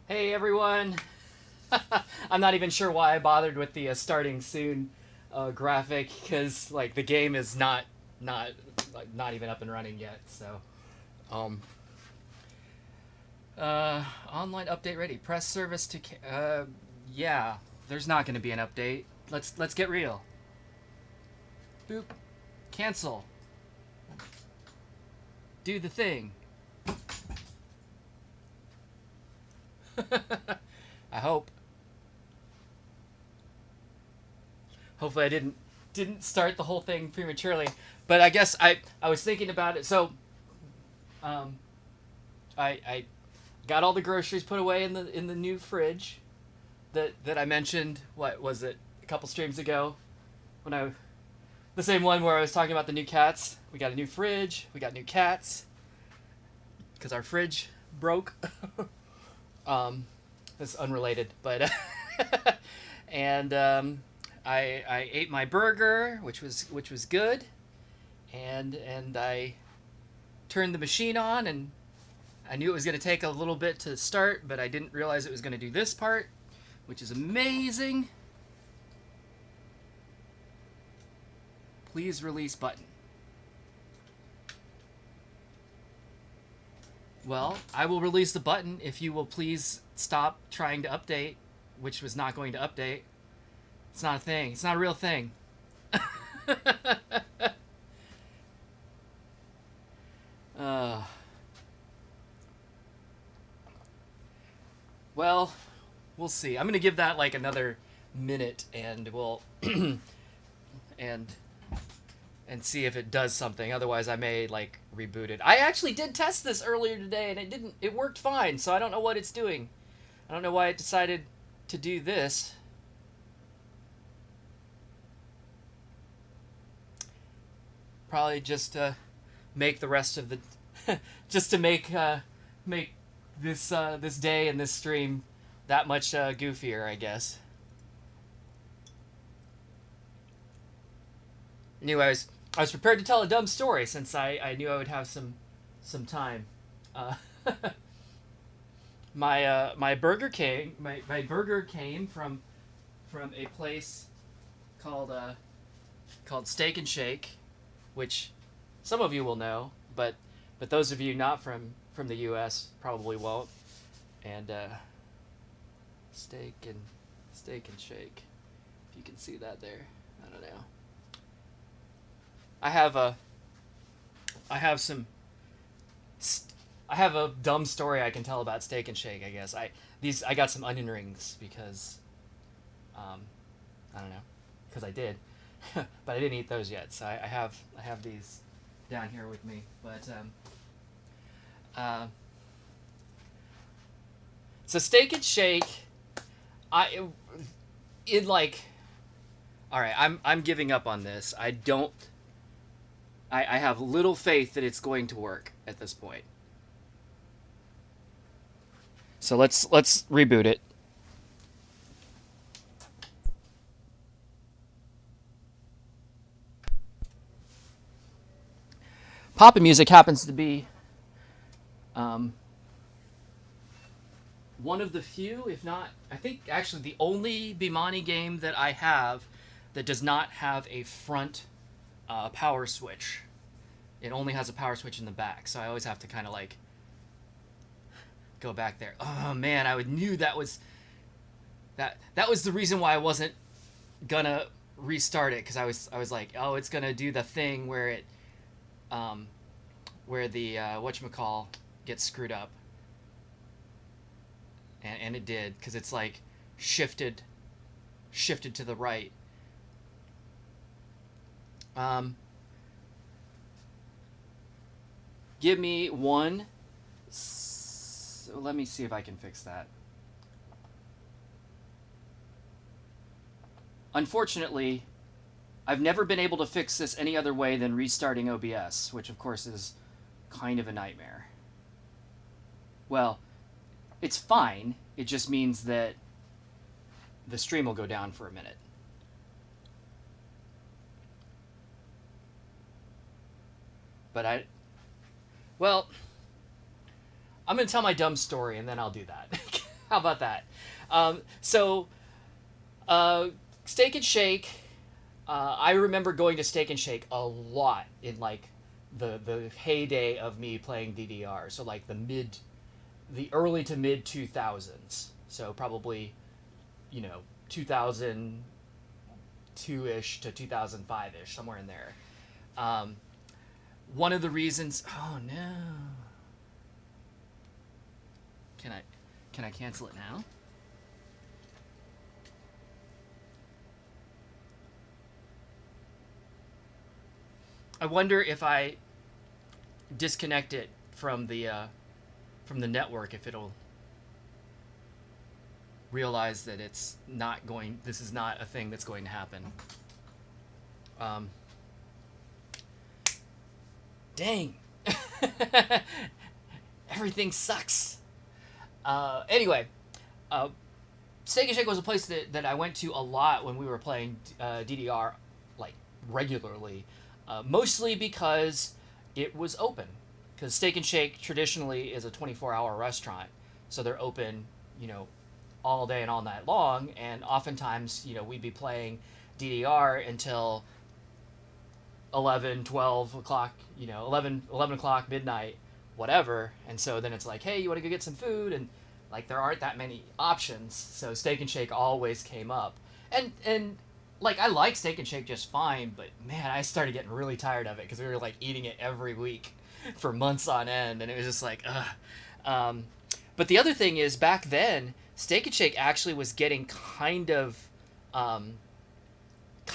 Hey everyone! I'm not even sure why I bothered with the starting soon graphic because like the game is not not even up and running yet. So, um, online update ready. Press service to. Yeah, there's not going to be an update. Let's get real. Boop. Cancel. Do the thing. I hope. Hopefully I didn't start the whole thing prematurely. But I guess I was thinking about it. So um, I got all the groceries put away in the new fridge that I mentioned. What was it? A couple streams ago, when I the same one where I was talking about the new cats. We got a new fridge. We got new cats because our fridge broke. That's unrelated, but and I ate my burger, which was good, and I turned the machine on, and I knew it was going to take a little bit to start, but I didn't realize it was going to do this part, which is amazing. Please release button. Well, I will release the button if you will please stop trying to update, which was not going to update. It's not a thing. It's not a real thing. uh, well, we'll see. I'm gonna give that like another minute, and we'll and and see if it does something. Otherwise, I may like reboot it. I actually did test this earlier today, and it didn't. It worked fine. So I don't know what it's doing. I don't know why it decided to do this. Probably just make the rest of the just to make this day and this stream that much goofier, I guess. Anyways, I was prepared to tell a dumb story since I knew I would have some time. Uh, my burger came my burger came from a place called called Steak and Shake, which some of you will know, but those of you not from the U.S. probably won't. And steak and shake, if you can see that there. I don't know. I have a I have some I have a dumb story I can tell about Steak and Shake. I guess I got some onion rings because um, I don't know, because I did, but I didn't eat those yet. So I have these down here with me. But uh, so Steak and Shake, I it like all right. I'm giving up on this. I don't. I have little faith that it's going to work at this point. So let's reboot it. Pop music happens to be um, one of the few, if not, I think actually the only Bimani game that I have that does not have a front power switch. It only has a power switch in the back, so I always have to kind of like go back there. Oh man, I would knew that was the reason why I wasn't gonna restart it, because I was like, oh, it's gonna do the thing where it where the whatchamacall gets screwed up, and it did, because it's like shifted to the right. Um, Give me one. So let me see if I can fix that. Unfortunately, I've never been able to fix this any other way than restarting OBS, which of course is kind of a nightmare. Well, it's fine. It just means that the stream will go down for a minute. But well, I'm going to tell my dumb story and then I'll do that. How about that? So Steak and Shake. I remember going to Steak and Shake a lot in like the heyday of me playing DDR. So like the early to mid 2000s. So probably 2002 ish to 2005 ish, somewhere in there. Um, One of the reasons. Oh no! Can I cancel it now? I wonder if I disconnect it from the network, if it'll realize that it's not going. This is not a thing that's going to happen. Um, Dang. Everything sucks. Anyway, uh, Steak and Shake was a place that I went to a lot when we were playing DDR, like regularly, mostly because it was open. Because Steak and Shake traditionally is a 24-hour restaurant, so they're open, all day and all night long. And oftentimes, we'd be playing DDR until 11, 12 o'clock, 11 o'clock, midnight, whatever. And so then it's like, hey, you want to go get some food? And like there aren't that many options, so Steak and Shake always came up. And like I like Steak and Shake just fine, but man, I started getting really tired of it because we were like eating it every week for months on end, and it was just like, ugh. But the other thing is, back then, Steak and Shake actually was getting kind of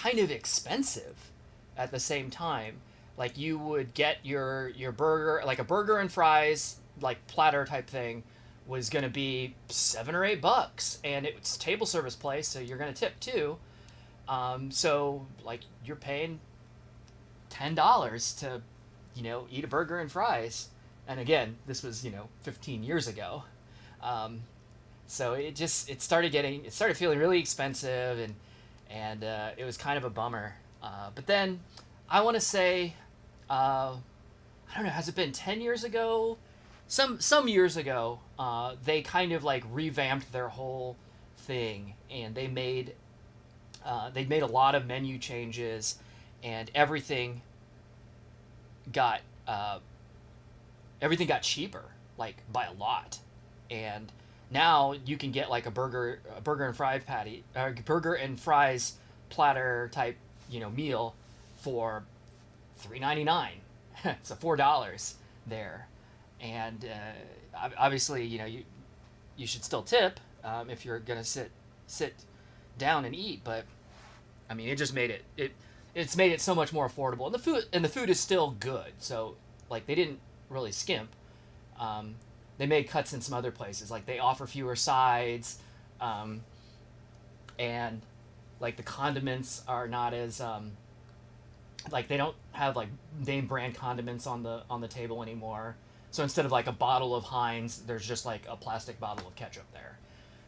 expensive at the same time. Like you would get your burger, like a burger and fries, like platter type thing, was gonna be $7 or $8, and it's a table service place, so you're gonna tip too. So like you're paying $10 to, eat a burger and fries. And again, this was 15 years ago. So it started feeling really expensive, and it was kind of a bummer. But then I want to say, I don't know, has it been 10 years ago? Some years ago, they kind of like revamped their whole thing, and they made a lot of menu changes, and got uh, everything got cheaper, like by a lot. And now you can get like a burger and fried patty, burger and fries platter type, meal for $3.99. So $4 there. And obviously, you should still tip if you're gonna sit down and eat. But I mean, it just made it's made it so much more affordable, and the food is still good. So like they didn't really skimp. They made cuts in some other places, like they offer fewer sides, and like the condiments are not as like they don't have like name brand condiments on the table anymore. So instead of like a bottle of Heinz, there's just like a plastic bottle of ketchup there.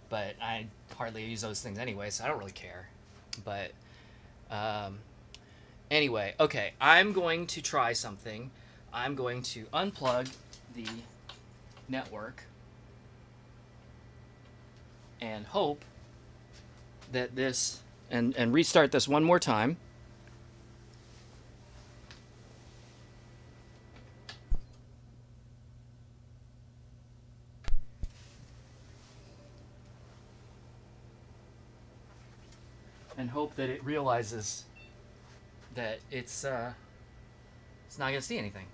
But I hardly use those things anyway, so I don't really care. But anyway, okay, I'm going to try something. I'm going to unplug the network and hope that this and restart this one more time. And hope that it realizes that it's not gonna see anything.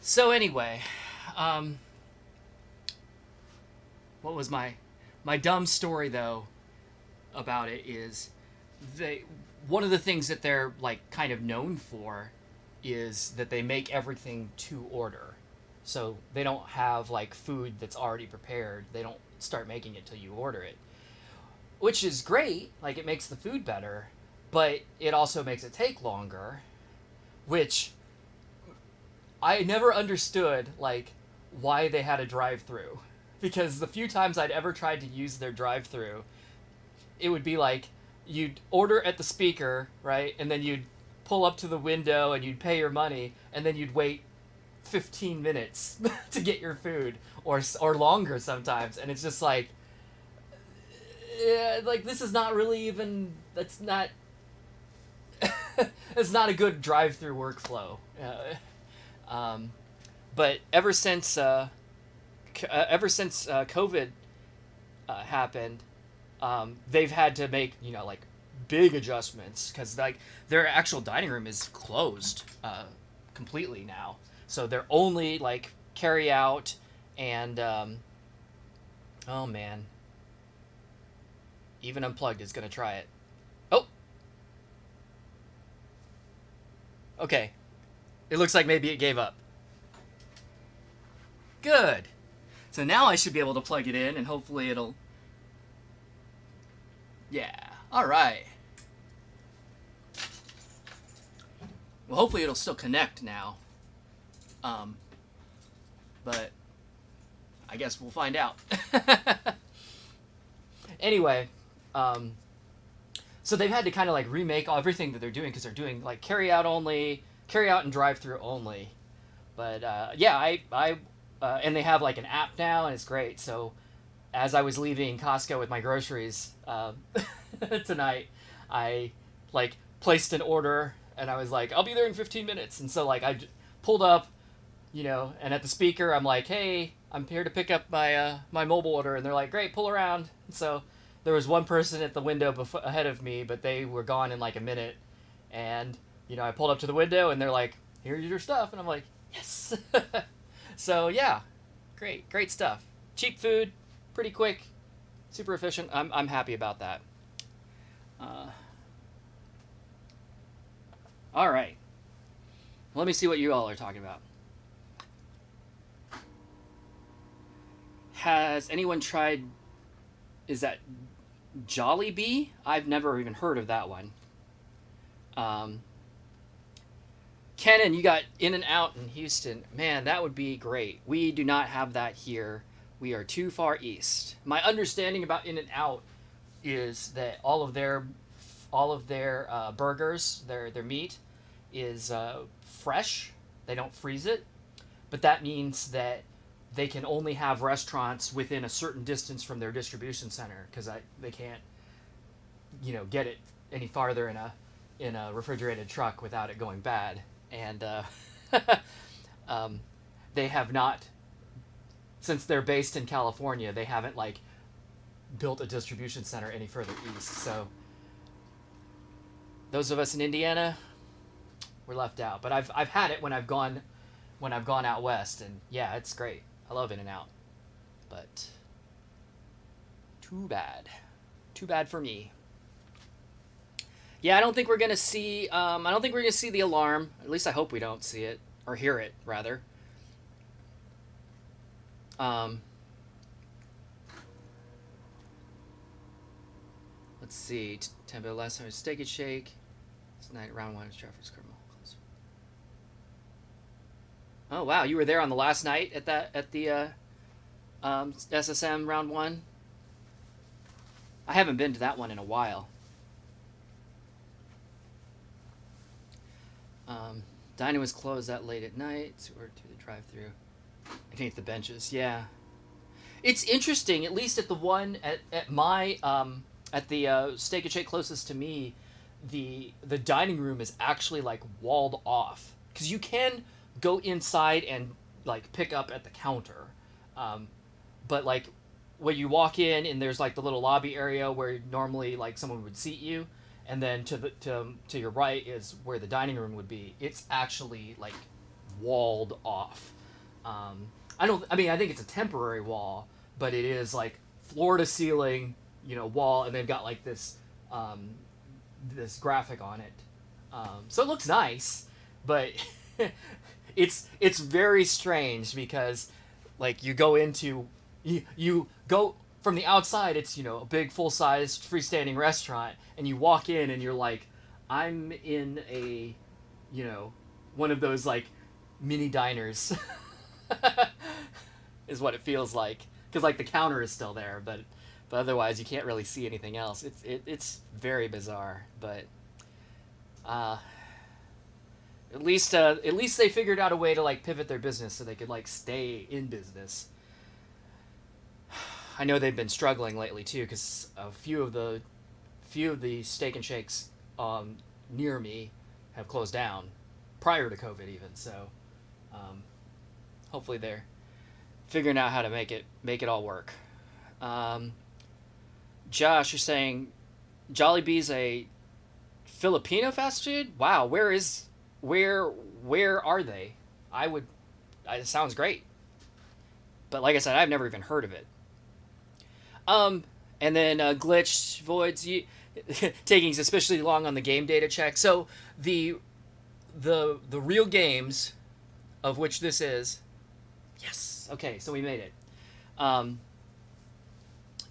So anyway, what was my dumb story though about it is one of the things that they're like kind of known for is that they make everything to order. So they don't have like food that's already prepared. They don't start making it till you order it, which is great. Like it makes the food better, but it also makes it take longer, which I never understood like why they had a drive-through, because the few times I'd ever tried to use their drive-through, it would be like you'd order at the speaker, right? And then you'd pull up to the window and you'd pay your money, and then you'd wait 15 minutes to get your food, or longer sometimes, and it's just like, yeah, like this is not really even, that's not it's not a good drive-through workflow. But ever since COVID happened, they've had to make, like, big adjustments, because like their actual dining room is closed completely now. So they're only like carry out and oh man, even Unplugged is gonna try it. Oh, okay. It looks like maybe it gave up. Good. So now I should be able to plug it in, and hopefully it'll... Yeah. All right. Well, hopefully it'll still connect now. But I guess we'll find out. Anyway, so they've had to kind of like remake everything that they're doing, because they're doing like carry out and drive through only. But yeah, and they have like an app now, and it's great. So as I was leaving Costco with my groceries tonight, I like placed an order, and I was like, I'll be there in 15 minutes. And so like I pulled up, and at the speaker I'm like, hey, I'm here to pick up my my mobile order, and they're like, great, pull around. And so there was one person at the window ahead of me, but they were gone in like a minute. And I pulled up to the window, and they're like, here's your stuff, and I'm like, yes. So yeah, great stuff. Cheap food, pretty quick, super efficient. I'm happy about that. All right, let me see what you all are talking about. Has anyone tried, is that Jollibee? I've never even heard of that one. Kenan, you got In-N-Out in Houston. Man, that would be great. We do not have that here. We are too far east. My understanding about In-N-Out is that all of their burgers, their meat, is fresh. They don't freeze it, but that means that they can only have restaurants within a certain distance from their distribution center, because they can't, get it any farther in a refrigerated truck without it going bad. And they have not, since they're based in California, they haven't like built a distribution center any further east. So those of us in Indiana, we're left out. But I've had it when I've gone out west, and yeah, it's great. I love In-N-Out, but too bad for me. Yeah, I don't think we're gonna see. I don't think we're gonna see the alarm. At least I hope we don't see it, or hear it rather. Let's see. Tempo last time was Steak and Shake. Tonight round 1 is Jeffers Criminal. Oh wow, you were there on the last night at the SSM round 1. I haven't been to that one in a while. Dining was closed that late at night, so we're to the drive-through. I can eat the benches. Yeah, it's interesting. At least at the one at my at the Steak and Shake closest to me, the dining room is actually like walled off, because you can go inside and like pick up at the counter, but like when you walk in, and there's like the little lobby area where normally like someone would seat you, and then to your right is where the dining room would be. It's actually like walled off. I think it's a temporary wall, but it is like floor to ceiling, wall, and they've got like this this graphic on it. So it looks nice, but it's very strange, because like you go from the outside, it's a big full-sized freestanding restaurant, and you walk in and you're like, I'm in a one of those like mini diners. Is what it feels like, because like the counter is still there, but otherwise you can't really see anything else. It's very bizarre, but At least they figured out a way to like pivot their business so they could like stay in business. I know they've been struggling lately too, because a few of the steak and shakes near me have closed down prior to COVID even. So hopefully they're figuring out how to make it all work. Josh, you're saying Jollibee's a Filipino fast food? Wow, where are they? It sounds great. But like I said, I've never even heard of it. And then Glitch Voids taking suspiciously long on the game data check. So the real games, of which this is, yes, okay, so we made it.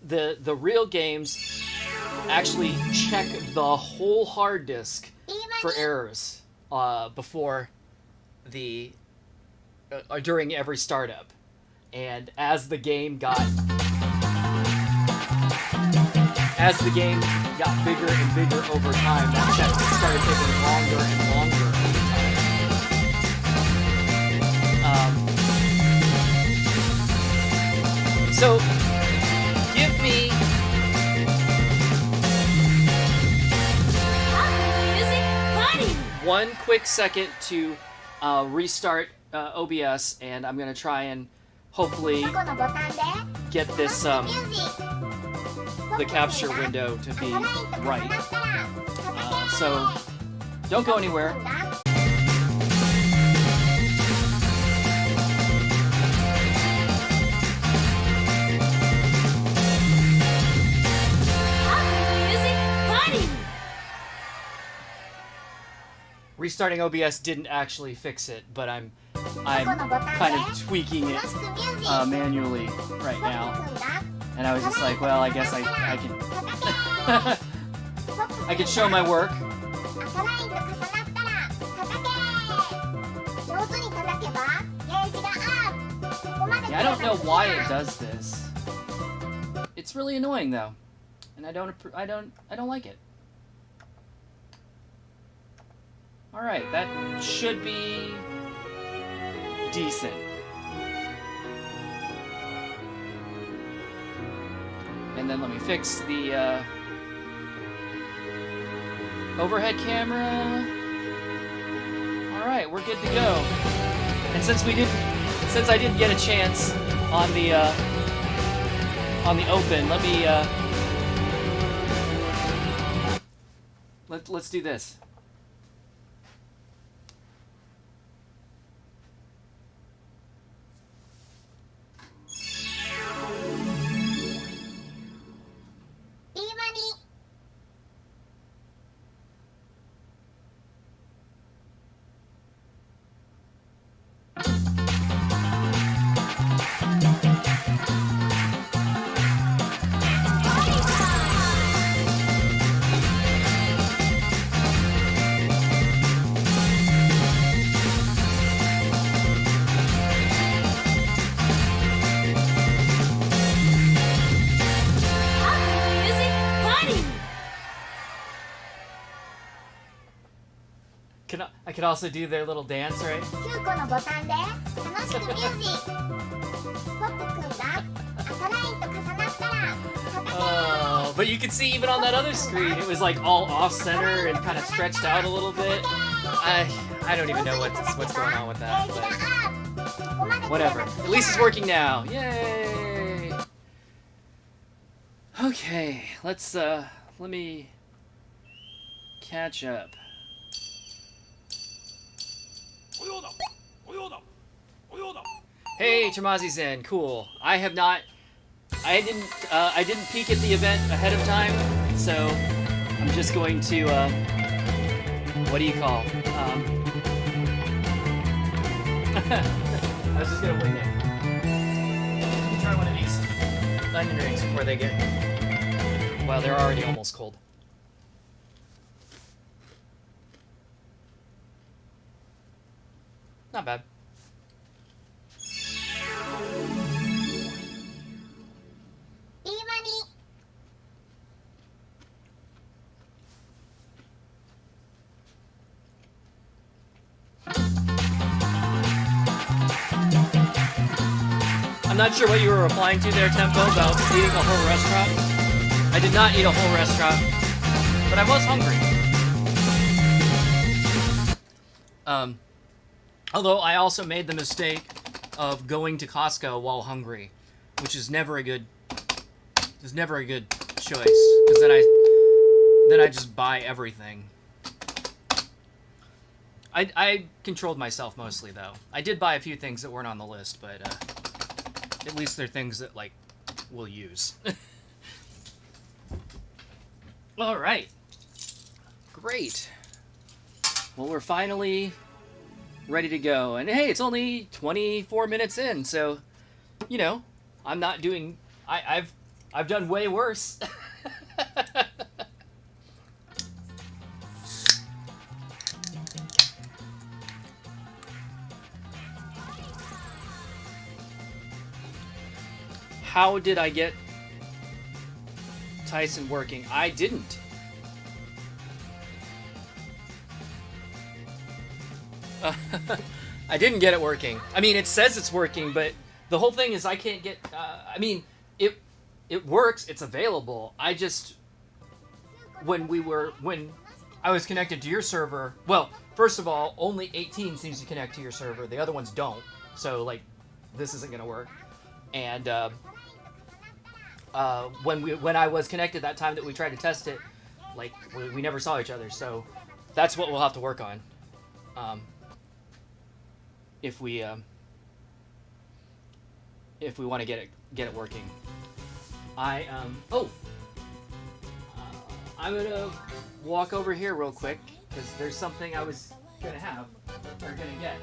The real games actually check the whole hard disk for errors before during every startup, and as the game got bigger and bigger over time, that check started taking longer and longer over time. So give me one quick second to restart OBS, and I'm gonna try and hopefully get this the capture window to be right. So don't go anywhere. Restarting OBS didn't actually fix it, but I'm kind of tweaking it manually right now. And I was just like, well, I guess I can I can show my work. Yeah, I don't know why it does this. It's really annoying though, and I don't like it. All right, that should be decent. And then let me fix the overhead camera. All right, we're good to go. And since I didn't get a chance on the open, let me let's do this. I could also do their little dance, right? Oh, but you can see even on that other screen, it was like all off-center and kind of stretched out a little bit. I don't even know what's going on with that, but whatever. At least it's working now. Yay! Okay, let me catch up. Hey, Tamazi's in. Cool. I didn't peek at the event ahead of time, so I'm just going to what do you call? I was just gonna wing it. Let me try one of these onion rings before they get. Well, they're already almost cold. Not bad. I'm not sure what you were replying to there, Tempo, about eating a whole restaurant. I did not eat a whole restaurant, but I was hungry. Although I also made the mistake of going to Costco while hungry, which is never a good choice, because then I just buy everything. I controlled myself mostly, though. I did buy a few things that weren't on the list, but at least they're things that, like, we'll use. All right. Great. Well, we're finally ready to go. And hey, it's only 24 minutes in, so, you know, I'm not doing... I've done way worse. How did I get Tyson working? I didn't. I didn't get it working. I mean, it says it's working, but the whole thing is I can't get... I mean, it works. It's available. I just... When I was connected to your server... Well, first of all, only 18 seems to connect to your server. The other ones don't. So, like, this isn't going to work. And when I was connected that time that we tried to test it, like, we never saw each other. So that's what we'll have to work on. If we want to get it working. I'm gonna walk over here real quick because there's something I was gonna have or gonna get.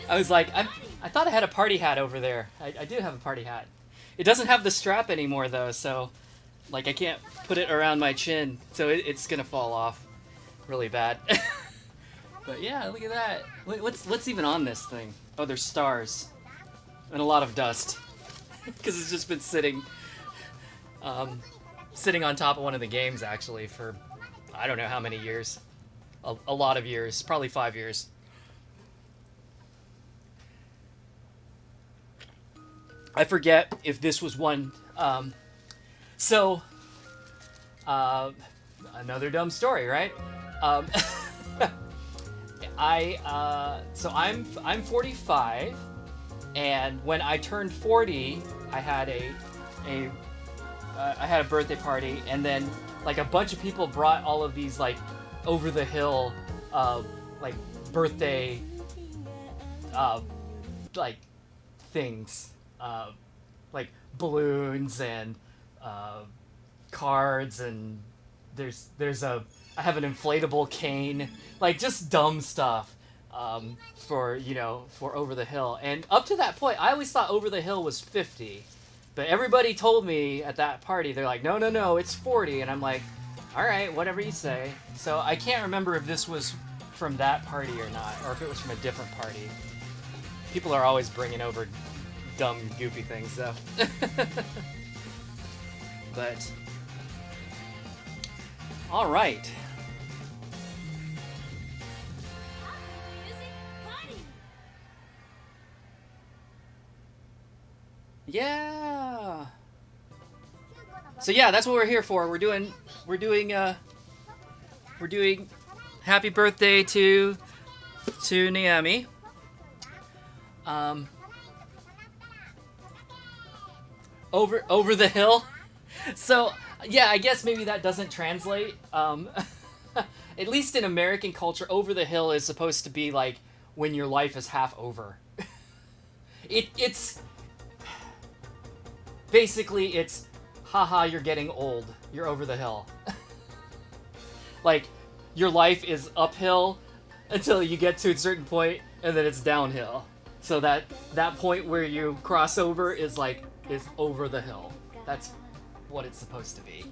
I was like, I thought I had a party hat over there. I do have a party hat. It doesn't have the strap anymore, though, so, like, I can't put it around my chin, so it's gonna fall off really bad. But yeah, look at that. What's even on this thing? Oh, there's stars. And a lot of dust. Because it's just been sitting on top of one of the games, actually, for I don't know how many years. A lot of years. Probably 5 years. I forget if this was one. Another dumb story, right? I'm 45, and when I turned 40, I had a birthday party, and then like a bunch of people brought all of these like over the hill, like birthday, like things. Like balloons and cards, and I have an inflatable cane, like just dumb stuff for over the hill. And up to that point, I always thought over the hill was 50, but everybody told me at that party, they're like, no, it's 40, and I'm like, all right, whatever you say. So I can't remember if this was from that party or not, or if it was from a different party. People are always bringing over dumb, goofy things, though. But all right. Yeah. So yeah, that's what we're here for. We're doing happy birthday to Nyami. over the hill. So yeah, I guess maybe that doesn't translate. At least in American culture, over the hill is supposed to be like when your life is half over. It's basically it's haha, you're getting old. You're over the hill. Like your life is uphill until you get to a certain point, and then it's downhill. So that point where you cross over is over the hill. That's what it's supposed to be.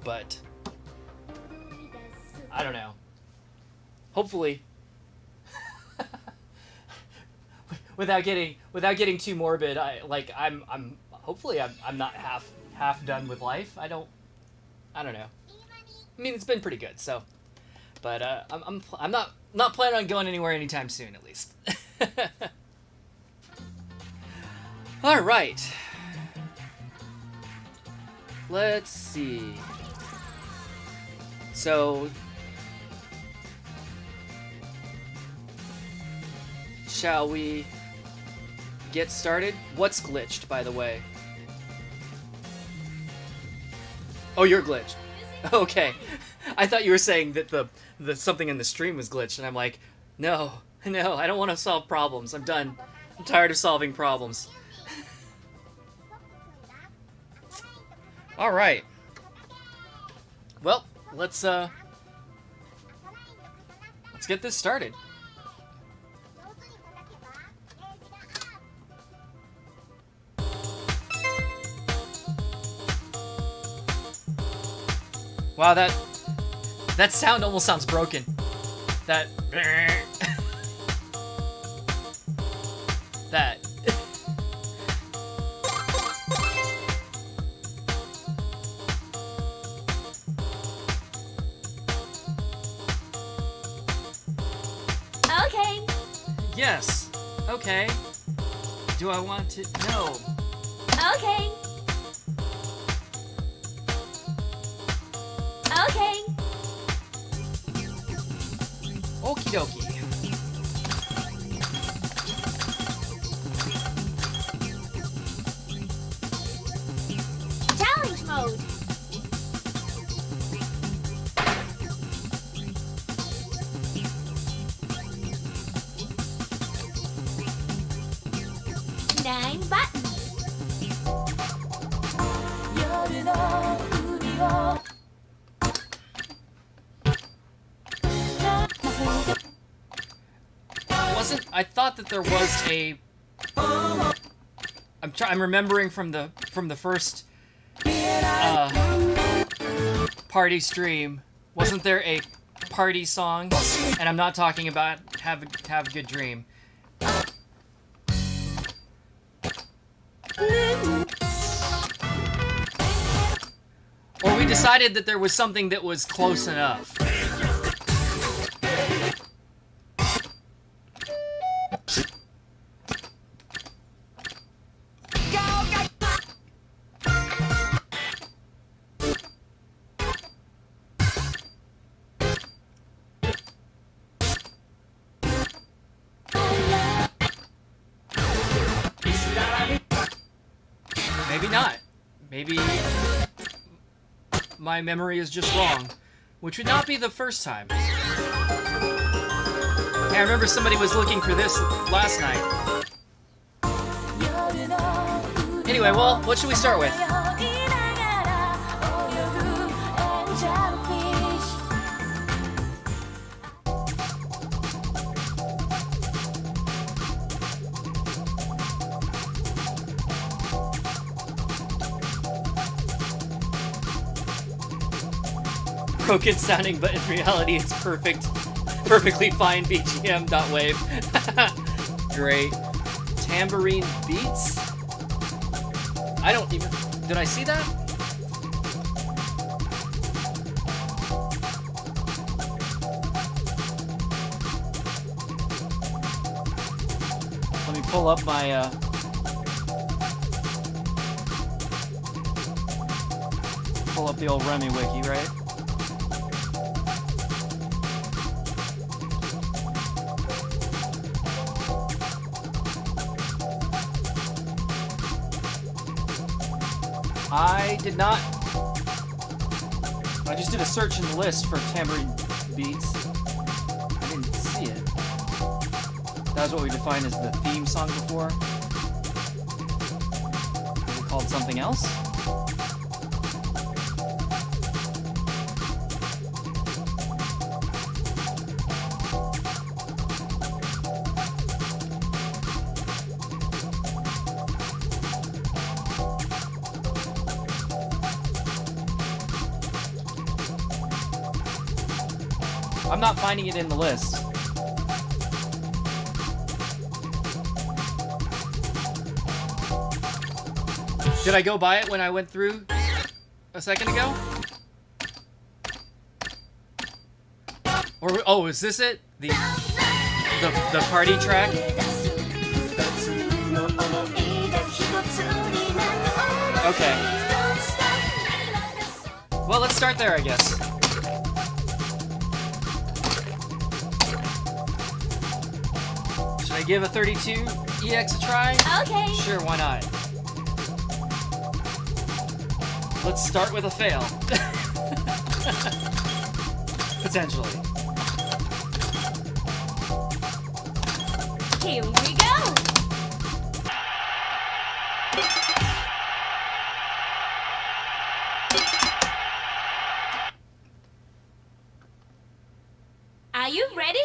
But I don't know. Hopefully, without getting too morbid, I'm hopefully I'm not half done with life. I don't know. I mean, it's been pretty good. So, but I'm not planning on going anywhere anytime soon, at least. All right. Let's see. So, shall we get started? What's glitched, by the way? Oh, you're glitched. Okay. I thought you were saying that the something in the stream was glitched, and I'm like, no, I don't want to solve problems. I'm done. I'm tired of solving problems. All right. Well, let's get this started. Wow, that sound almost sounds broken. That that Okay. Yes. Okay. Do I want to? No. Okay. Okay. Okie dokie. Challenge mode. Nine buttons. I thought that there was a. I'm remembering from the first party stream. Wasn't there a party song? And I'm not talking about have a good dream. Or we decided that there was something that was close enough. Maybe not. Maybe my memory is just wrong, which would not be the first time. I remember somebody was looking for this last night. Anyway, well, what should we start with? Broken sounding, but in reality it's perfectly fine BGM.wave. Great. Tambourine beats? I don't even... Did I see that? Let me pull up my, pull up the old Remy wiki, right? I did not. I just did a search in the list for tambourine beats. I didn't see it. That was what we defined as the theme song before. Is it called something else? I'm not finding it in the list. Did I go by it when I went through a second ago? Or oh, is this it? The party track? Okay. Well, let's start there, I guess. Should I give a 32 EX a try? Okay. Sure, why not? Let's start with a fail. Potentially. Here we go. Are you ready?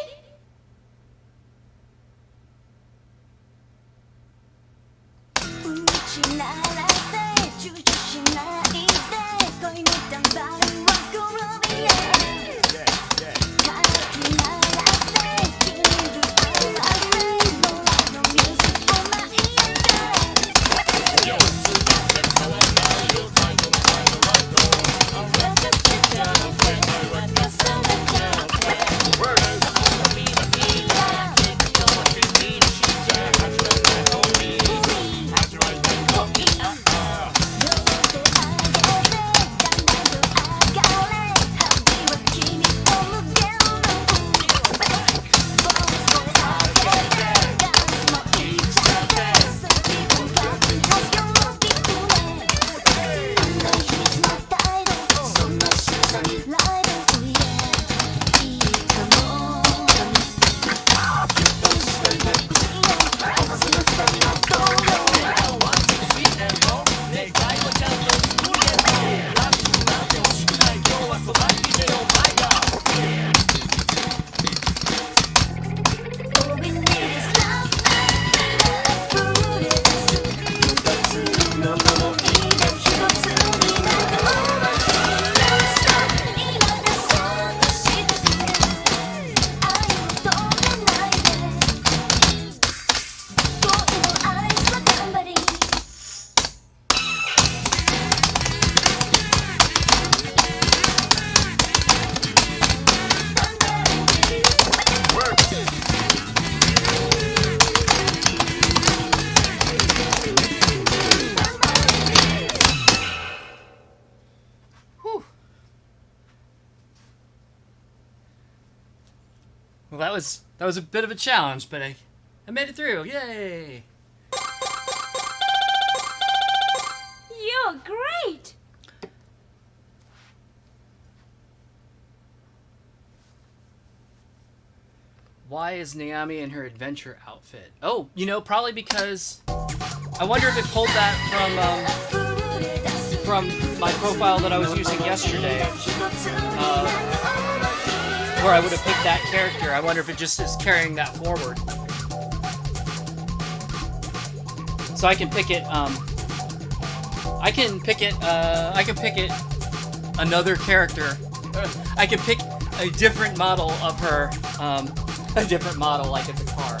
Well, that was a bit of a challenge, but I made it through. Yay! You're great. Why is Nyami in her adventure outfit? Oh, you know, probably because I wonder if it pulled that from my profile that I was using yesterday, where I would have picked that character. I wonder if it just is carrying that forward. So I can pick it. I can pick it another character. I can pick a different model of her. A different model, like it's a car.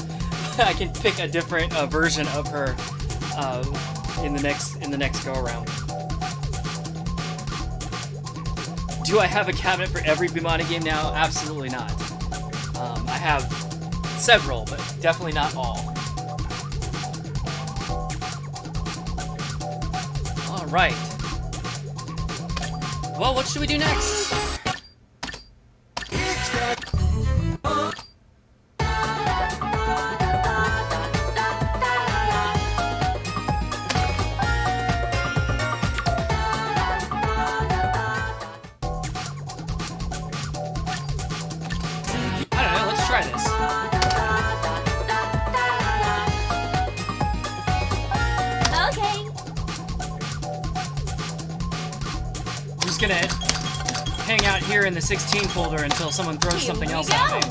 I can pick a different version of her in the next go around. Do I have a cabinet for every Bimani game now? Absolutely not. I have several, but definitely not all. All right. Well, what should we do next? just gonna hang out here in the 16 folder until someone throws something else at me.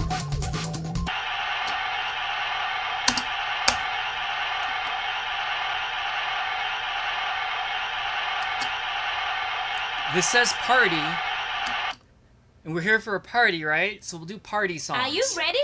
This says party, and we're here for a party, right? So we'll do party songs. Are you ready?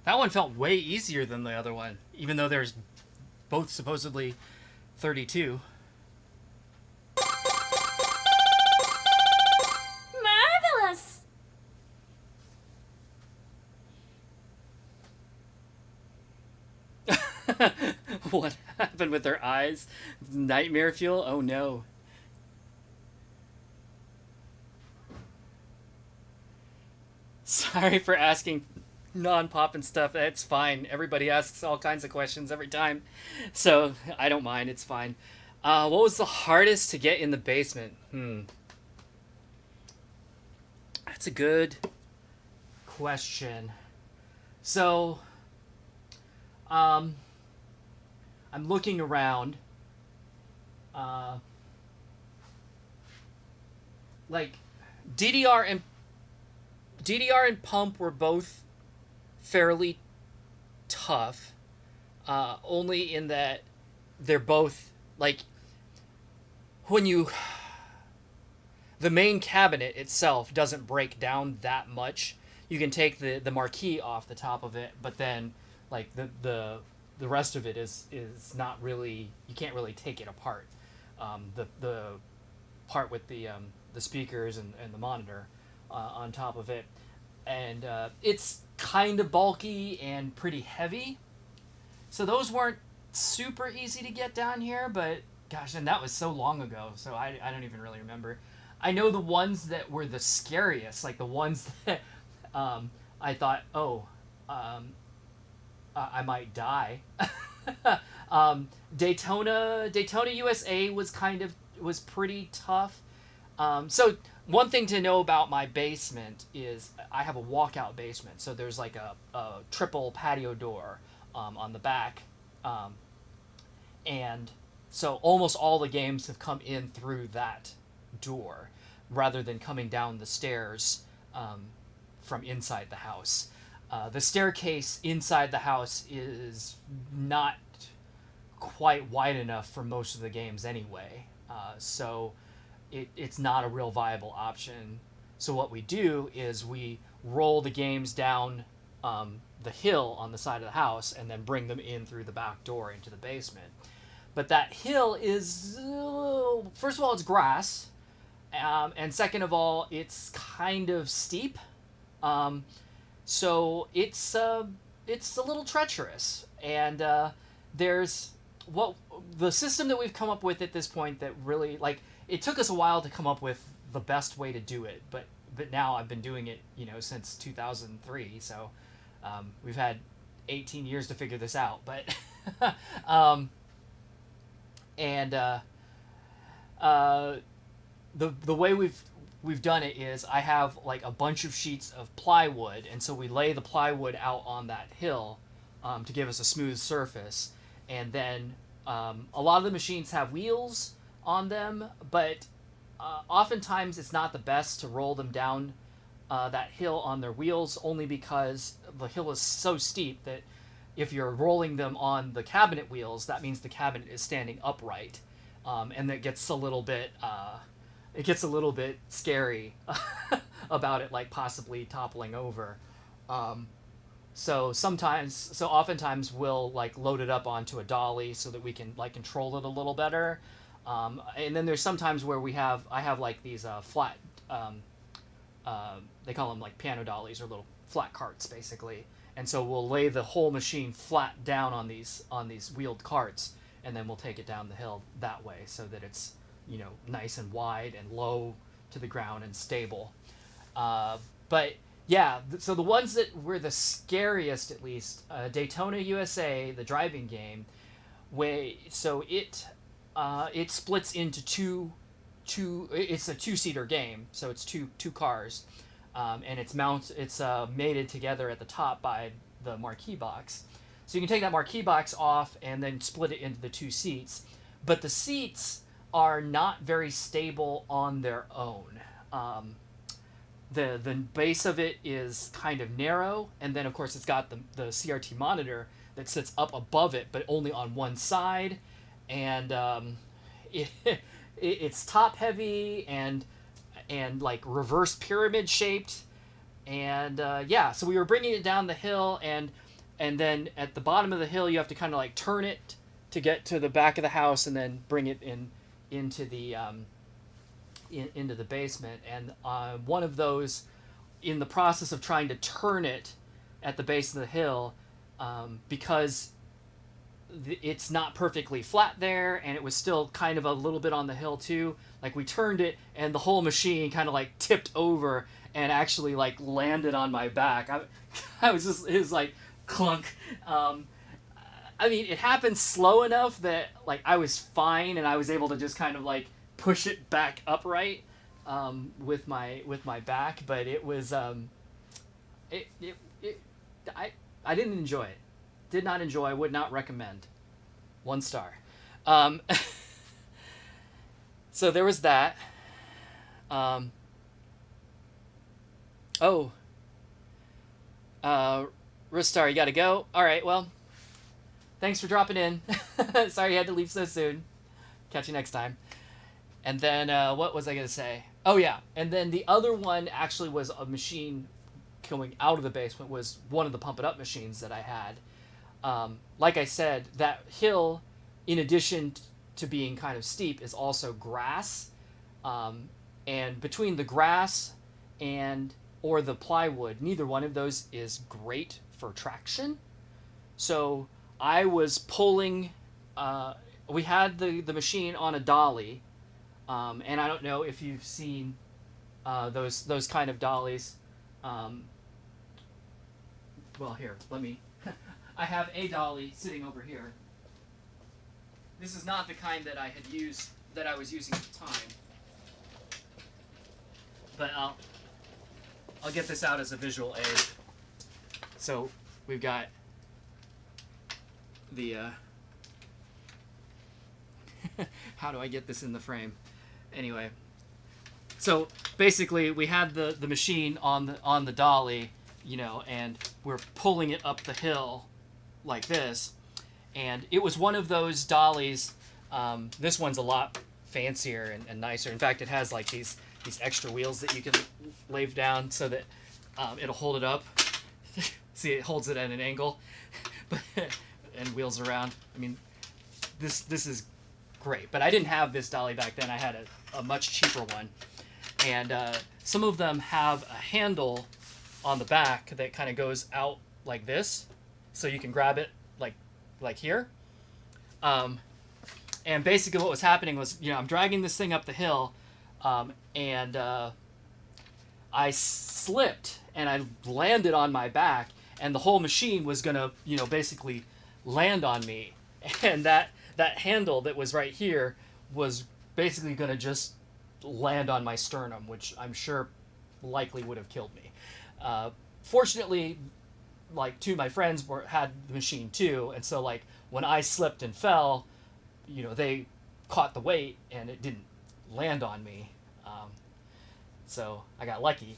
That one felt way easier than the other one, even though there's both supposedly 32. Marvelous! What happened with their eyes? Nightmare fuel? Oh no. Sorry for asking non-pop and stuff. That's fine. Everybody asks all kinds of questions every time, so I don't mind. It's fine. What was the hardest to get in the basement? That's a good question. So, I'm looking around. Like DDR and Pump were both fairly tough, only in that they're both like the main cabinet itself doesn't break down that much. You can take the marquee off the top of it, but then like the rest of it is not really, you can't really take it apart. The part with the speakers and the monitor on top of it, and it's kind of bulky and pretty heavy, so those weren't super easy to get down here. But gosh, and that was so long ago, so I don't even really remember. I know the ones that were the scariest, like the ones that I thought, I might die. Daytona USA was pretty tough. So one thing to know about my basement is I have a walkout basement. So there's like a triple patio door on the back. And so almost all the games have come in through that door rather than coming down the stairs from inside the house. The staircase inside the house is not quite wide enough for most of the games anyway. So it's not a real viable option. So what we do is we roll the games down the hill on the side of the house and then bring them in through the back door into the basement. But that hill is, first of all, it's grass, and second of all, it's kind of steep. So it's a little treacherous, and there's what the system that we've come up with at this point that really like it took us a while to come up with the best way to do it, but now I've been doing it since 2003, so we've had 18 years to figure this out, but and the way we've done it is I have like a bunch of sheets of plywood, and so we lay the plywood out on that hill to give us a smooth surface, and then a lot of the machines have wheels on them, but oftentimes it's not the best to roll them down that hill on their wheels, only because the hill is so steep that if you're rolling them on the cabinet wheels, that means the cabinet is standing upright, and that gets a little bit scary about it, like possibly toppling over. So oftentimes we'll like load it up onto a dolly so that we can like control it a little better. And then there's sometimes where I have like these flat, they call them like piano dollies or little flat carts basically. And so we'll lay the whole machine flat down on these wheeled carts, and then we'll take it down the hill that way so that it's nice and wide and low to the ground and stable. But yeah, so the ones that were the scariest, at least, Daytona USA, the driving game, so it splits into two. It's a two-seater game, so it's two cars, and it's mated together at the top by the marquee box. So you can take that marquee box off and then split it into the two seats, but the seats are not very stable on their own. The base of it is kind of narrow, and then of course it's got the CRT monitor that sits up above it, but only on one side, and it's top heavy and like reverse pyramid shaped, and so we were bringing it down the hill, and then at the bottom of the hill you have to kind of like turn it to get to the back of the house, and then bring it into the into the basement. And one of those, in the process of trying to turn it at the base of the hill, because it's not perfectly flat there, and it was still kind of a little bit on the hill too, like we turned it and the whole machine kind of like tipped over and actually like landed on my back. I was just, it was like clunk. I mean, it happened slow enough that like I was fine, and I was able to just kind of like push it back upright with my back, but it was I didn't enjoy it. Did not enjoy. Would not recommend. 1 star. So there was that. Ristar, you gotta go. All right. Well, thanks for dropping in. Sorry you had to leave so soon. Catch you next time. And then what was I gonna say? Oh yeah. And then the other one actually was a machine coming out of the basement. Was one of the Pump It Up machines that I had. Like I said, that hill, in addition to being kind of steep, is also grass. And between the grass or the plywood, neither one of those is great for traction. So I was pulling, we had the machine on a dolly, and I don't know if you've seen those kind of dollies. Well, here, let me... I have a dolly sitting over here. This is not the kind that I was using at the time. But I'll get this out as a visual aid. So we've got the how do I get this in the frame? Anyway, so basically we had the machine on the dolly, and we're pulling it up the hill like this, and it was one of those dollies. This one's a lot fancier and nicer. In fact, it has like these extra wheels that you can lay down so that it'll hold it up. See, it holds it at an angle, and wheels around. I mean, this is great. But I didn't have this dolly back then. I had a much cheaper one, and some of them have a handle on the back that kind of goes out like this, so you can grab it like here. And basically what was happening was, you know, I'm dragging this thing up the hill, and I slipped and I landed on my back, and the whole machine was gonna, you know, basically land on me, and that handle that was right here was basically gonna just land on my sternum, which I'm sure likely would have killed me. Fortunately, like, two of my friends had the machine too, and so like when I slipped and fell, you know, they caught the weight and it didn't land on me, so I got lucky.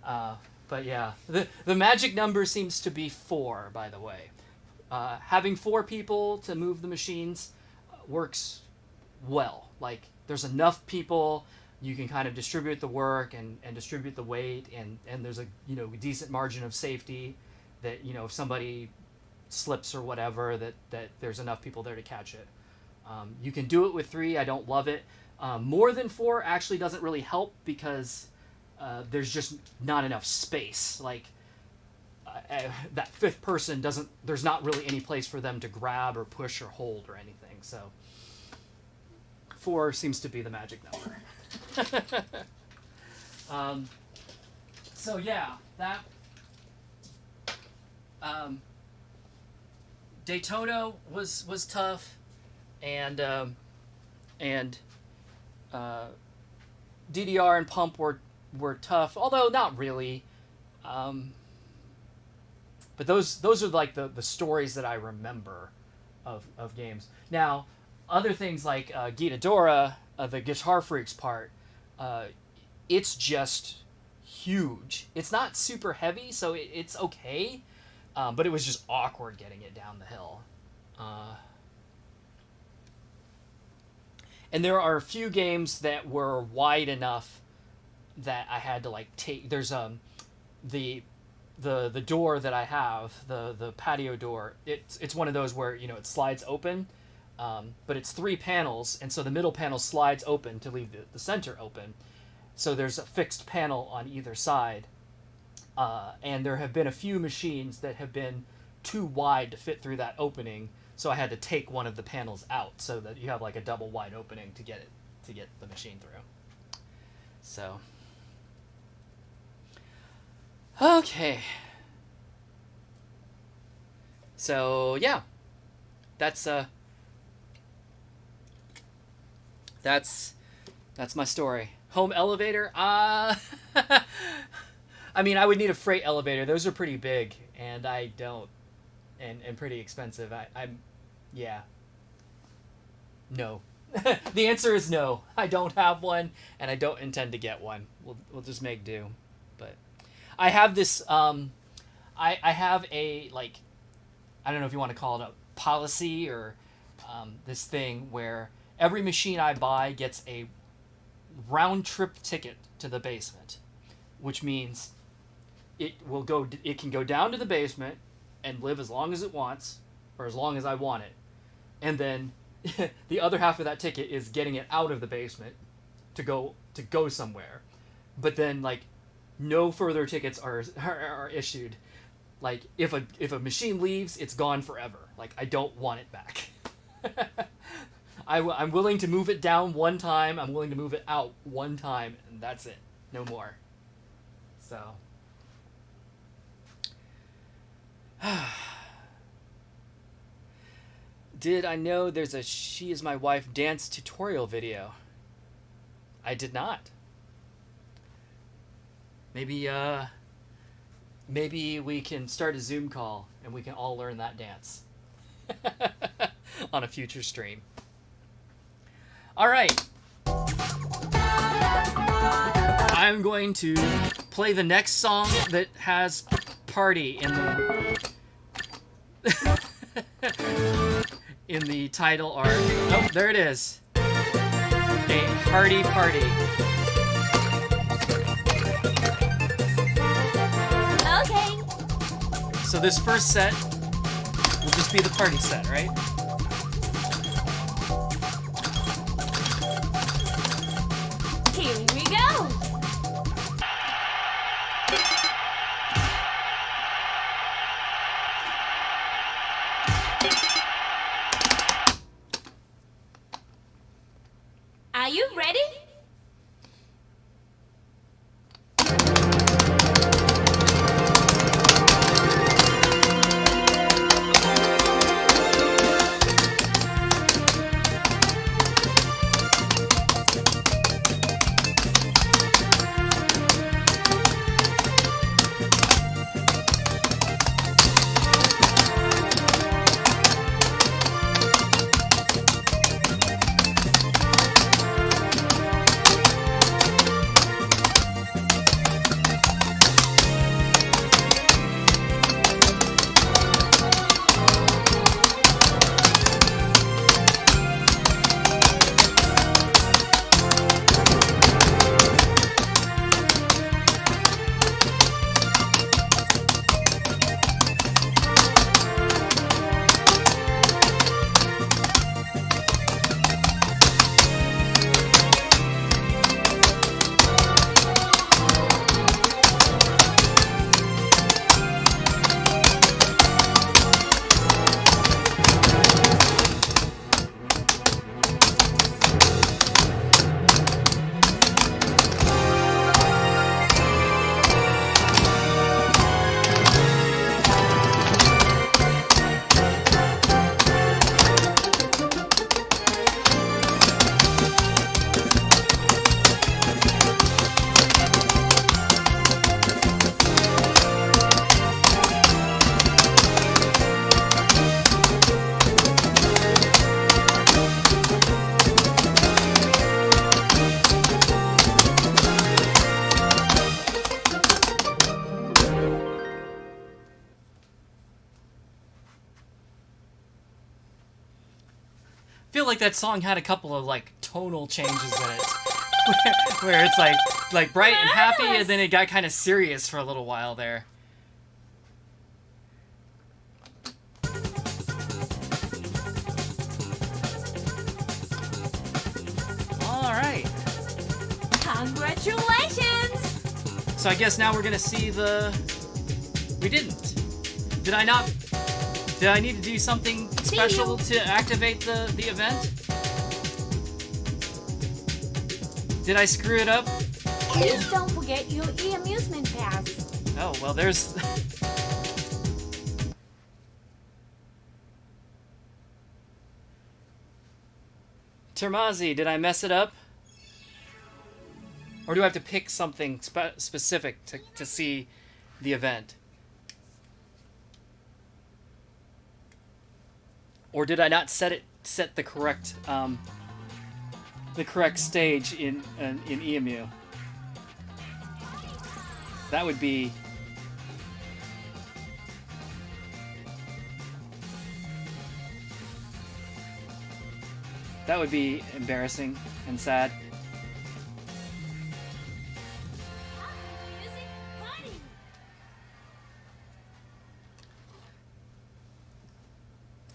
But yeah, the magic number seems to be 4, by the way. Having 4 people to move the machines works well. Like, there's enough people, you can kind of distribute the work and distribute the weight, and there's a, you know, decent margin of safety that, you know, if somebody slips or whatever, that there's enough people there to catch it. You can do it with 3. I don't love it. More than 4 actually doesn't really help, because there's just not enough space. Like, that 5th person there's not really any place for them to grab or push or hold or anything. So 4 seems to be the magic number. So yeah, that Daytona was tough, and DDR and Pump were tough, although not really. But those are like the stories that I remember of games. Now, other things like Gitadora, the Guitar Freaks part, it's just huge. It's not super heavy, so it's okay, but it was just awkward getting it down the hill. And there are a few games that were wide enough that I had to like take. There's the door that I have, the patio door. It's one of those where, you know, it slides open, but it's 3 panels, and so the middle panel slides open to leave the center open. So there's a fixed panel on either side, and there have been a few machines that have been too wide to fit through that opening. So I had to take one of the panels out so that you have like a double wide opening to get the machine through. So, okay. So yeah, that's my story. Home elevator. I mean, I would need a freight elevator. Those are pretty big, and I don't, and pretty expensive. Yeah. No. The answer is no. I don't have one, and I don't intend to get one. We'll just make do. But I have this. I have a, like, I don't know if you want to call it a policy or this thing where every machine I buy gets a round trip ticket to the basement, which means it can go down to the basement and live as long as it wants, or as long as I want it. And then the other half of that ticket is getting it out of the basement to go somewhere. But then, like, no further tickets are issued. Like, if a machine leaves, it's gone forever. Like, I don't want it back. I'm willing to move it down one time. I'm willing to move it out one time, and that's it. No more. So. Did I know there's a She Is My Wife dance tutorial video? I did not. Maybe we can start a Zoom call and we can all learn that dance on a future stream. All right. I'm going to play the next song that has party in the in the title art. Oh, there it is. A party party. Okay. So this first set will just be the party set, right? Here we go. ready? I feel like that song had a couple of like tonal changes in it, where it's like bright and happy, and then it got kind of serious for a little while there. All right. Congratulations! So I guess now we're gonna see the. We didn't. Did I not? Did I need to do something special to activate the event? Did I screw it up? Please don't forget your e-amusement pass. Oh, well, there's... Termazi, did I mess it up? Or do I have to pick something specific to see the event? Or did I not set the correct stage in EMU? That would be embarrassing and sad.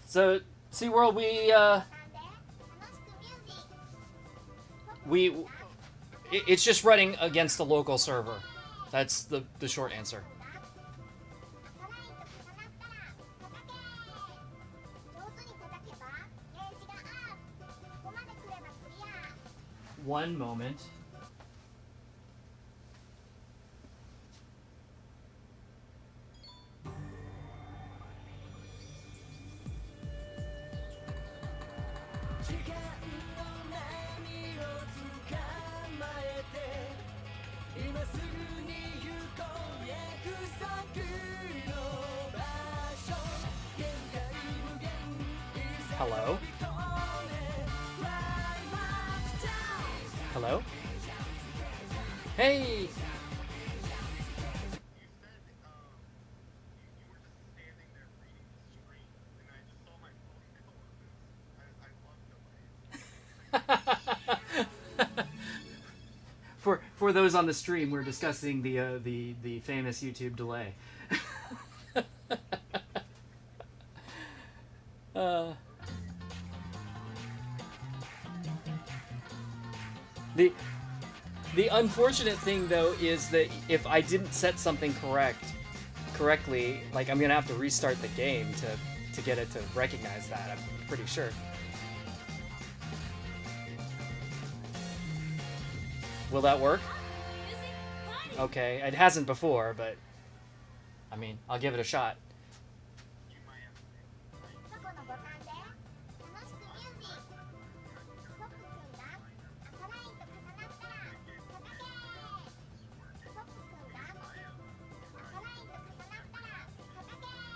So, SeaWorld, it's just running against the local server. That's the short answer. One moment. Hello? Hello? Hey! For those on the stream, we're discussing the famous YouTube delay. The unfortunate thing though is that if I didn't set something correctly, like I'm gonna have to restart the game to get it to recognize that. I'm pretty sure. Will that work? Okay, it hasn't before, but I mean, I'll give it a shot.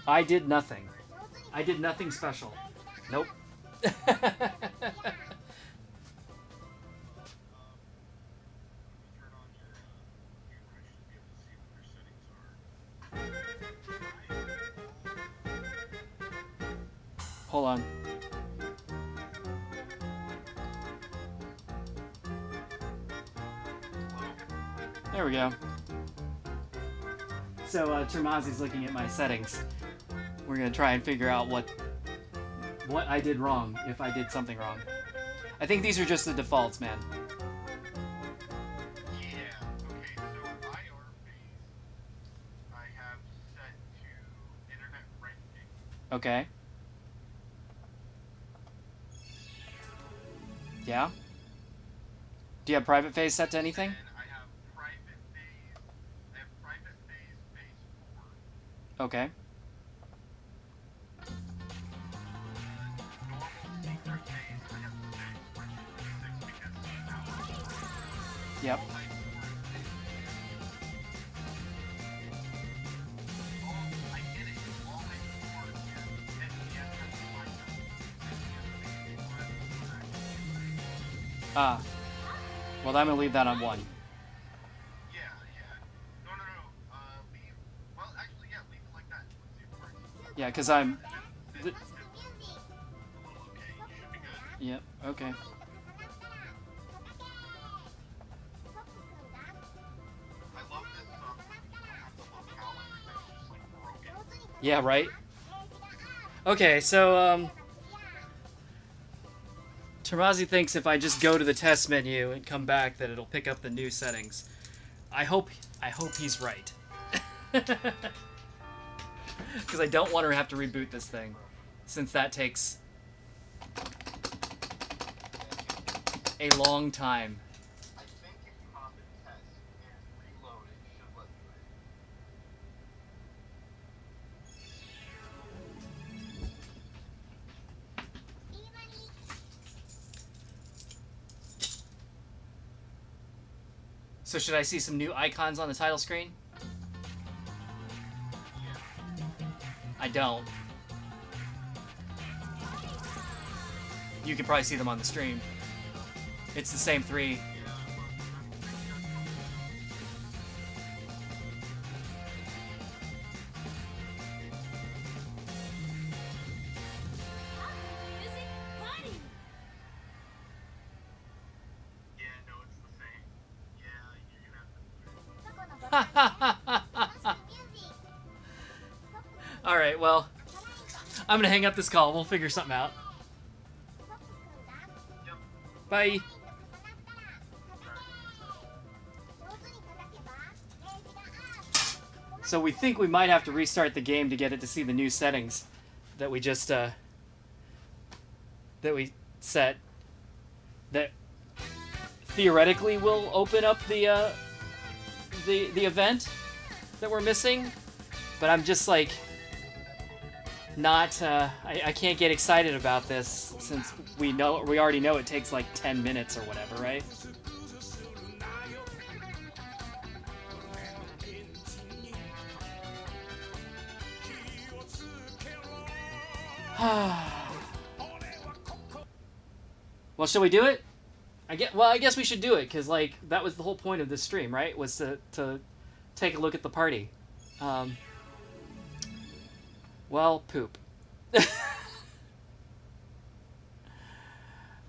I did nothing. I did nothing special. Nope. Hold on. There we go. So Termazi's looking at my settings. We're gonna try and figure out what I did wrong, if I did something wrong. I think these are just the defaults, man. Yeah, okay, so IR phase I have set to internet renting. Okay. Yeah? Do you have private phase set to anything? And I have private phase 4. Okay. Normal secret phase I have 6, which is 6 because Yep. all my 4 I get it. All my 4 is NPS Ah. Well, I'm gonna leave that on 1. Yeah. No. Leave. Well, actually, yeah, leave it like that. Let's see if it works. Yeah, because I'm... A little okay. You should be good. Yep, okay. I love this stuff. You don't have to look how everything's just like broken. Yeah, right? Okay, so, Termazi thinks if I just go to the test menu and come back that it'll pick up the new settings. I hope he's right. Because I don't want her to have to reboot this thing, since that takes a long time. I think if you hop in test and reload it, should let you in. So should I see some new icons on the title screen? I don't. You can probably see them on the stream. It's the same 3. Yeah, no, it's the same. Yeah, you're gonna have to. Alright, well, I'm gonna hang up this call. We'll figure something out. Yep. Bye. So we think we might have to restart the game to get it to see the new settings that we just that we set. That theoretically will open up the event that we're missing, but I'm just like not. I can't get excited about this since we already know it takes like 10 minutes or whatever, right? Well, shall we do it? I guess we should do it because like that was the whole point of this stream, right? Was to take a look at the party. Well, poop.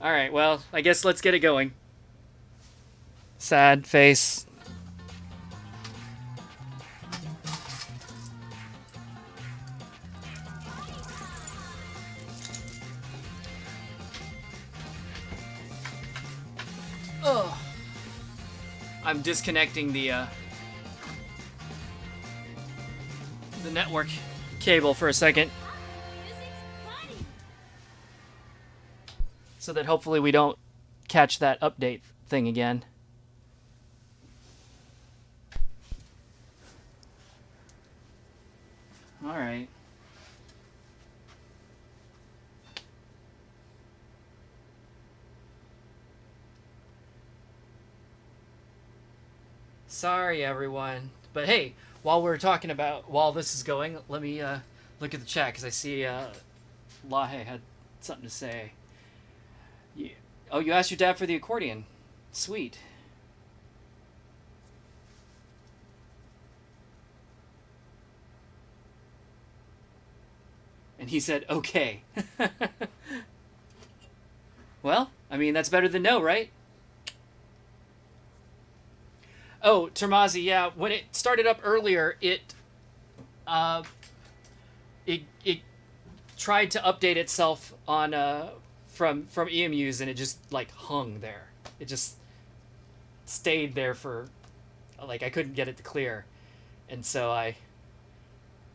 All right. Well, I guess let's get it going. Sad face. Oh. I'm disconnecting the network cable for a second, so that hopefully we don't catch that update thing again. All right. Sorry, everyone. But hey, while this is going, let me look at the chat because I see Lahe had something to say. Oh, you asked your dad for the accordion. Sweet. And he said, okay. Well, I mean, that's better than no, right? Oh, Termazi, yeah, when it started up earlier, it tried to update itself on from EMUs, and it just like hung there. It just stayed there for like I couldn't get it to clear, and so I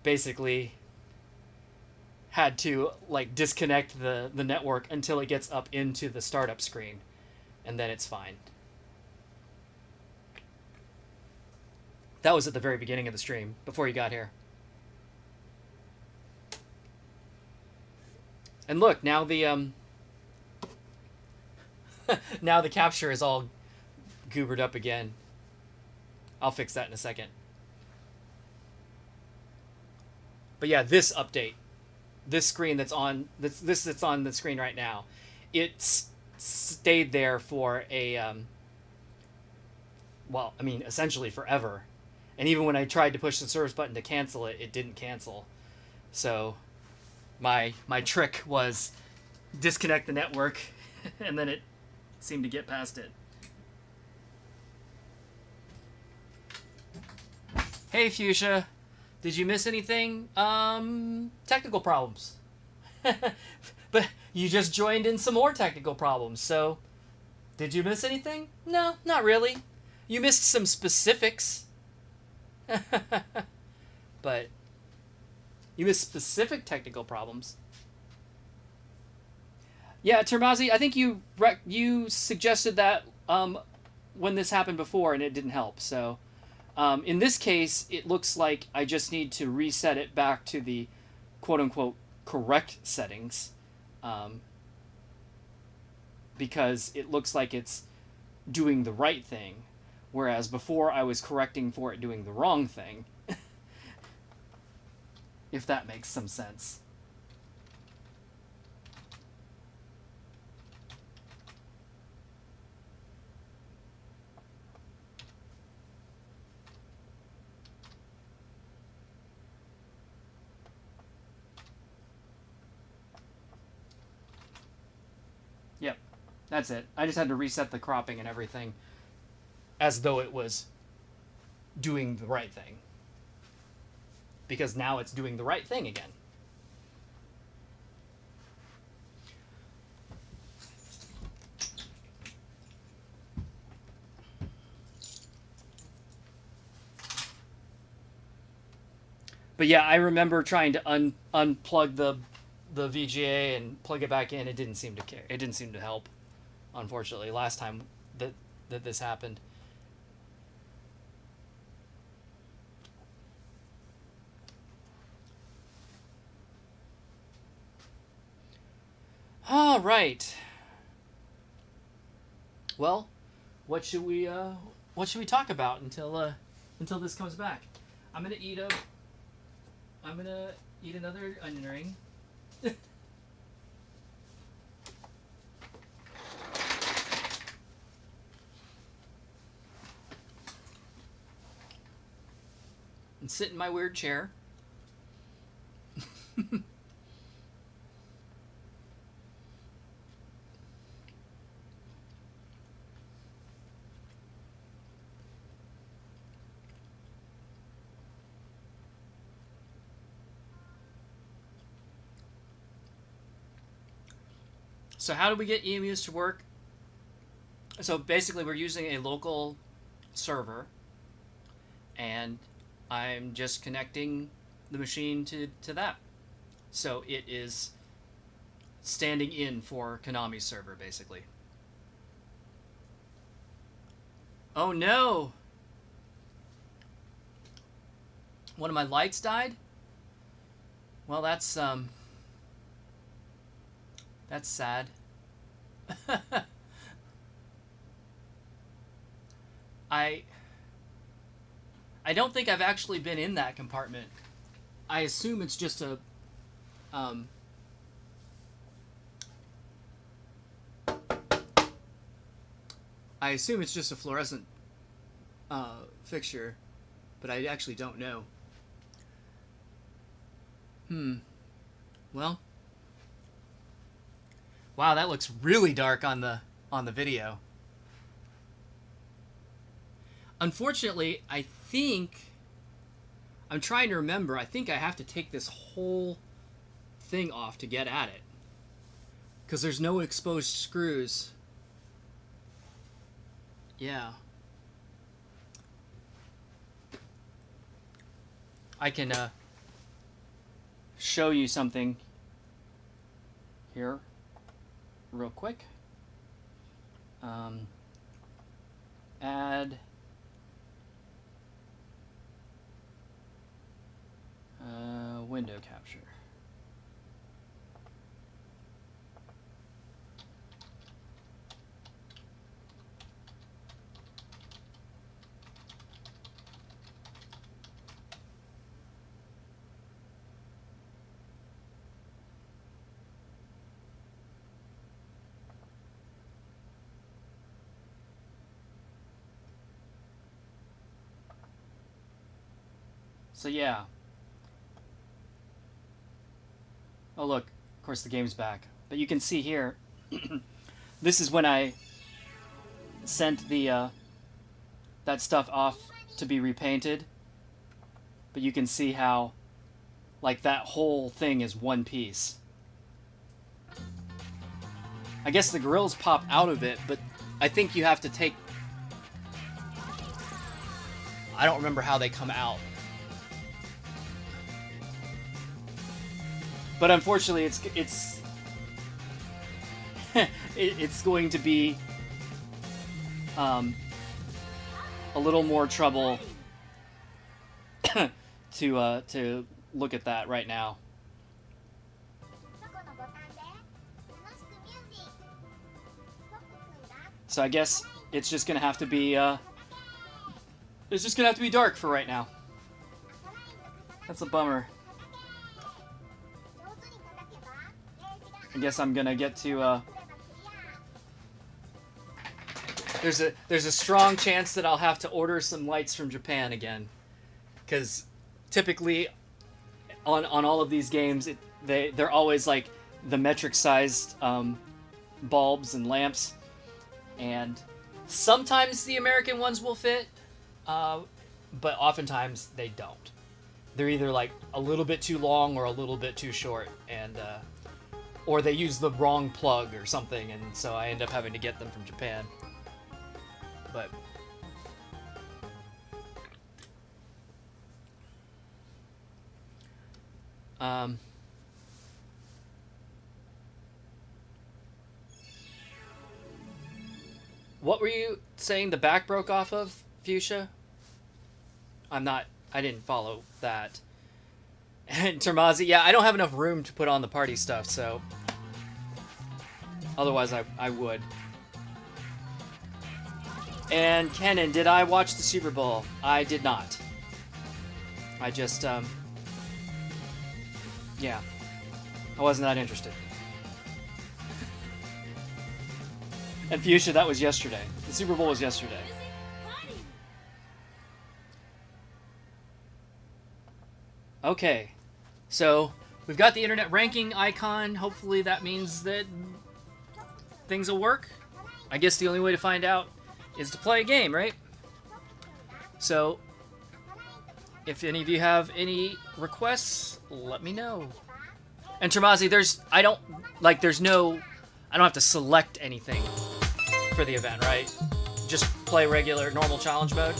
basically had to like disconnect the network until it gets up into the startup screen, and then it's fine. That was at the very beginning of the stream before you got here. And look, now the now the capture is all goobered up again. I'll fix that in a second. But yeah, this update, this screen that's on that's on the screen right now, it stayed there for a well, I mean, essentially forever. And even when I tried to push the service button to cancel it, it didn't cancel. So my trick was disconnect the network, and then it seemed to get past it. Hey, Fuchsia. Did you miss anything? Technical problems. But you just joined in some more technical problems, so did you miss anything? No, not really. You missed some specifics. But you missed specific technical problems. Yeah, Termazi, I think you suggested that when this happened before and it didn't help. So in this case, it looks like I just need to reset it back to the quote-unquote correct settings, because it looks like it's doing the right thing, whereas before I was correcting for it doing the wrong thing. If that makes some sense. Yep, that's it. I just had to reset the cropping and everything as though it was doing the right thing. Because now it's doing the right thing again. But yeah, I remember trying to unplug the VGA and plug it back in. It didn't seem to care. It didn't seem to help, unfortunately, last time that this happened. All right. Well, what should we talk about until this comes back? I'm gonna eat another onion ring. And sit in my weird chair. So how do we get EMUs to work? So basically we're using a local server, and I'm just connecting the machine to that. So it is standing in for Konami's server, basically. Oh no! One of my lights died? Well, that's sad. I don't think I've actually been in that compartment. I assume it's just a I assume it's just a fluorescent fixture, but I actually don't know. Well, wow, that looks really dark on the video. Unfortunately, I think I'm trying to remember. I think I have to take this whole thing off to get at it, because there's no exposed screws. Yeah. I can show you something here real quick. Add window capture. So yeah. Oh look, of course the game's back. But you can see here, this is when I sent the that stuff off to be repainted. But you can see how, like, that whole thing is one piece. I guess the grills pop out of it, but I think you have to take... I don't remember how they come out. But unfortunately, it's it's going to be a little more trouble to look at that right now. So I guess it's just gonna have to be it's just gonna have to be dark for right now. That's a bummer. I guess I'm gonna get to there's a strong chance that I'll have to order some lights from Japan again, because typically on all of these games they're always like the metric sized bulbs and lamps, and sometimes the American ones will fit, but oftentimes they don't. They're either like a little bit too long or a little bit too short, and or they use the wrong plug or something, and so I end up having to get them from Japan. But what were you saying the back broke off of, Fuchsia? I didn't follow that. And Termazi, yeah, I don't have enough room to put on the party stuff, so otherwise I would. And Kenan, did I watch the Super Bowl? I did not. I just, yeah, I wasn't that interested. And Fuchsia, that was yesterday. The Super Bowl was yesterday. Okay, so we've got the internet ranking icon. Hopefully that means that things will work. I guess the only way to find out is to play a game, right? So if any of you have any requests, let me know. And Termazi, I don't have to select anything for the event, right? Just play regular normal challenge mode.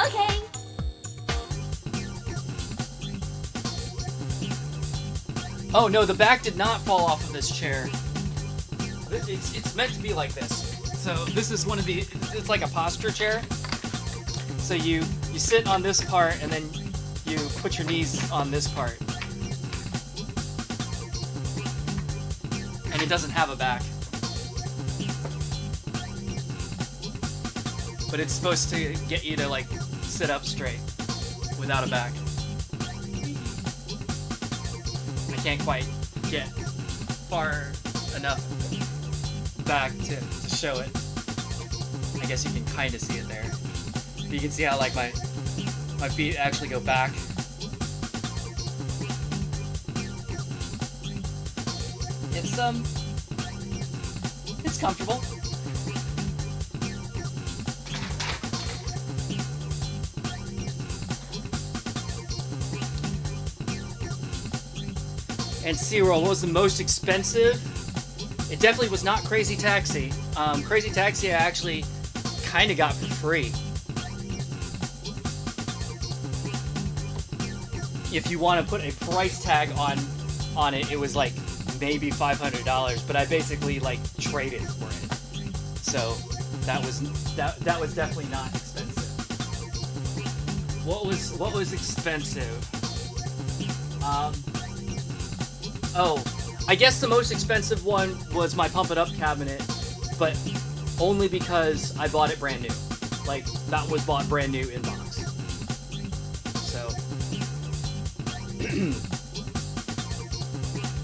Okay. Oh no, the back did not fall off of this chair. It's meant to be like this. So this is one of the, it's like a posture chair. So you sit on this part and then you put your knees on this part. And it doesn't have a back. But it's supposed to get you to like sit up straight without a back. I can't quite get far enough back to show it. I guess you can kind of see it there. You can see how like my feet actually go back. It's comfortable. And SeaWorld, what was the most expensive? It definitely was not Crazy Taxi. Crazy Taxi I actually kind of got for free. If you want to put a price tag on it, it was like maybe $500, but I basically like traded for it. So that was definitely not expensive. What was expensive? Oh, I guess the most expensive one was my Pump It Up cabinet, but only because I bought it brand new. Like, that was bought brand new in box. So,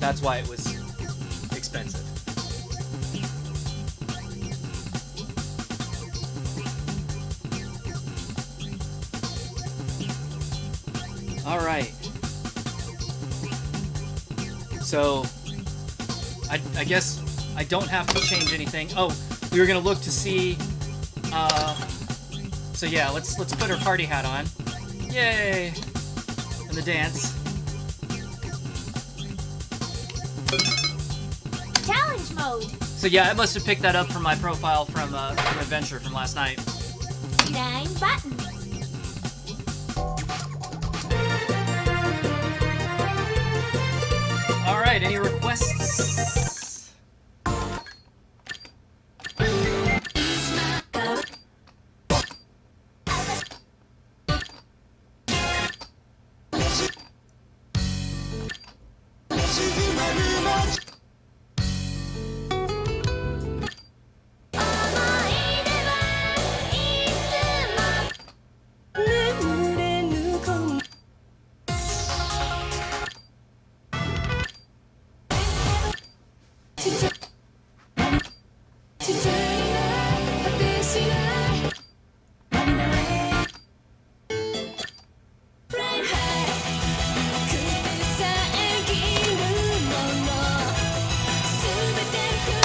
that's why it was expensive. Alright. So, I guess I don't have to change anything. Oh, we were gonna look to see. So yeah, let's put our party hat on. Yay! And the dance. Challenge mode. So yeah, I must have picked that up from my profile from Adventure from last night. 9 buttons. All right, any requests?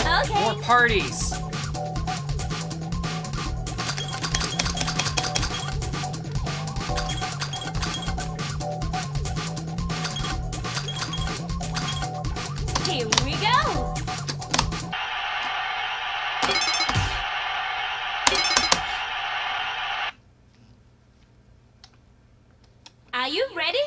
Okay. More parties. Here we go. Are you ready?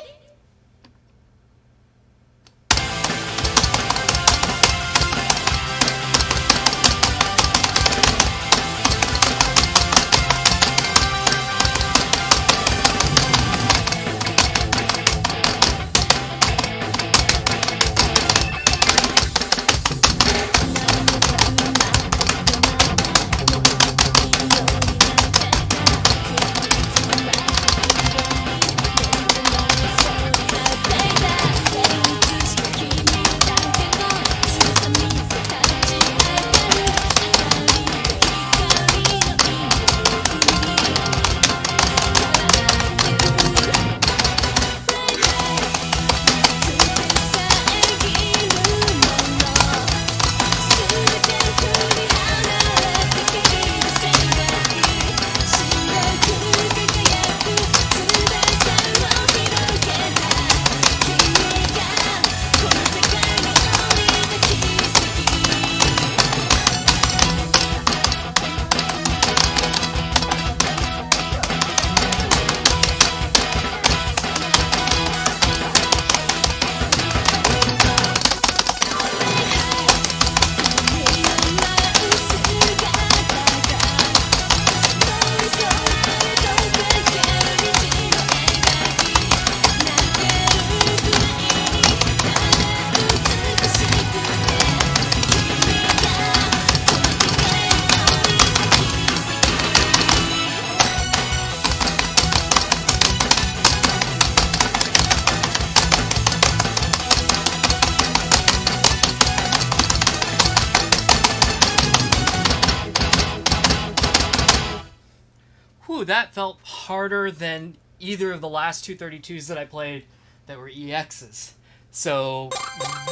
Ooh, that felt harder than either of the last 232s that I played that were EXs. So,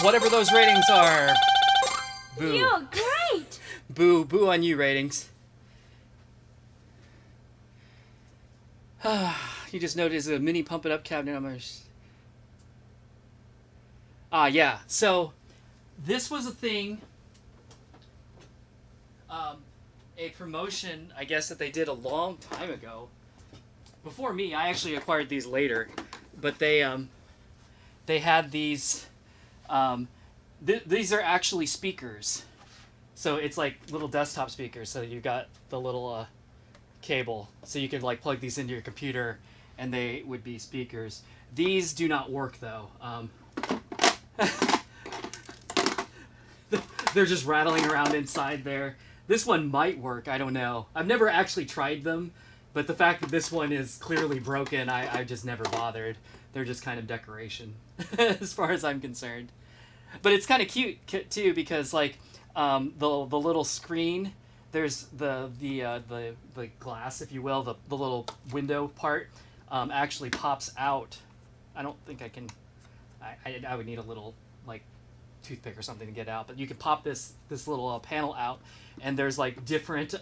whatever those ratings are, boo. You're great! Boo, boo on you, ratings. You just noticed a mini Pump It Up cabinet numbers. Yeah. So, this was a thing, a promotion, I guess, that they did a long time ago. Before me, I actually acquired these later, but they had these. These are actually speakers, so it's like little desktop speakers. So you got the little cable, so you could like plug these into your computer, and they would be speakers. These do not work though. They're just rattling around inside there. This one might work. I don't know. I've never actually tried them. But the fact that this one is clearly broken, I just never bothered. They're just kind of decoration, as far as I'm concerned. But it's kind of cute too, because like the little screen, there's the glass, if you will, the little window part, actually pops out. I don't think I can. I would need a little like toothpick or something to get out. But you can pop this little panel out, and there's like different.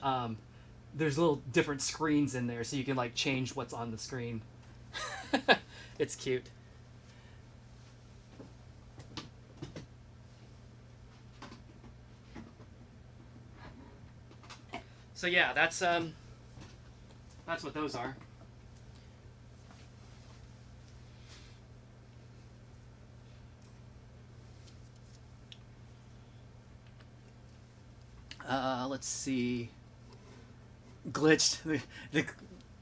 There's little different screens in there, so you can like change what's on the screen. It's cute. So yeah, that's what those are. Let's see. Glitched,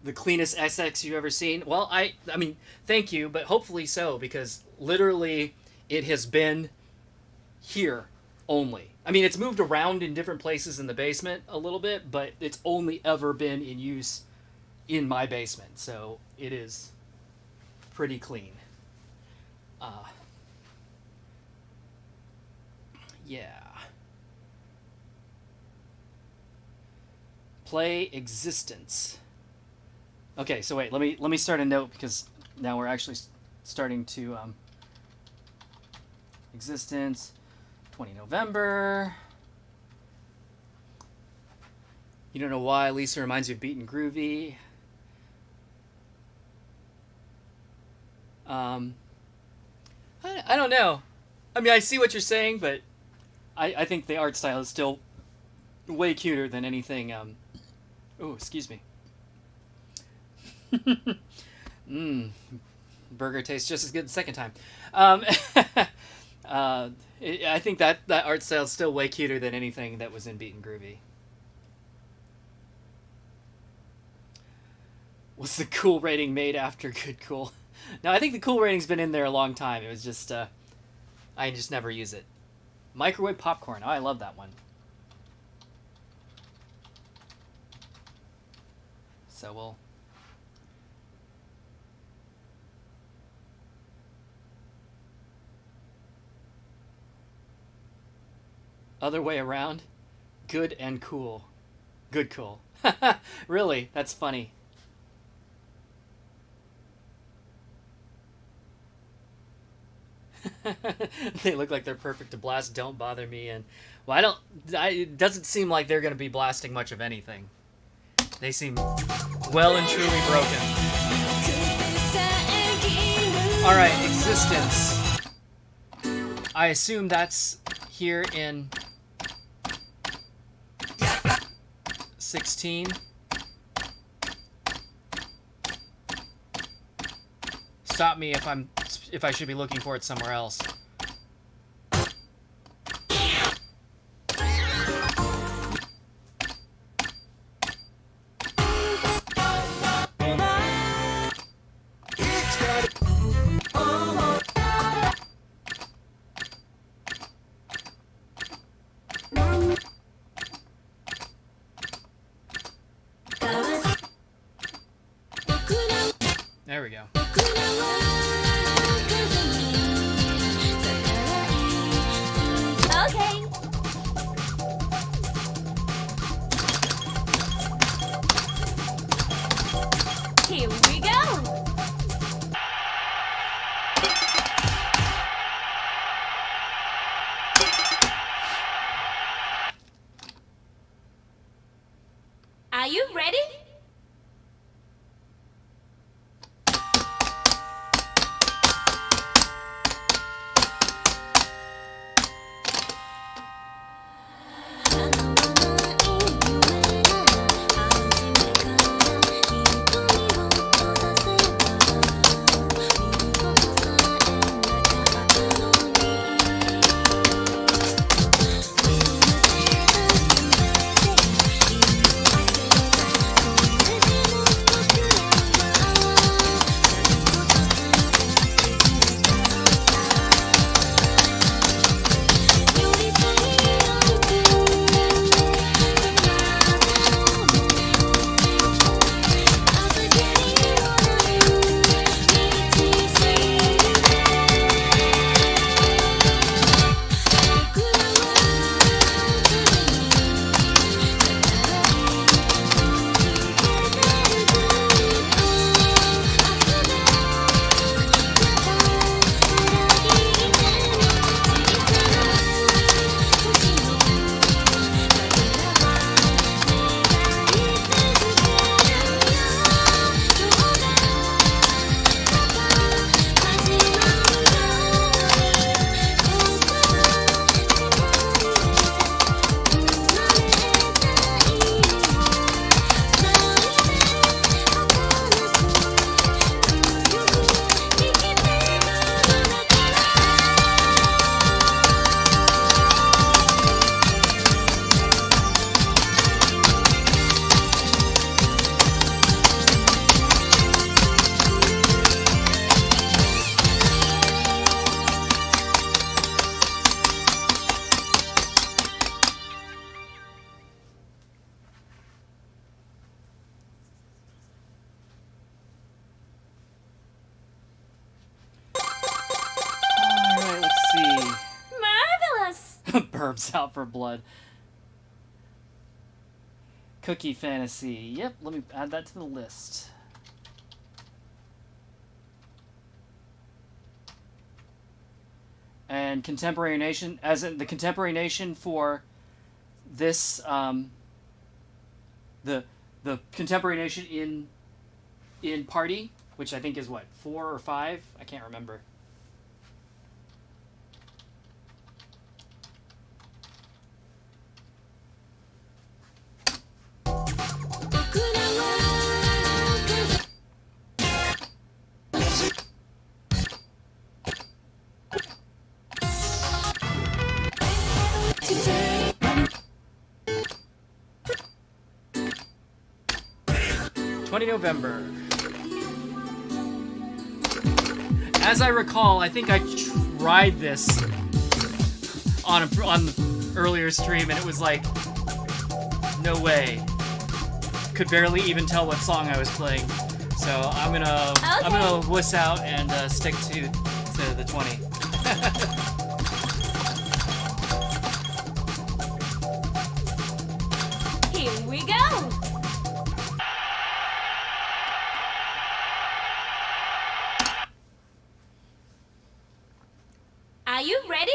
the cleanest SX you've ever seen. Well, I mean, thank you, but hopefully so, because literally it has been here only. I mean, it's moved around in different places in the basement a little bit, but it's only ever been in use in my basement, so it is pretty clean. Yeah. Play Existence. Okay, so wait, let me start a note, because now we're actually starting to Existence, 20 November. You don't know why Lisa reminds you of Beat and Groovy. I don't know. I mean, I see what you're saying, but I think the art style is still way cuter than anything. Oh, excuse me. Burger tastes just as good the second time. I think that art style is still way cuter than anything that was in Beat and Groovy. Was the cool rating made after Good Cool? No, I think the cool rating's been in there a long time. It was just, I just never use it. Microwave popcorn. Oh, I love that one. So we'll... Other way around? Good and cool. Good cool. Really? That's funny. They look like they're perfect to blast. Don't bother me. And well, it doesn't seem like they're going to be blasting much of anything. They seem well and truly broken. All right, Existence. I assume that's here in 16. Stop me if I should be looking for it somewhere else. There we go. Okay. Herbs Out for Blood. Cookie Fantasy. Yep, let me add that to the list. And Contemporary Nation, as in the Contemporary Nation for this, the Contemporary Nation in Party, which I think is what, 4 or 5? I can't remember. November. As I recall, I think I tried this on the earlier stream, and it was like, no way. Could barely even tell what song I was playing. So I'm gonna wuss out and stick to the 20. Here we go! Are you ready?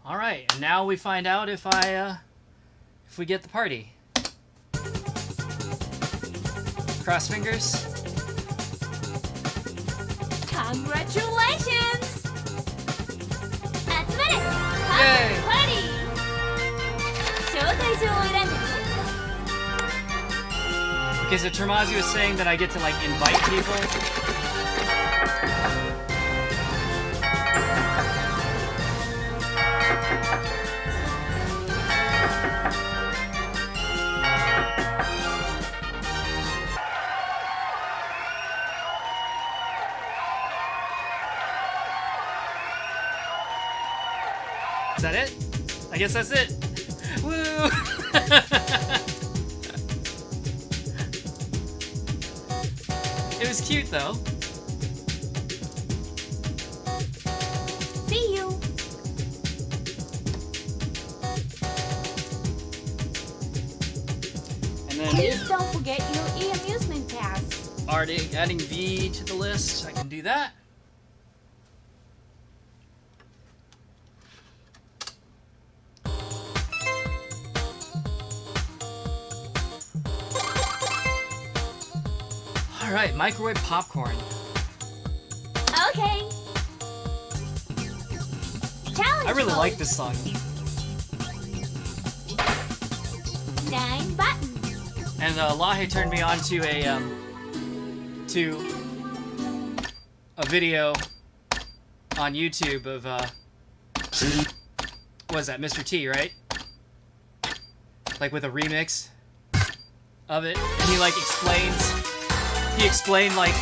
Alright, and now we find out if we get the party. Cross fingers. Congratulations! Atsumare! Yay! Party! 招待状を選んで。 Okay, so Termazi was saying that I get to like invite people. Is that it? I guess that's it. Woo! It was cute though. See you. And then Please don't forget your e-amusement pass. adding V to the list. I can do that. All right, microwave popcorn. Okay. Challenge I really mode. like this song. 9 buttons. And Lahe turned me on to a video on YouTube of what is that, Mr. T, right? Like with a remix of it, and he explained like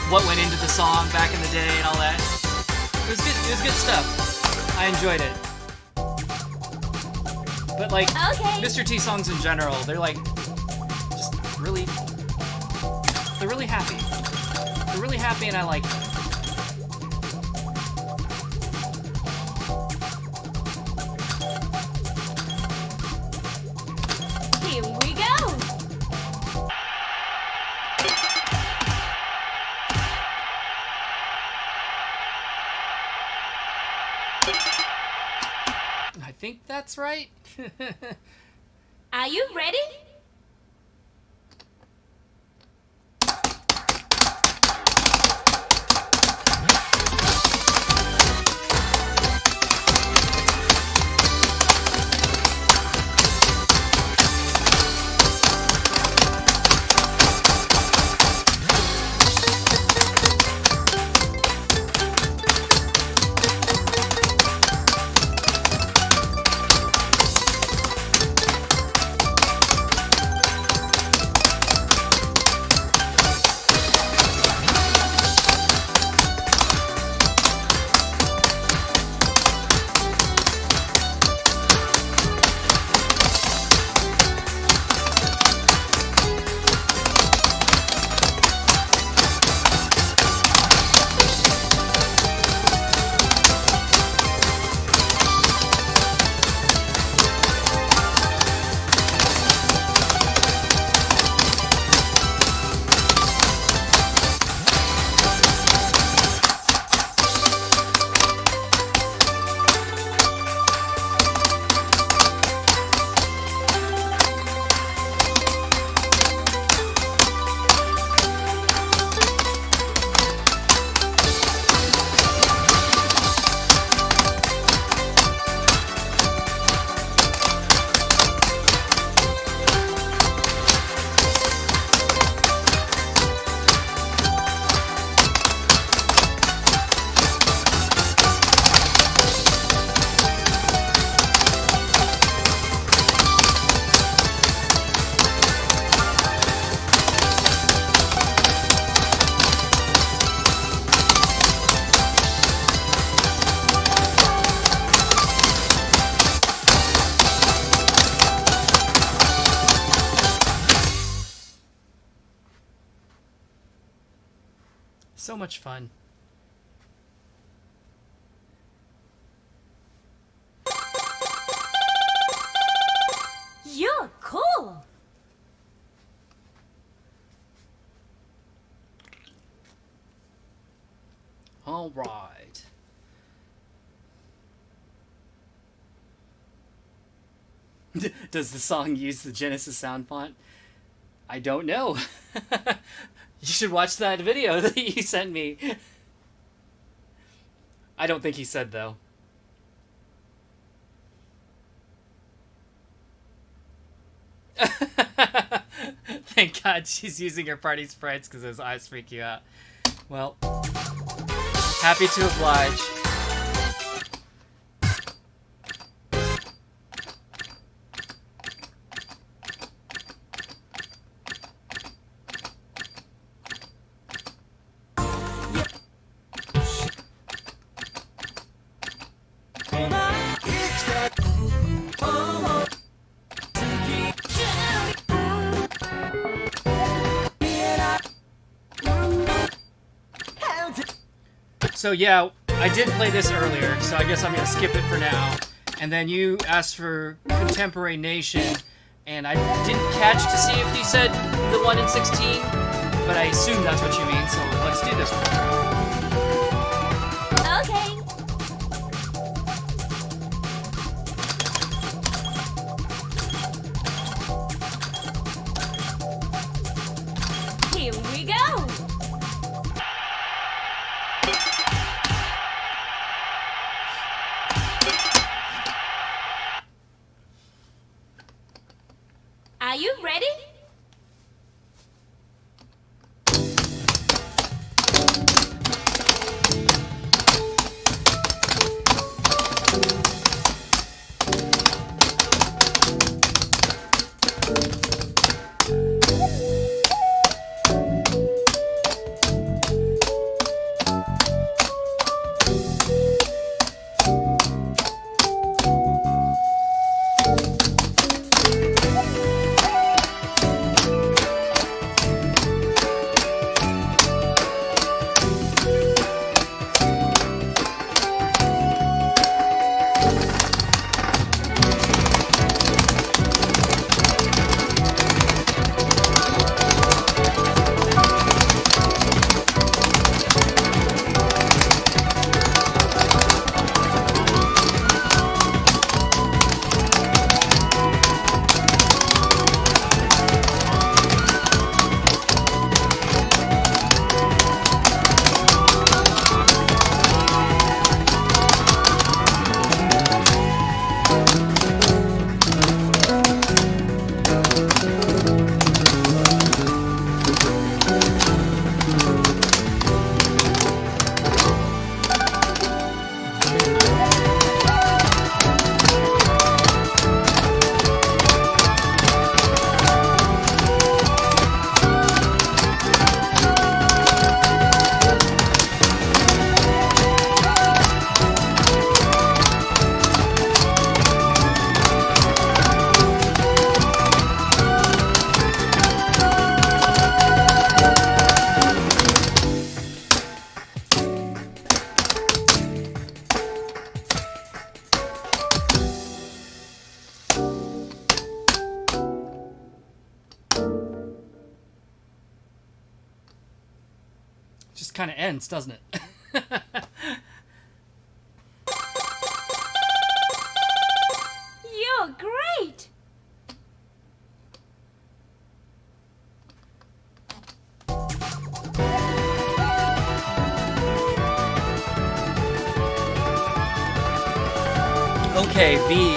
what went into the song back in the day and all that. It was good. It was good stuff. I enjoyed it. But like Mr. T songs in general, they're like just really, they're really happy. They're really happy, and I like them. Here we go. I think that's right. Are you ready? So much fun. You're cool. All right. Does the song use the Genesis sound font? I don't know. You should watch that video that you sent me. I don't think he said, though. Thank God she's using her party sprites because those eyes freak you out. Well, happy to oblige. So yeah, I did play this earlier, so I guess I'm going to skip it for now. And then you asked for Contemporary Nation, and I didn't catch to see if you said the 1 in 16, but I assume that's what you mean, so let's do this one. Okay. Here we go. Are you ready? Just kind of ends, doesn't it? You're great! Okay, V.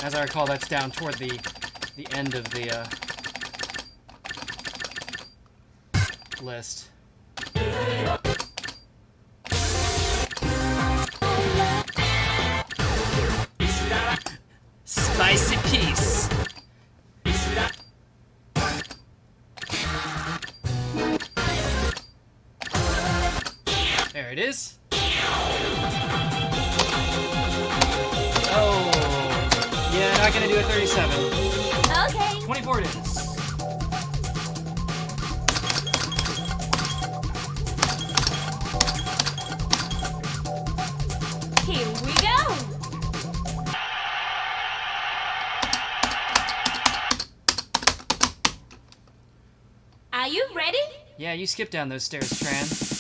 As I recall, that's down toward the end of the list. Spicy piece. There it is. Oh, yeah, not gonna do a 37. Okay. 24 it is. Here we go. Are you ready? Yeah, you skip down those stairs, Tran.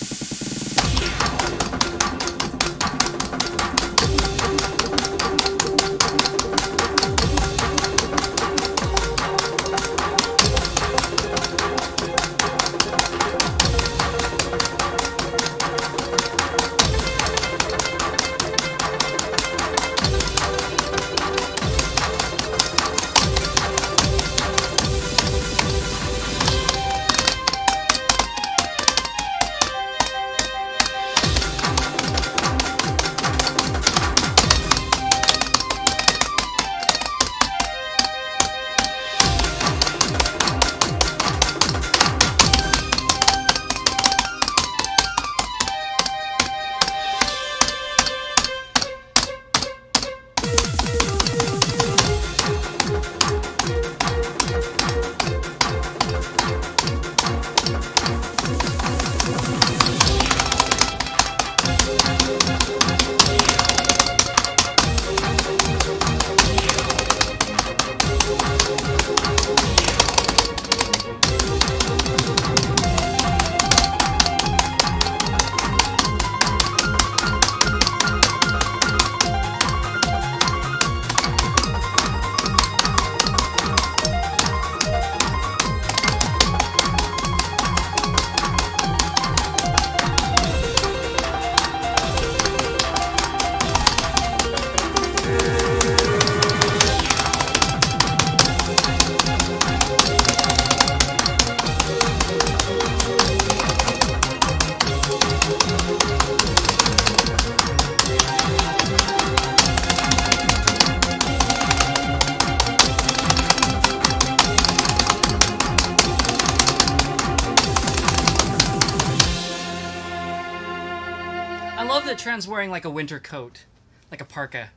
I love that Tran's wearing like a winter coat, like a parka.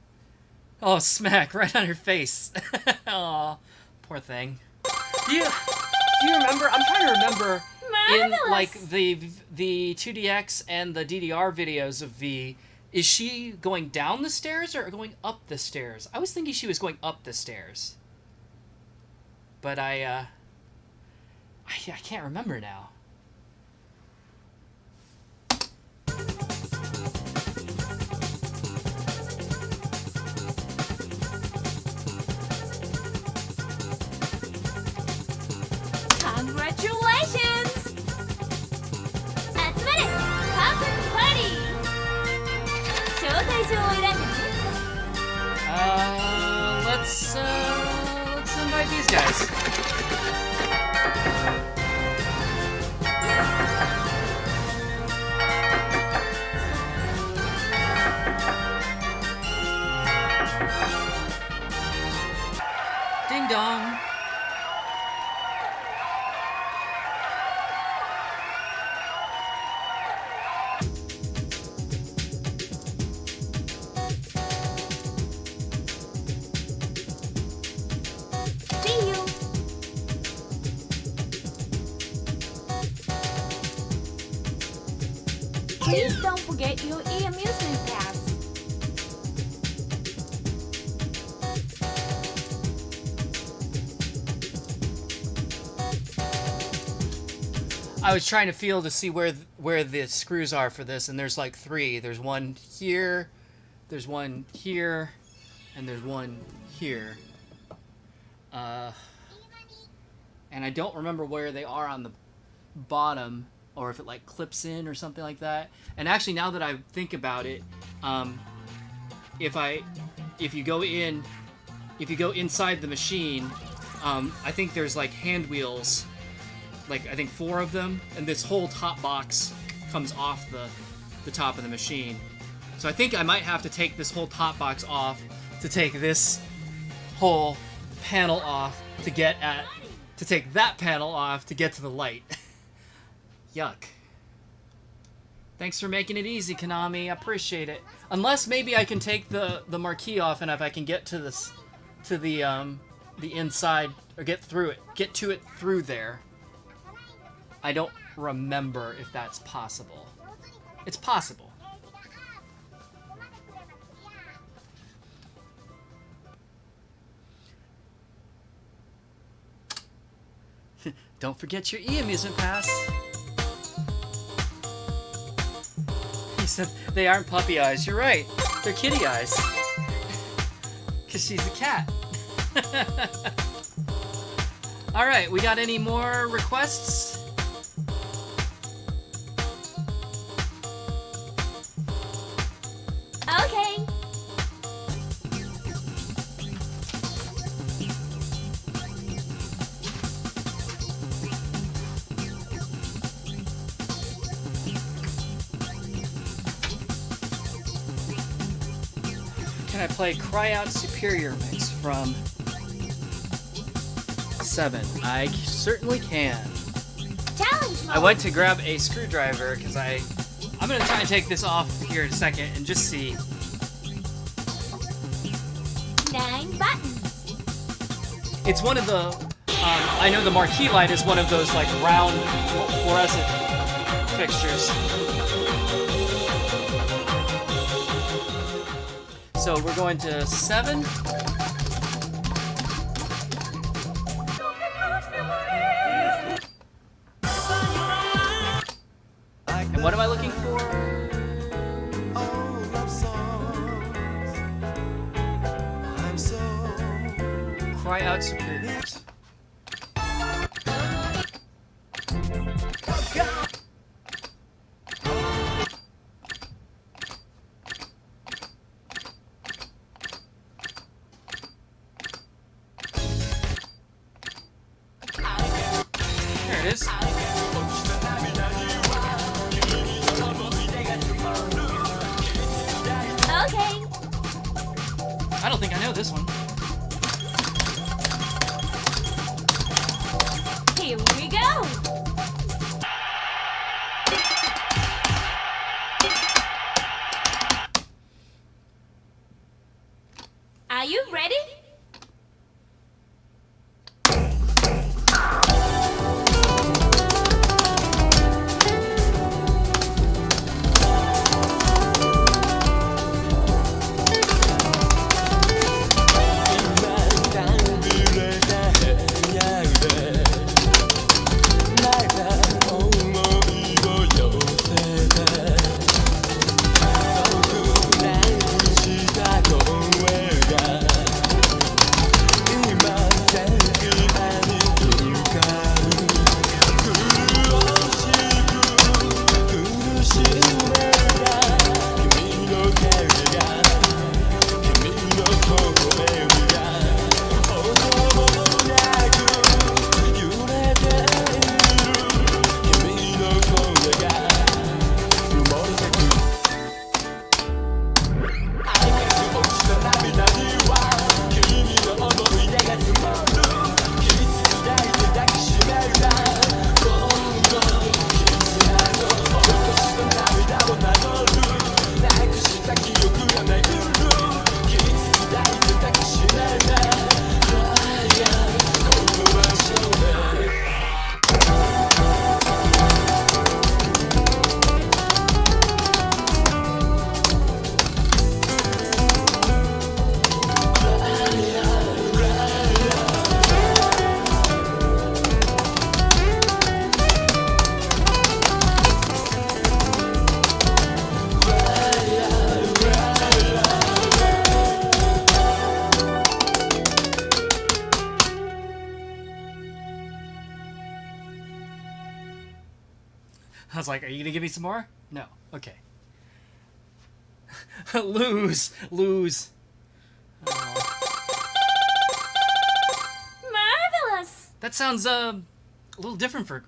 Oh, smack right on her face. Aw, poor thing. Do you remember? I'm trying to remember in like the 2DX and the DDR videos of V. Is she going down the stairs or going up the stairs? I was thinking she was going up the stairs, but I can't remember now. Congratulations! That's it! Cotton Party! 招待状を選んでね。Let's invite these guys. Ding dong. See you! Please don't forget your e-amusement pass. I was trying to feel to see where the screws are for this, and there's like 3. There's one here, there's one here, and there's one here. And I don't remember where they are on the bottom, or if it like clips in or something like that. And actually, now that I think about it, if you go inside the machine, I think there's like hand wheels, like I think 4 of them, and this whole top box comes off the top of the machine. So I think I might have to take this whole top box off to take this whole panel off to take that panel off to get to the light. Yuck. Thanks for making it easy, Konami. I appreciate it. Unless maybe I can take the marquee off, and if I can get to the inside, or get to it through there. I don't remember if that's possible. It's possible. Don't forget your e-amusement pass. He said they aren't puppy eyes. You're right. They're kitty eyes. Because she's a cat. Alright, we got any more requests? Okay. Can I play Cry Out Superior Mix from 7? I certainly can. Challenge mode. I went to grab a screwdriver because I'm going to try and take this off here in a second and just see. 9 buttons. It's one of the, I know the marquee light is one of those like round fluorescent fixtures. So we're going to 7. And what am I looking for? Cry Out Superiors. There it is. Okay. I don't think I know this one. Here we go. Are you ready? I was like, are you gonna give me some more? No. Okay. Lose. Marvelous! That sounds a little different for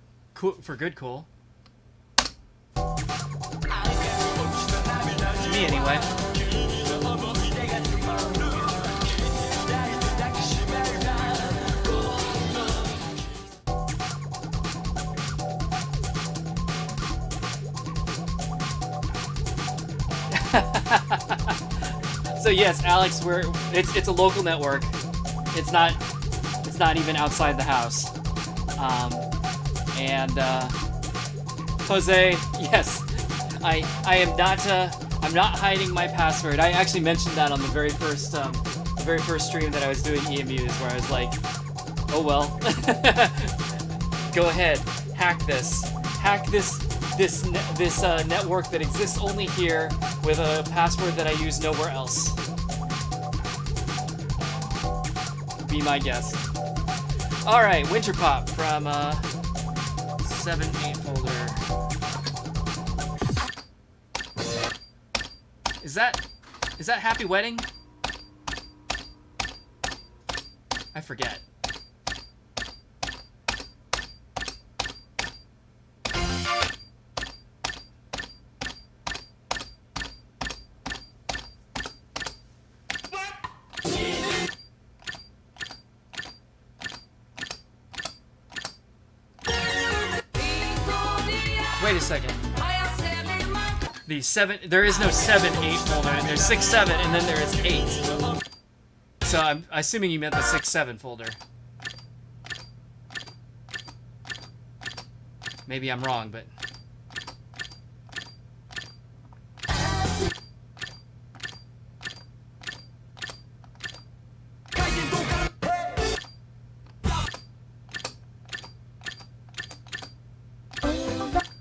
good cool. To me anyway. So yes, Alex, it's a local network. It's not even outside the house. Jose, yes, I am not I'm not hiding my password. I actually mentioned that on the very first stream that I was doing e-amuse, where I was like, oh well, go ahead, hack this network that exists only here with a password that I use nowhere else. Be my guest. All right, Winter Pop from 7-8 folder. Is that Happy Wedding? I forget. Wait a second. There is no 7-8 folder, and there's 6-7, and then there is 8. So I'm assuming you meant the 6-7 folder. Maybe I'm wrong, but...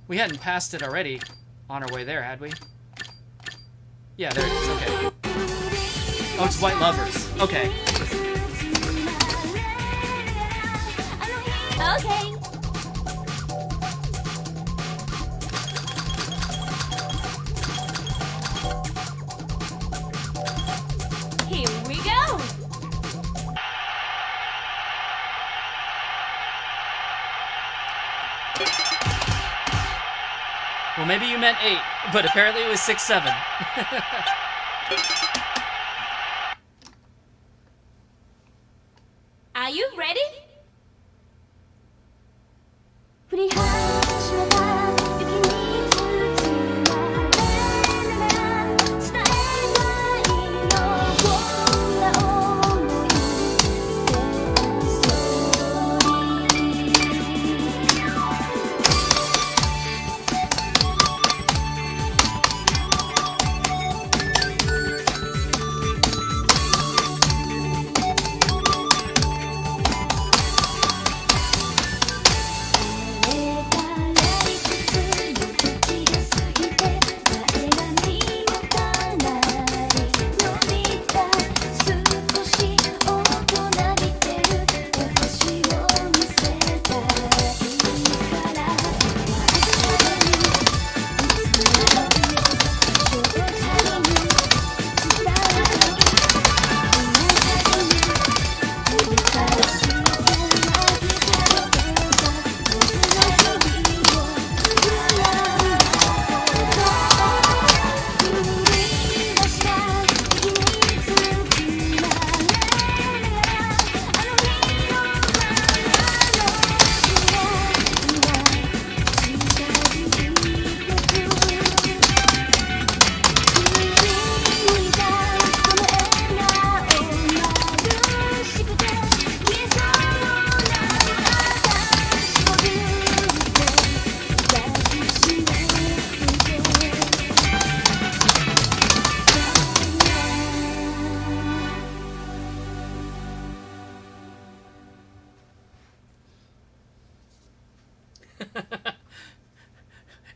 We hadn't passed it already on our way there, had we? Yeah, there it is. Okay. Oh, it's White Lovers. Okay. Okay. Here we go. Well, maybe you meant 8, but apparently it was 6-7. Are you ready?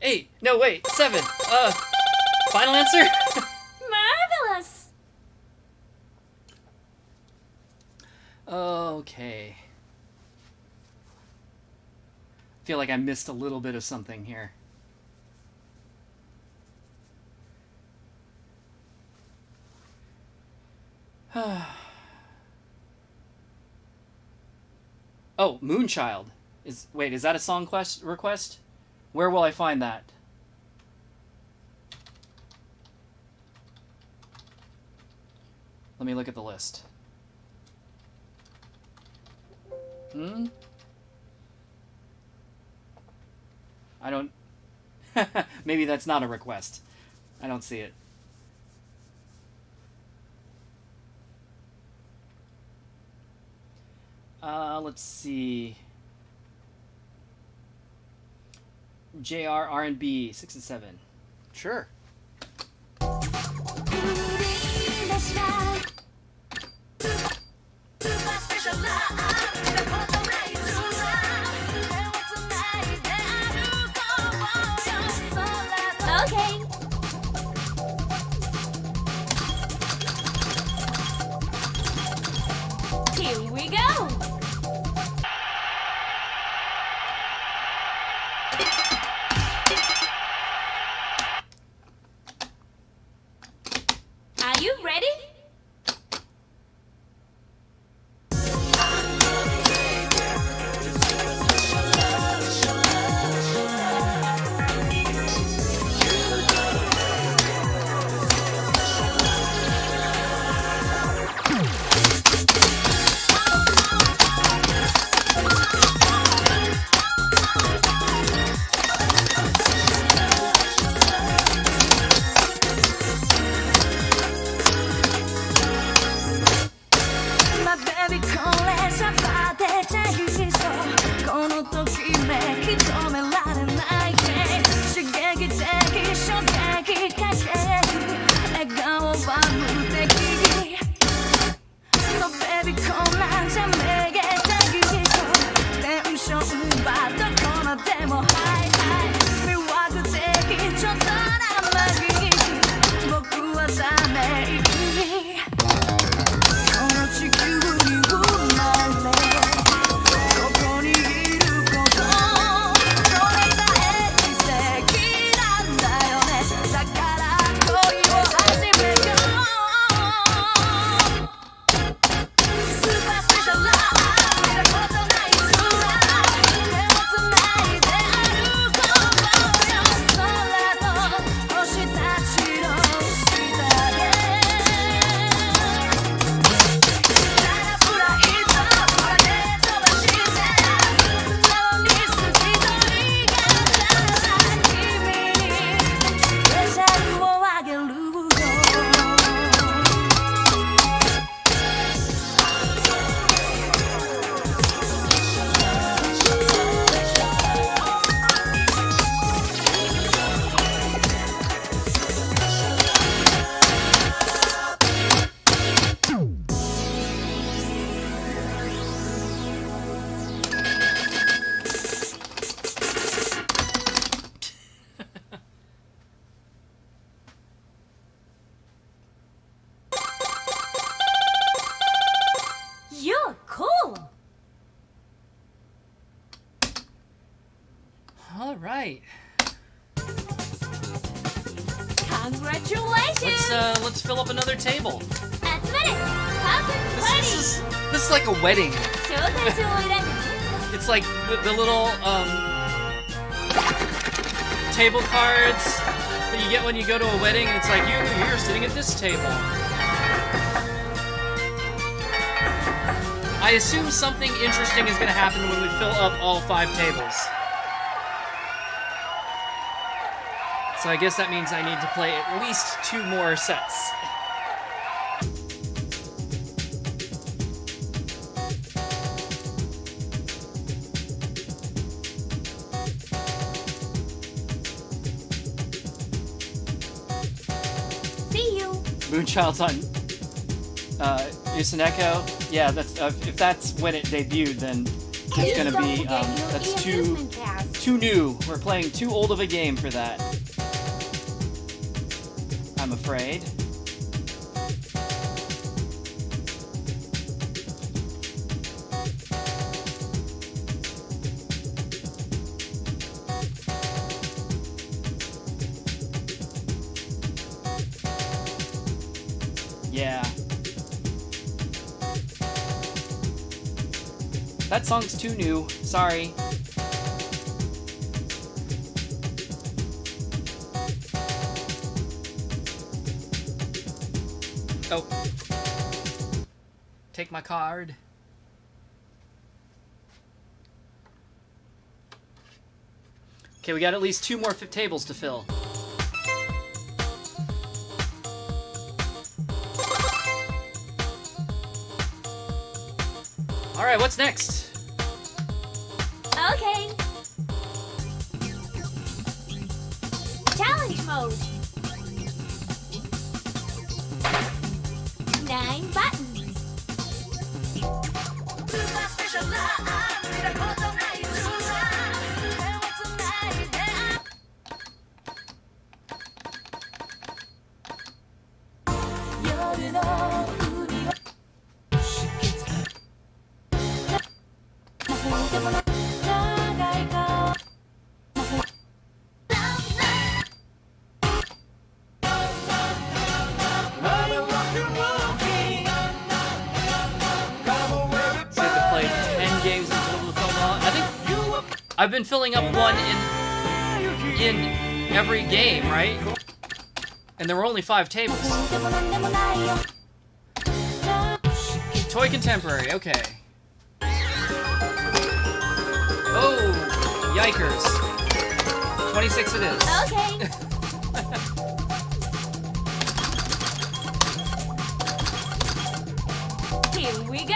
Eight. No, wait. 7. Final answer? Marvelous. Okay. Feel like I missed a little bit of something here. Oh, Moonchild. Is that a song request? Where will I find that? Let me look at the list. I don't... Maybe that's not a request. I don't see it. Let's see. JR R&B 6 and 7. Sure. Okay. Here we go. Are you ready? My baby これじゃバテちゃいそうこのときめき止められない刺激的衝撃かけ笑顔は無敵 So baby こんなんじゃめげたいそうテンションはどこまでもハイハイ魅惑的ちょっとなマギ僕はため息この地球に生まれここにいることそれさえ奇跡なんだよねだから恋を始めようスーパースペシャルラブ見たことない空手をつないで歩こうよ空と星たちの下でYou're cool. All right. Congratulations. Let's fill up another table. 集まれ。パークパーティー。 This is like a wedding. 招待状を選んでね。 It's like the little table cards that you get when you go to a wedding, and it's like you're sitting at this table. I assume something interesting is going to happen when we fill up all 5 tables. So I guess that means I need to play at least 2 more sets. See you. Moonchild's on Yusuneko. Yeah, that's if that's when it debuted, then it's gonna be that's too new. We're playing too old of a game for that. I'm afraid. Yeah. That song's too new. Sorry. Oh. Take my card. Okay, we got at least 2 more tables to fill. Alright, what's next? Okay. Challenge mode. 9 buttons. スーパースペシャルな見たことないツアー手をつないで夜の海は魔法でもない長いかI've been filling up one in every game, right? And there were only 5 tables. Toy Contemporary, okay. Oh, yikers. 26 it is. Okay. Here we go.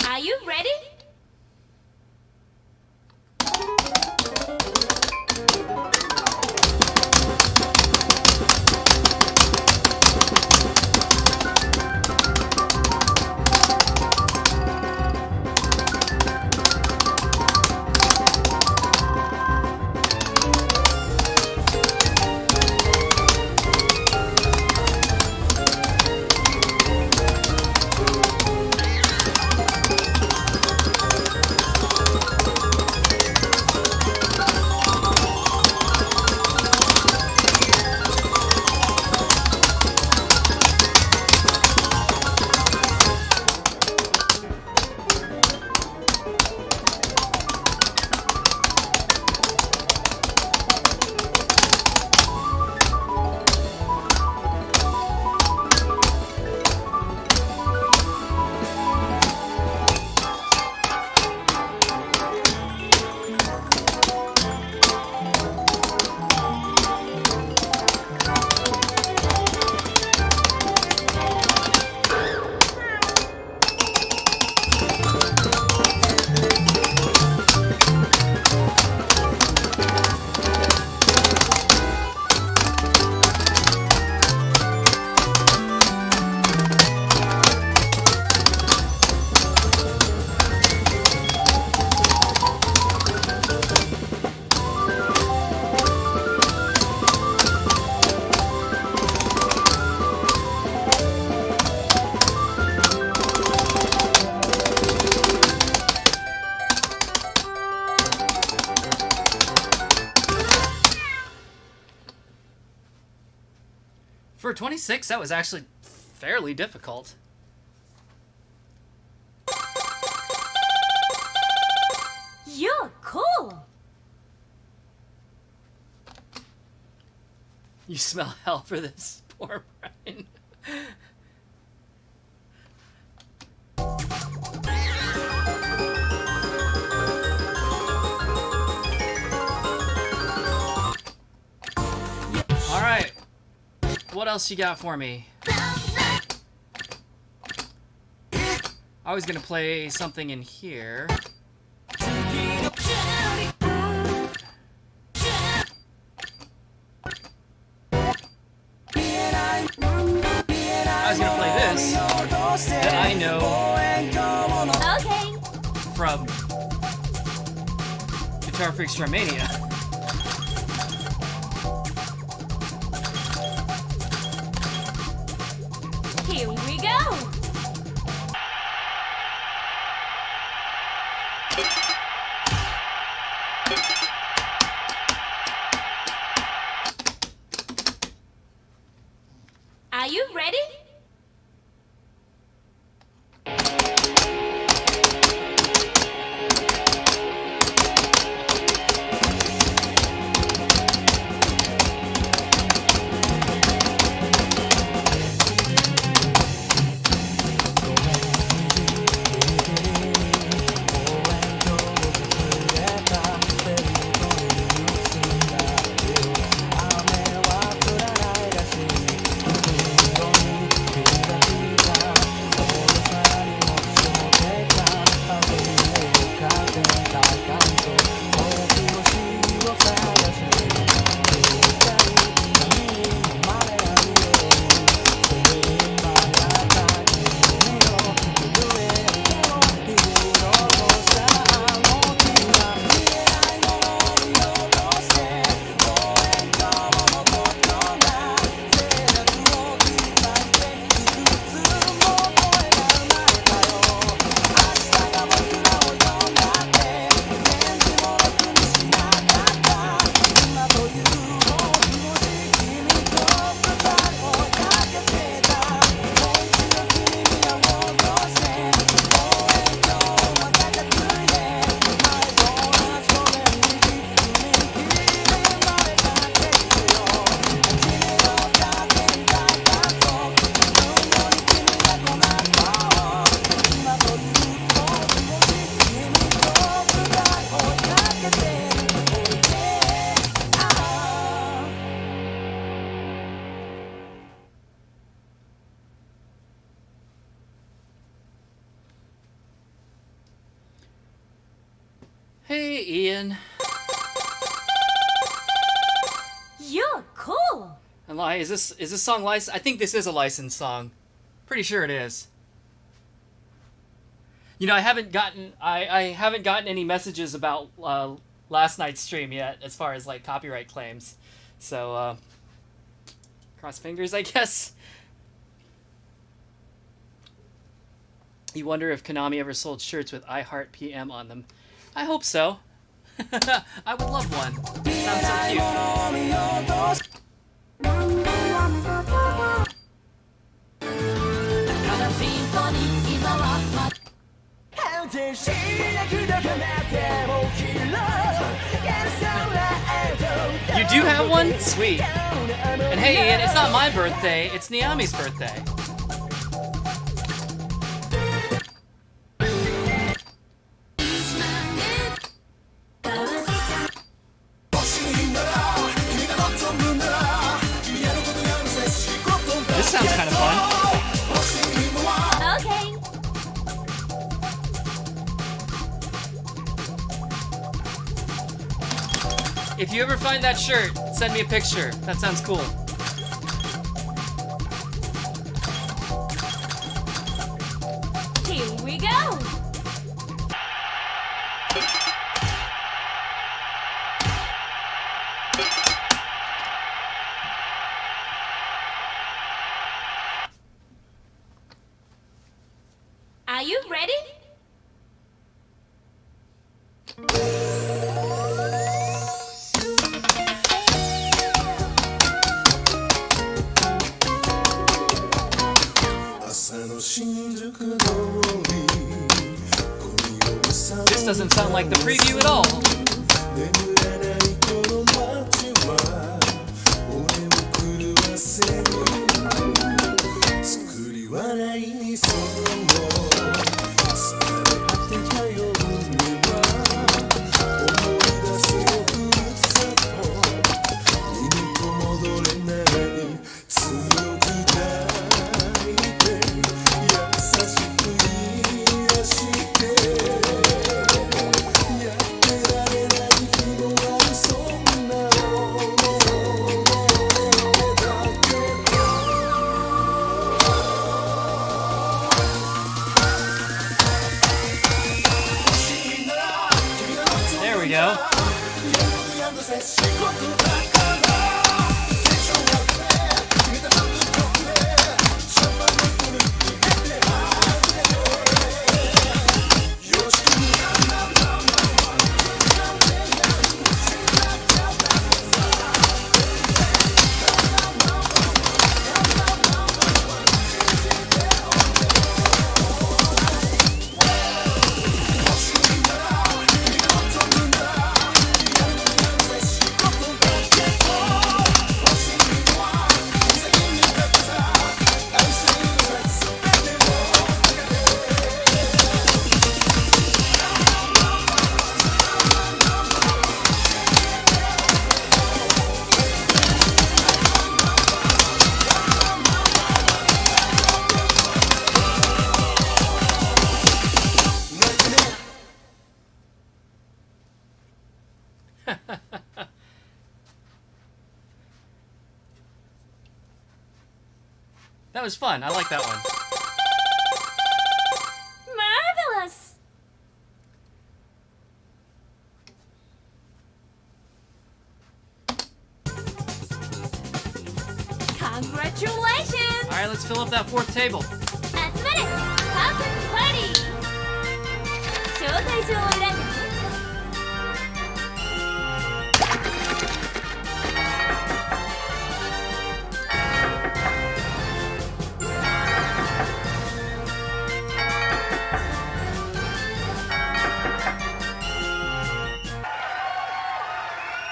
Are you ready? For 26, that was actually fairly difficult. You're cool. You smell hell for this, poor Brian. All right. What else you got for me? I was gonna play something in here. I was gonna play this that I know Okay. from Guitar Freaks Drum Mania. Here we go. you ready? Hey, Ian. You're cool. And lie, is this song licensed? I think this is a licensed song. Pretty sure it is. You know, I haven't gotten any messages about last night's stream yet, as far as like copyright claims. So cross fingers, I guess. You wonder if Konami ever sold shirts with I Heart PM on them. I hope so. I would love one. Sounds so cute. You do have one? Sweet. And hey, Ian, it's not my birthday, it's Nyami's birthday. This sounds kind of fun. Okay. If you ever find that shirt, send me a picture. That sounds cool. Here we go. Are you ready? This doesn't sound like the preview at all. There we go. That was fun. I like that one. Marvelous! Congratulations! All right, let's fill up that fourth table. 集まれパークパーティー招待状を選んでね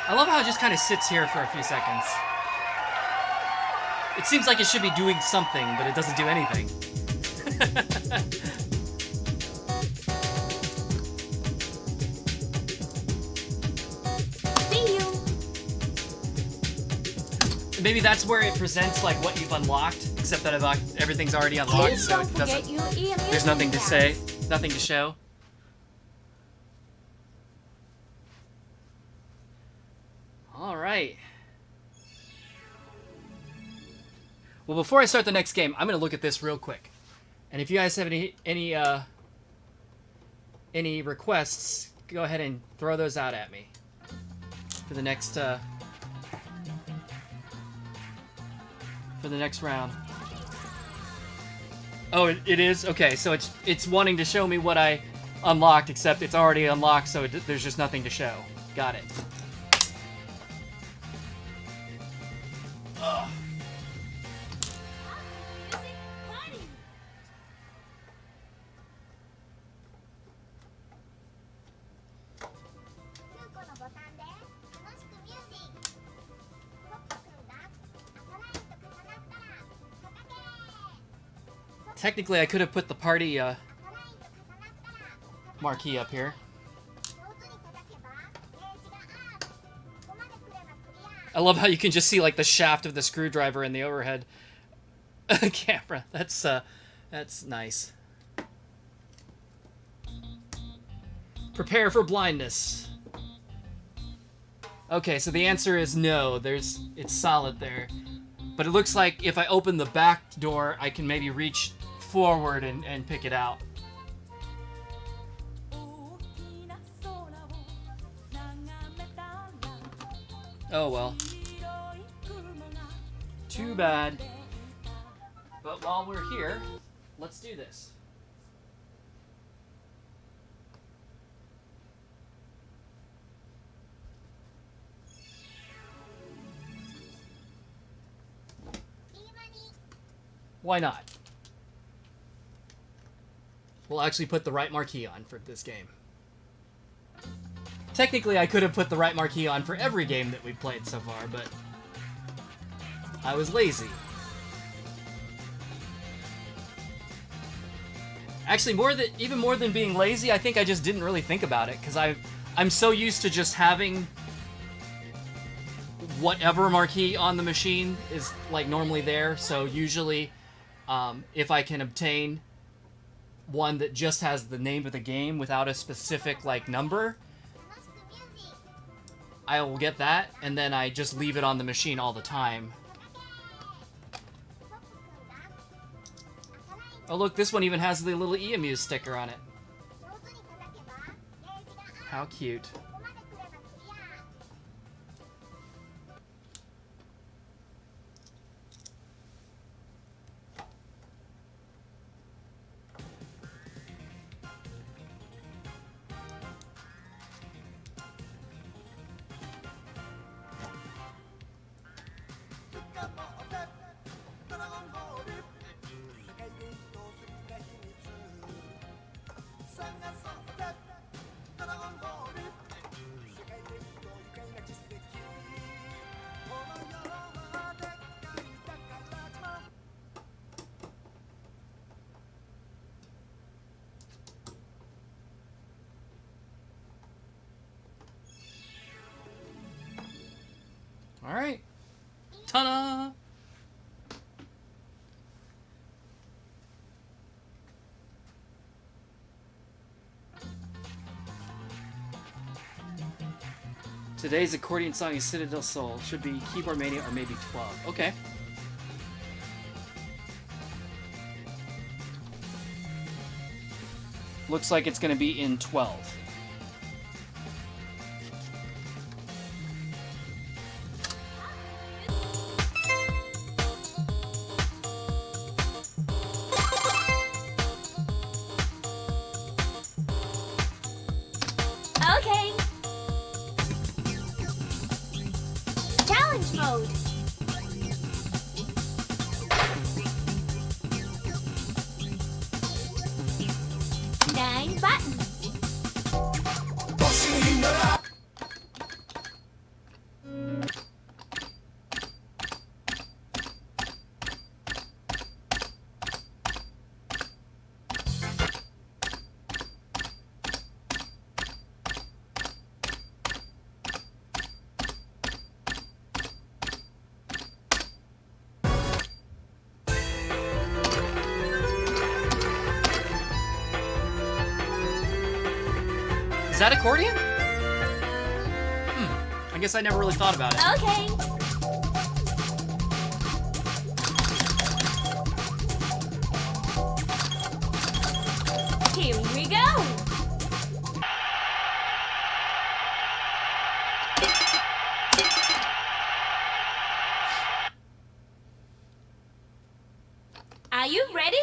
I love how it just kind of sits here for a few seconds. It seems like it should be doing something, but it doesn't do anything. See you! Maybe that's where it presents like what you've unlocked, except that everything's already unlocked, Please so don't it doesn't. forget your e-amusement There's nothing to pass. say, nothing to show. All right. Well, before I start the next game, I'm gonna look at this real quick, and if you guys have any requests, go ahead and throw those out at me for the next round. Oh, it is? Okay, so it's wanting to show me what I unlocked, except it's already unlocked, so there's just nothing to show. Got it. Ugh. Music party! 9個のボタンで楽しくミュージックポップくんが赤ラインと重なったら叩け Technically, I could have put the party 赤ラインと重なったら marquee up here. 上手に叩けばゲージがアップここまで来ればクリア I love how you can just see like the shaft of the screwdriver in the overhead camera. That's nice. Prepare for blindness. Okay, so the answer is no. It's solid there. But it looks like if I open the back door, I can maybe reach forward and pick it out. Oh well. Too bad. But while we're here, let's do this. Why not? We'll actually put the right marquee on for this game. Technically, I could have put the right marquee on for every game that we've played so far, but I was lazy. Actually, even more than being lazy, I think I just didn't really think about it, because I'm so used to just having whatever marquee on the machine is like normally there, so usually if I can obtain one that just has the name of the game without a specific like number, I will get that, and then I just leave it on the machine all the time. Oh look, this one even has the little e-amuse sticker on it. How cute. All right. Ta-da! Today's accordion song is Citadel Soul. Should be Keyboard Mania or maybe 12. Okay. Looks like it's going to be in 12. Okay. Challenge mode. Nine buttons. Is that accordion? I guess I never really thought about it. Okay. Here we go. Are you ready?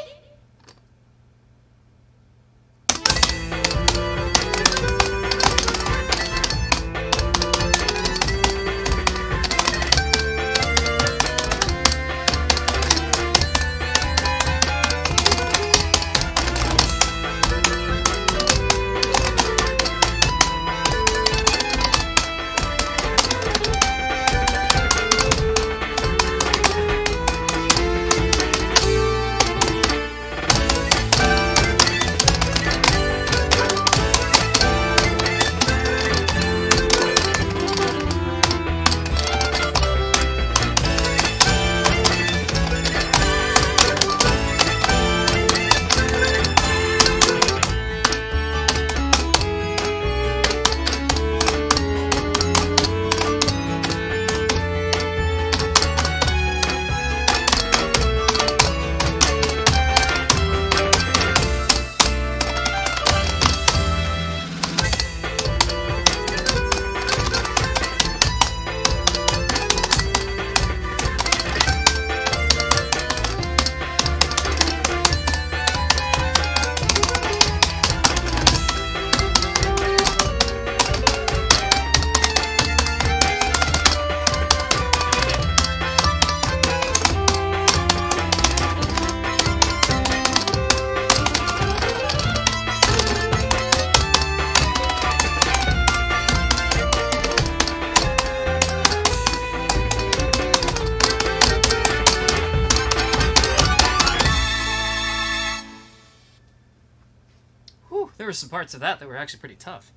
There were some parts of that were actually pretty tough.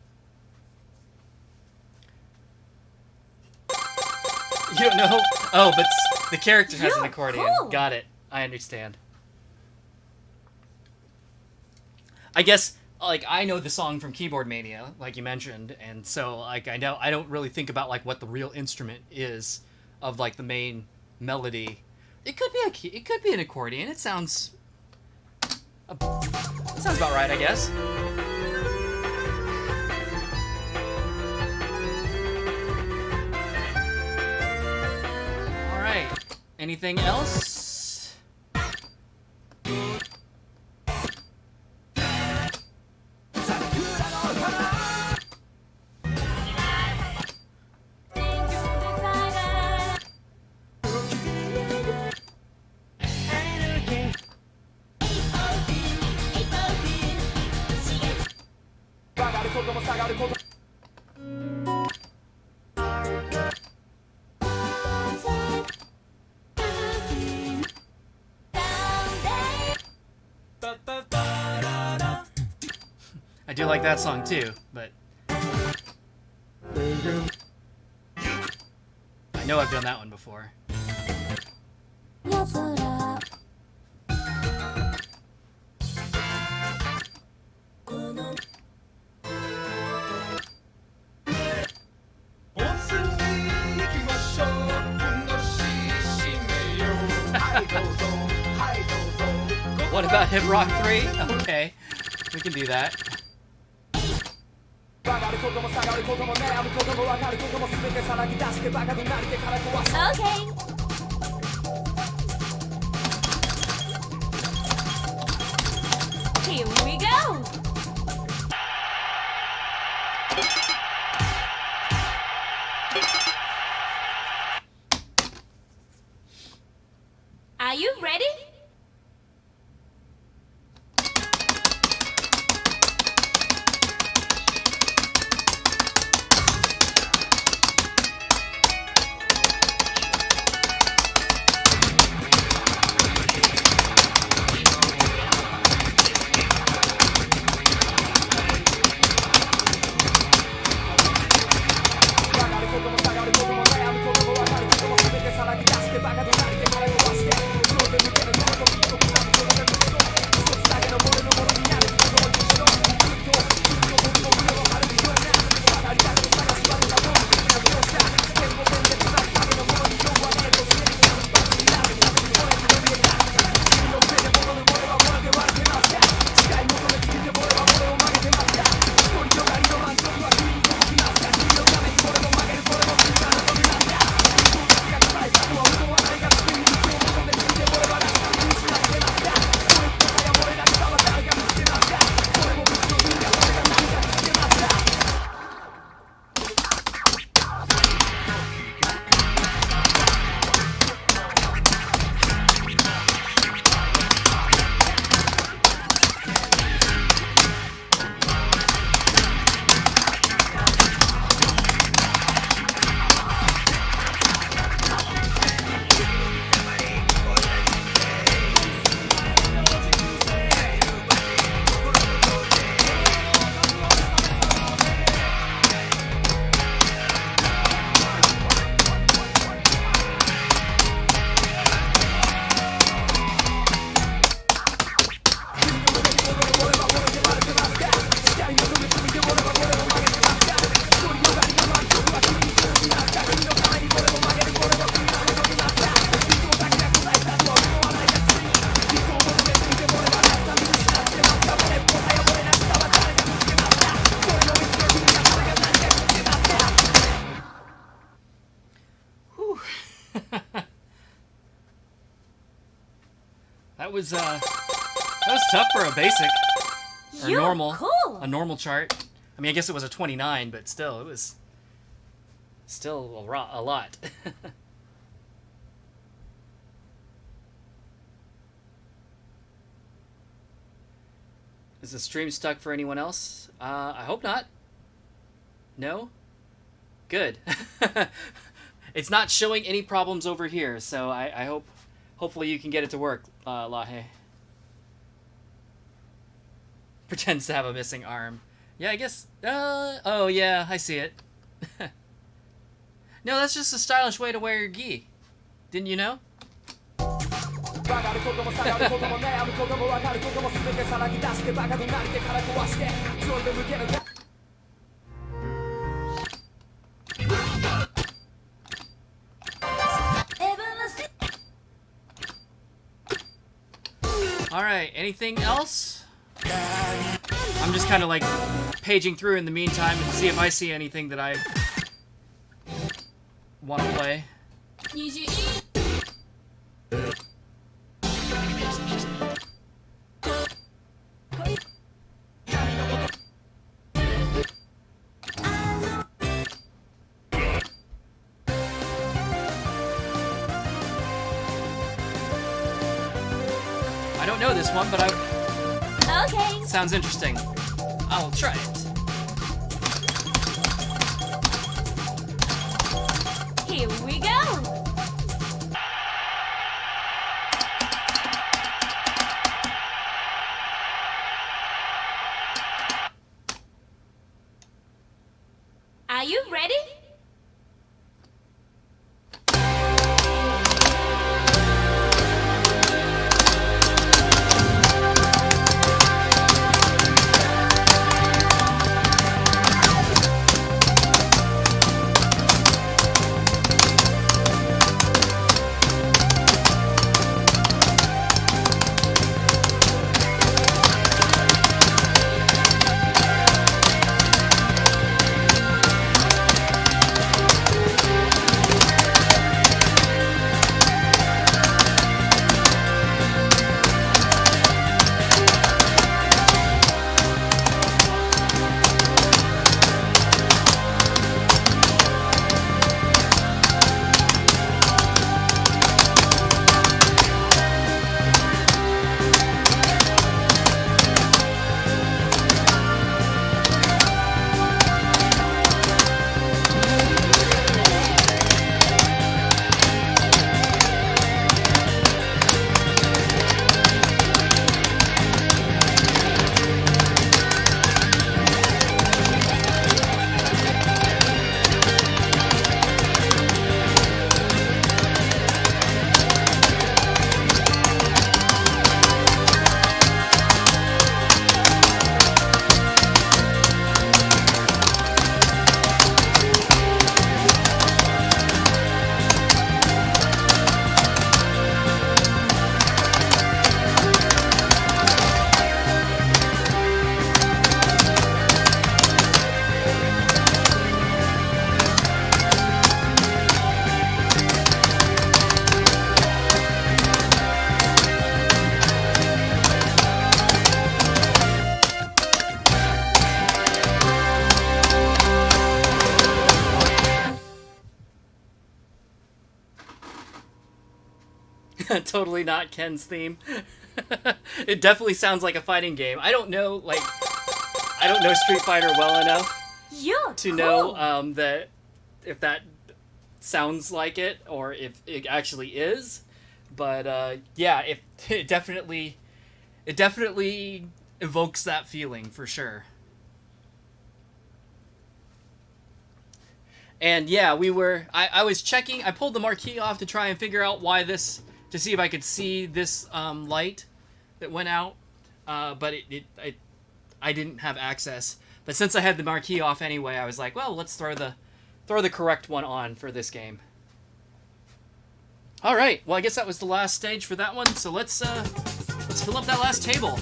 You don't know? Oh, but the character has an accordion. Cool. Got it. I understand. I guess, like, I know the song from Keyboard Mania, like you mentioned, and so, like, I don't really think about, like, what the real instrument is of, like, the main melody. It could be an accordion. It sounds about right, I guess. All right. Anything else? I do like that song too, but I know I've done that one before. What about Hip Rock 3? Okay, we can do that. Okay. Here we go. Are you ready? That was tough for a basic or You're normal, cool. a normal chart. I mean, I guess it was a 29, but still, it was still a lot. Is the stream stuck for anyone else? I hope not. No? Good. It's not showing any problems over here, so I hope, hopefully you can get it to work, Lahe. Pretends to have a missing arm. Yeah, I guess, oh yeah, I see it. No, that's just a stylish way to wear your gi. Didn't you know? Alright, anything else? I'm just kind of like paging through in the meantime and see if I see anything that I want to play. I don't know this one, but Okay. sounds interesting. I'll try it. Here we go. Are you ready? Totally not Ken's theme. It definitely sounds like a fighting game. I don't know Street Fighter well enough You're to cool. know that if that sounds like it or if it actually is. But yeah, it definitely evokes that feeling for sure. And yeah, I was checking, I pulled the marquee off to try and figure out to see if I could see this light that went out, but I didn't have access. But since I had the marquee off anyway, I was like, well, let's throw the correct one on for this game. All right, well, I guess that was the last stage for that one, so let's fill up that last table.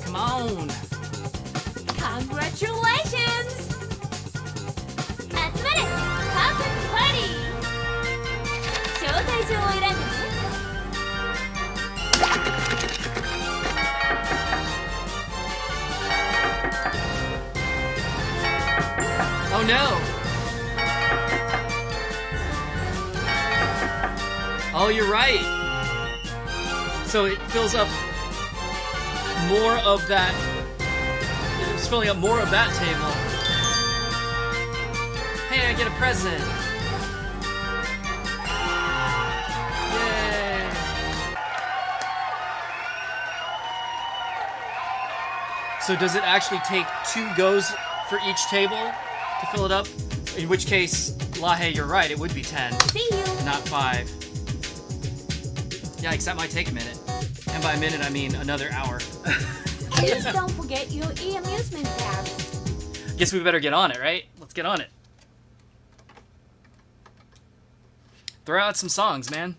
Come on. Congratulations! 集まれパーフェクトパーティー招待状を選んでね Oh no! Oh, you're right. So it fills up more of that. It's filling up more of that table. Hey, I get a present. Yay! So does it actually take 2 goes for each table to fill it up? In which case, Lahe, you're right, it would be 10, See you! not 5. Yikes, that might take a minute. And by a minute, I mean another hour. Please don't forget your e-amusement pass. Guess we better get on it, right? Let's get on it. Throw out some songs, man.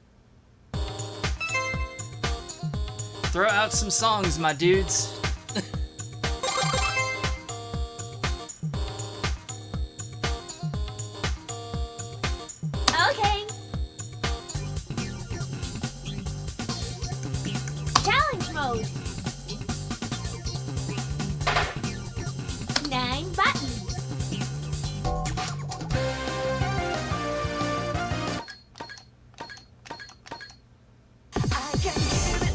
Throw out some songs, my dudes. Okay. Challenge mode. 9 buttons. I can hear it.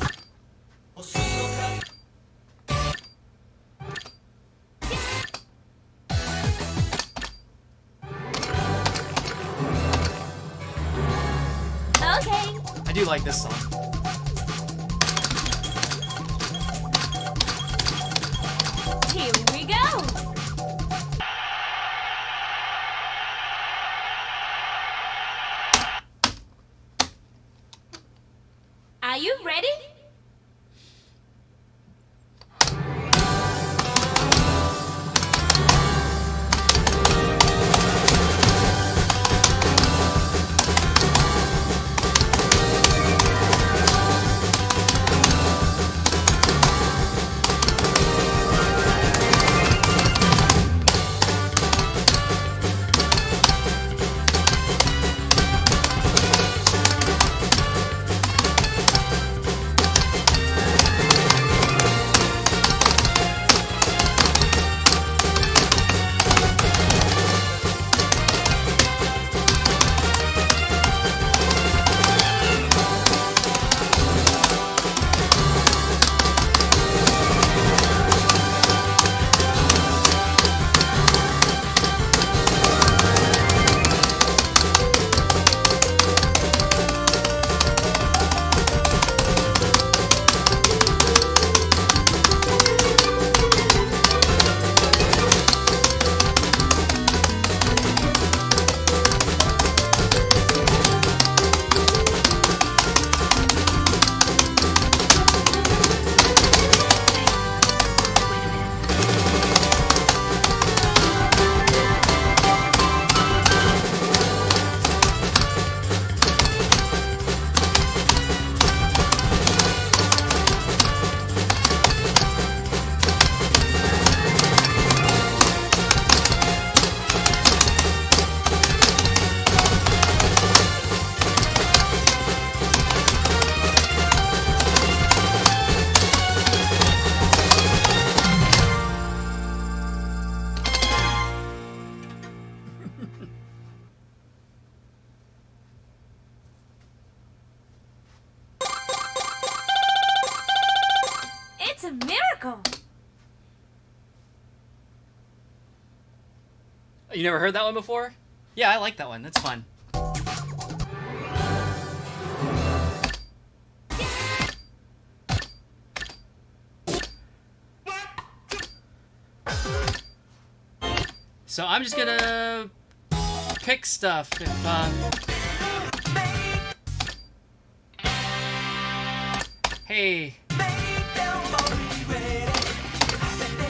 Okay. I do like this song. Here we go. Are you ready? You never heard that one before? Yeah, I like that one. That's fun. So I'm just gonna pick stuff if hey.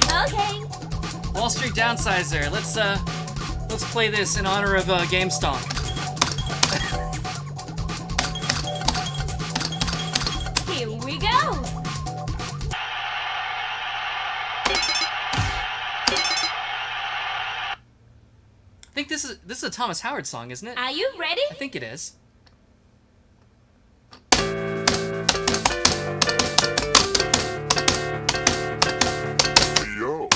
Okay. Wall Street Downsizer. Let's play this in honor of GameStonk. Here we go. I think this is a Thomas Howard song, isn't it? Are you ready? I think it is. Yo.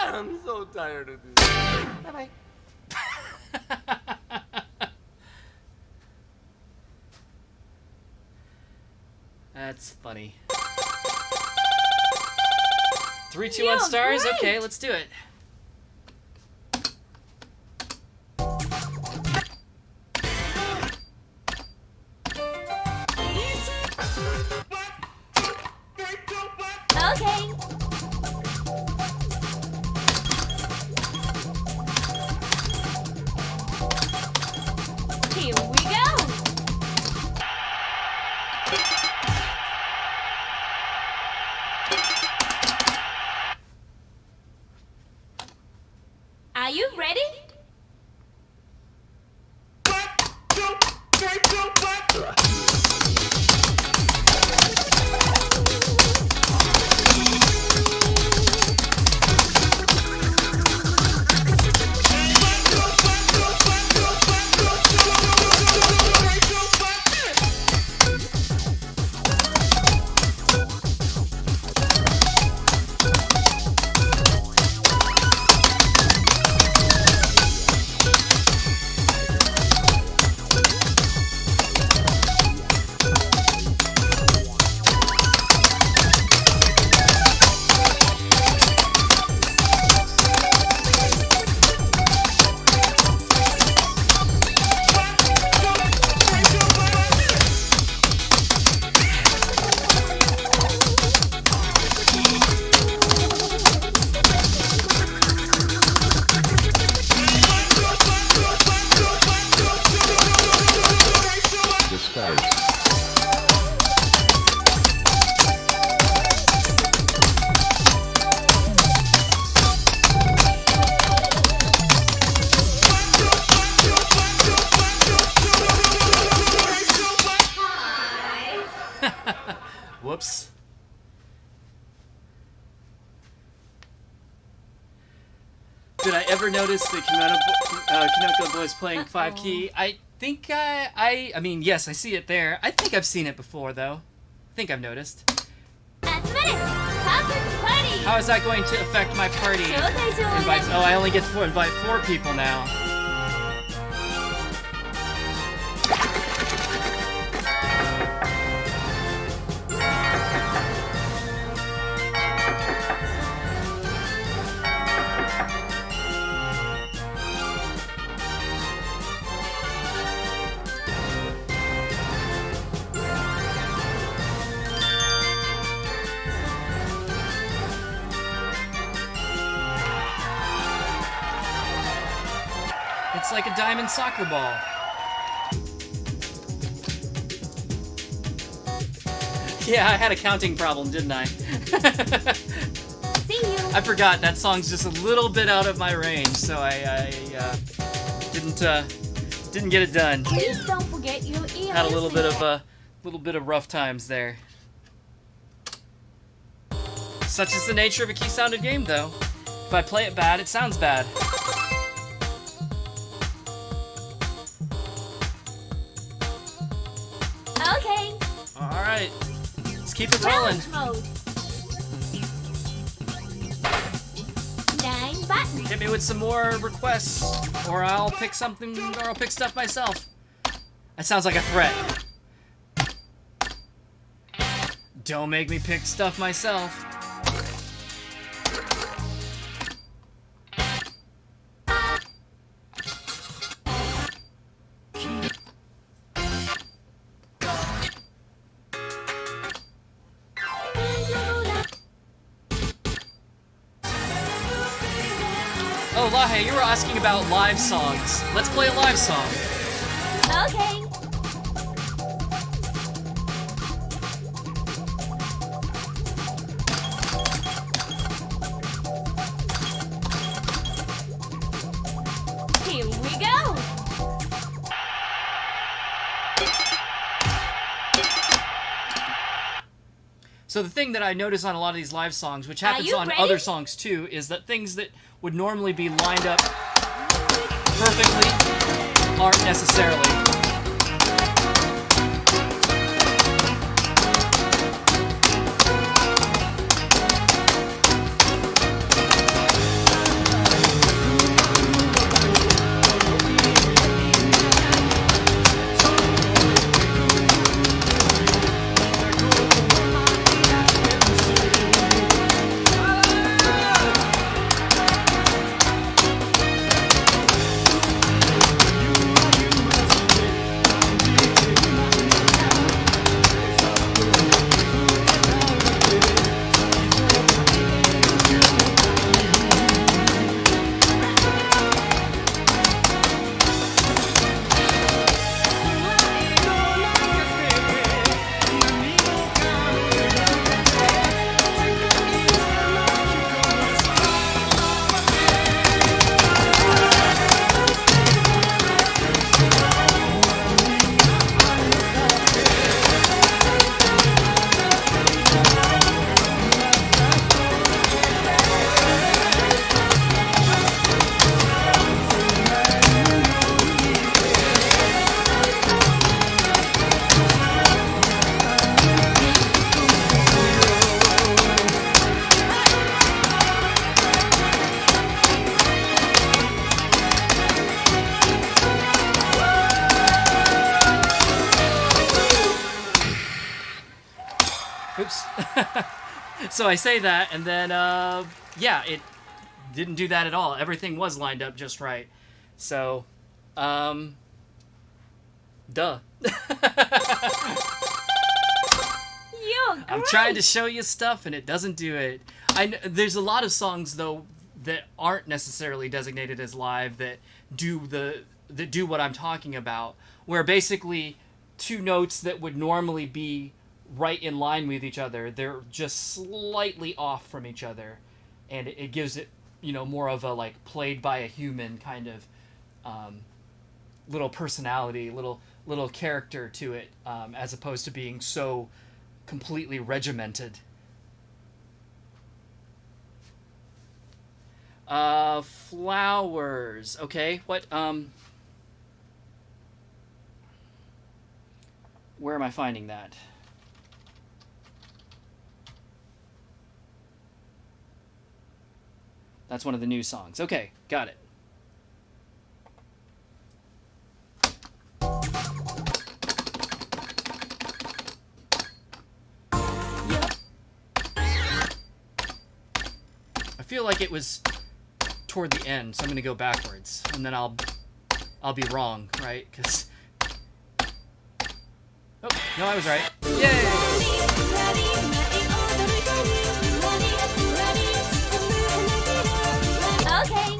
I'm so tired of this. Bye-bye. That's funny. 3, 2, 1 stars? Great. Okay, let's do it. Okay. Here we go. Are you ready? Whoops. Did I ever notice the Kanoko boys playing 5 key? I think I mean, yes, I see it there. I think I've seen it before, though. I think I've noticed. How is that going to affect my party invites? Oh, I only get to invite 4 people now. It's like a diamond soccer ball. Yeah, I had a counting problem, didn't I? See you. I forgot that song's just a little bit out of my range, so I didn't get it done. Please don't forget your e-amusement. Had a little bit of rough times there. Such is the nature of a key-sounded game, though. If I play it bad, it sounds bad. Okay. All right, let's keep it rolling. Challenge mode. 9 buttons. Hit me with some more requests, or I'll pick something, or I'll pick stuff myself. That sounds like a threat. Don't make me pick stuff myself. Oh, Lahe, you were asking about live songs. Let's play a live song. Okay. Here we go. So the thing that I notice on a lot of these live songs, which happens you on ready? other songs too, is that things that would normally be lined up perfectly aren't necessarily. Oops. So I say that, and then, yeah, it didn't do that at all. Everything was lined up just right. So, duh. You're great. I'm trying to show you stuff, and it doesn't do it. There's a lot of songs, though, that aren't necessarily designated as live that do what I'm talking about, where basically two notes that would normally be right in line with each other, they're just slightly off from each other, and it gives it, you know, more of a like played by a human kind of little personality, little character to it, as opposed to being so completely regimented. Flowers. Okay, what where am I finding that? That's one of the new songs. Okay, got it. I feel like it was toward the end, so I'm gonna go backwards, and then I'll be wrong, right? 'Cause oh no, I was right. Yay! Okay.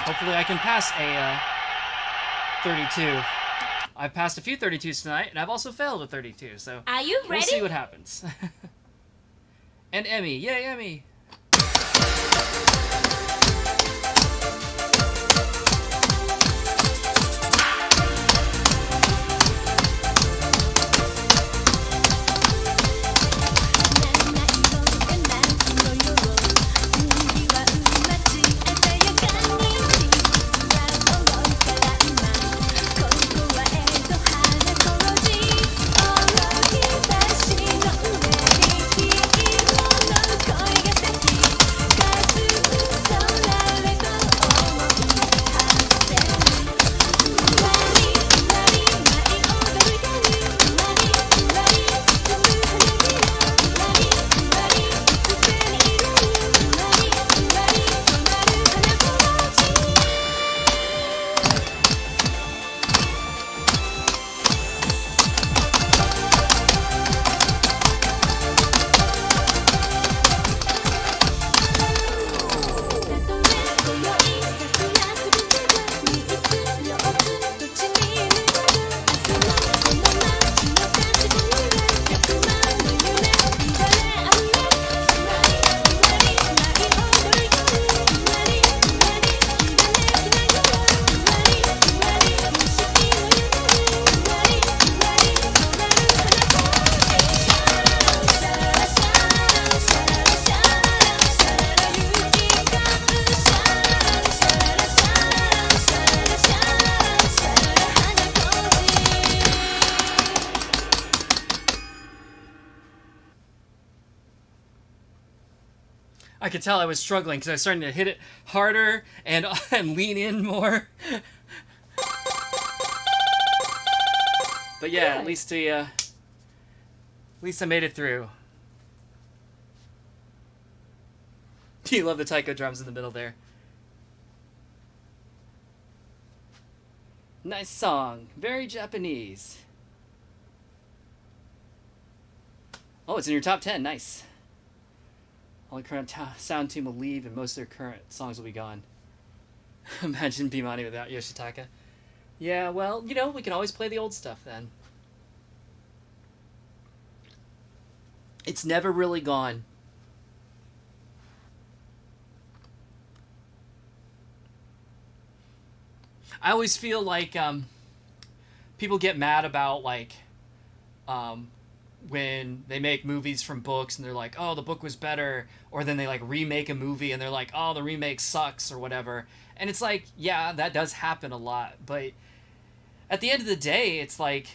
Hopefully I can pass a 32. I've passed a few 32s tonight, and I've also failed a 32, so Are you we'll ready? see what happens. And Emmy. Yay, Emmy! I could tell I was struggling because I was starting to hit it harder and lean in more. But yeah, at least I made it through. You love the taiko drums in the middle there. Nice song, very Japanese. Oh, it's in your top 10. Nice. All the current sound team will leave and most of their current songs will be gone. Imagine Bimani without Yoshitaka. Yeah, well, you know, we can always play the old stuff then. It's never really gone. I always feel like people get mad about like when they make movies from books and they're like, oh, the book was better, or then they like remake a movie and they're like, oh, the remake sucks or whatever. And it's like, yeah, that does happen a lot, but at the end of the day, it's like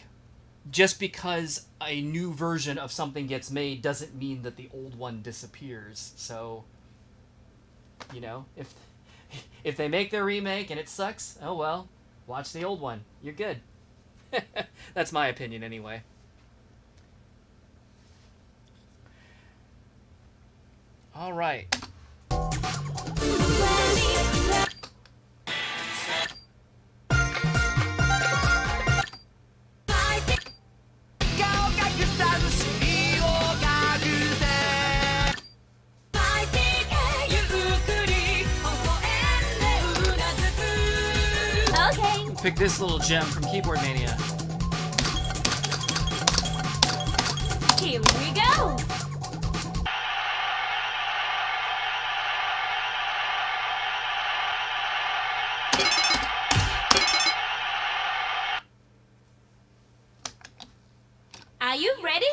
just because a new version of something gets made doesn't mean that the old one disappears. So, you know, if they make their remake and it sucks, oh well, watch the old one. You're good. That's my opinion anyway. All right. Okay. Pick this little gem from Keyboard Mania. Here we go. Are you ready?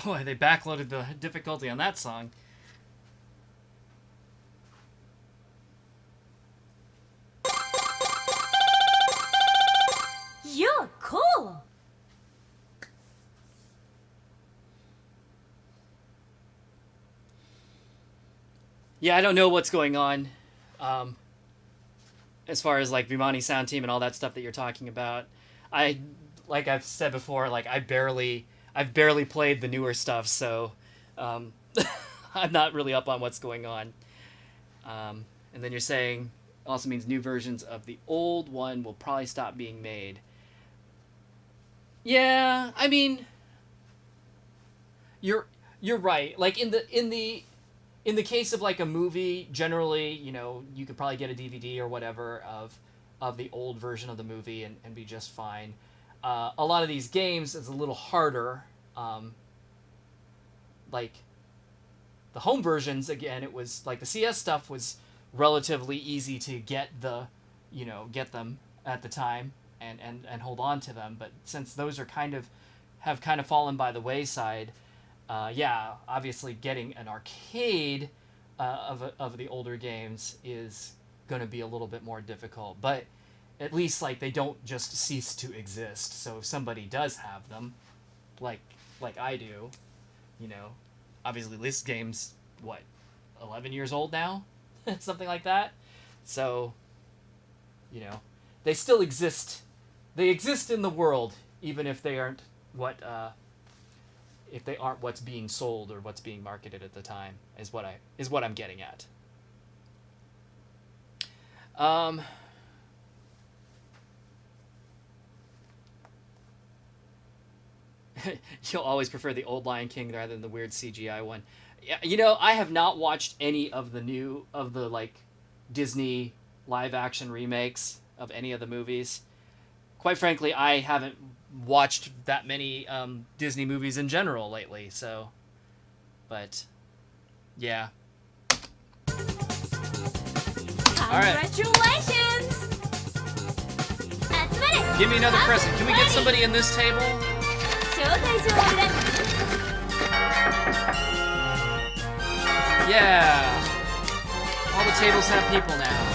Boy, they backloaded the difficulty on that song. You're cool. Yeah, I don't know what's going on. As far as like Vimani sound team and all that stuff that you're talking about. Like I've said before, like I've barely played the newer stuff, so I'm not really up on what's going on. And then you're saying also means new versions of the old one will probably stop being made. Yeah, I mean, you're right. Like in the case of like a movie, generally, you know, you could probably get a DVD or whatever of the old version of the movie and be just fine. A lot of these games is a little harder. Like the home versions, again, it was like the CS stuff was relatively easy to get them at the time and hold on to them. But since those are have kind of fallen by the wayside, yeah, obviously getting an arcade of the older games is going to be a little bit more difficult. But at least like they don't just cease to exist. So if somebody does have them, like I do, you know, obviously this game's what, 11 years old now, something like that. So, you know, they still exist. They exist in the world, even if they aren't what's being sold or what's being marketed at the time, is what I'm getting at. You'll always prefer the old Lion King rather than the weird CGI one. Yeah, you know, I have not watched any of the like Disney live action remakes of any of the movies. Quite frankly, I haven't watched that many Disney movies in general lately, so, but yeah. Alright. Congratulations! Give me another present. Can we get somebody in this table? Yeah! All the tables have people now.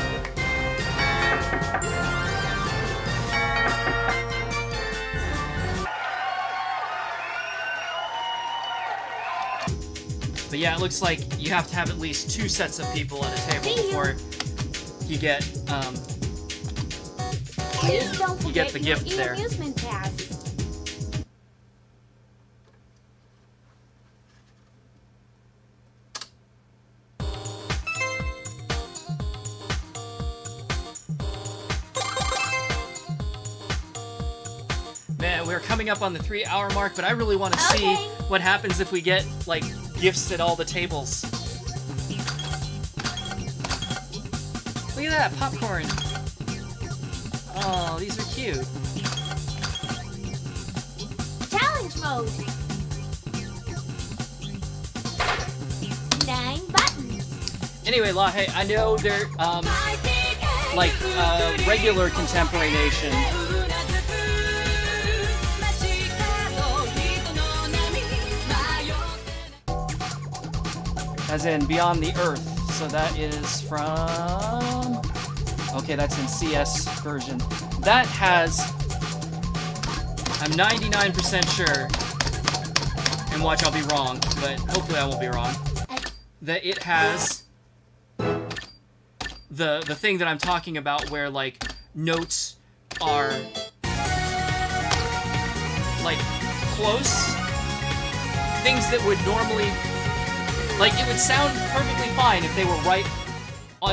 But yeah, it looks like you have to have at least 2 sets of people at a table before you get Please don't forget the gift your there. e-amusement pass. Man, we're coming up on the 3-hour mark, but I really want to see what happens if we get, like, gifts at all the tables. Look at that, popcorn. Oh, these are cute. Challenge mode. 9 buttons. Anyway, Lahe, I know they're, like, regular Contemporary Nation. As in Beyond the Earth. So that is from... Okay, that's in CS version. That has... I'm 99% sure, and watch, I'll be wrong, but hopefully I won't be wrong, that it has the thing that I'm talking about where, like, notes are, like, close. Things that would normally... Like, it would sound perfectly fine if they were right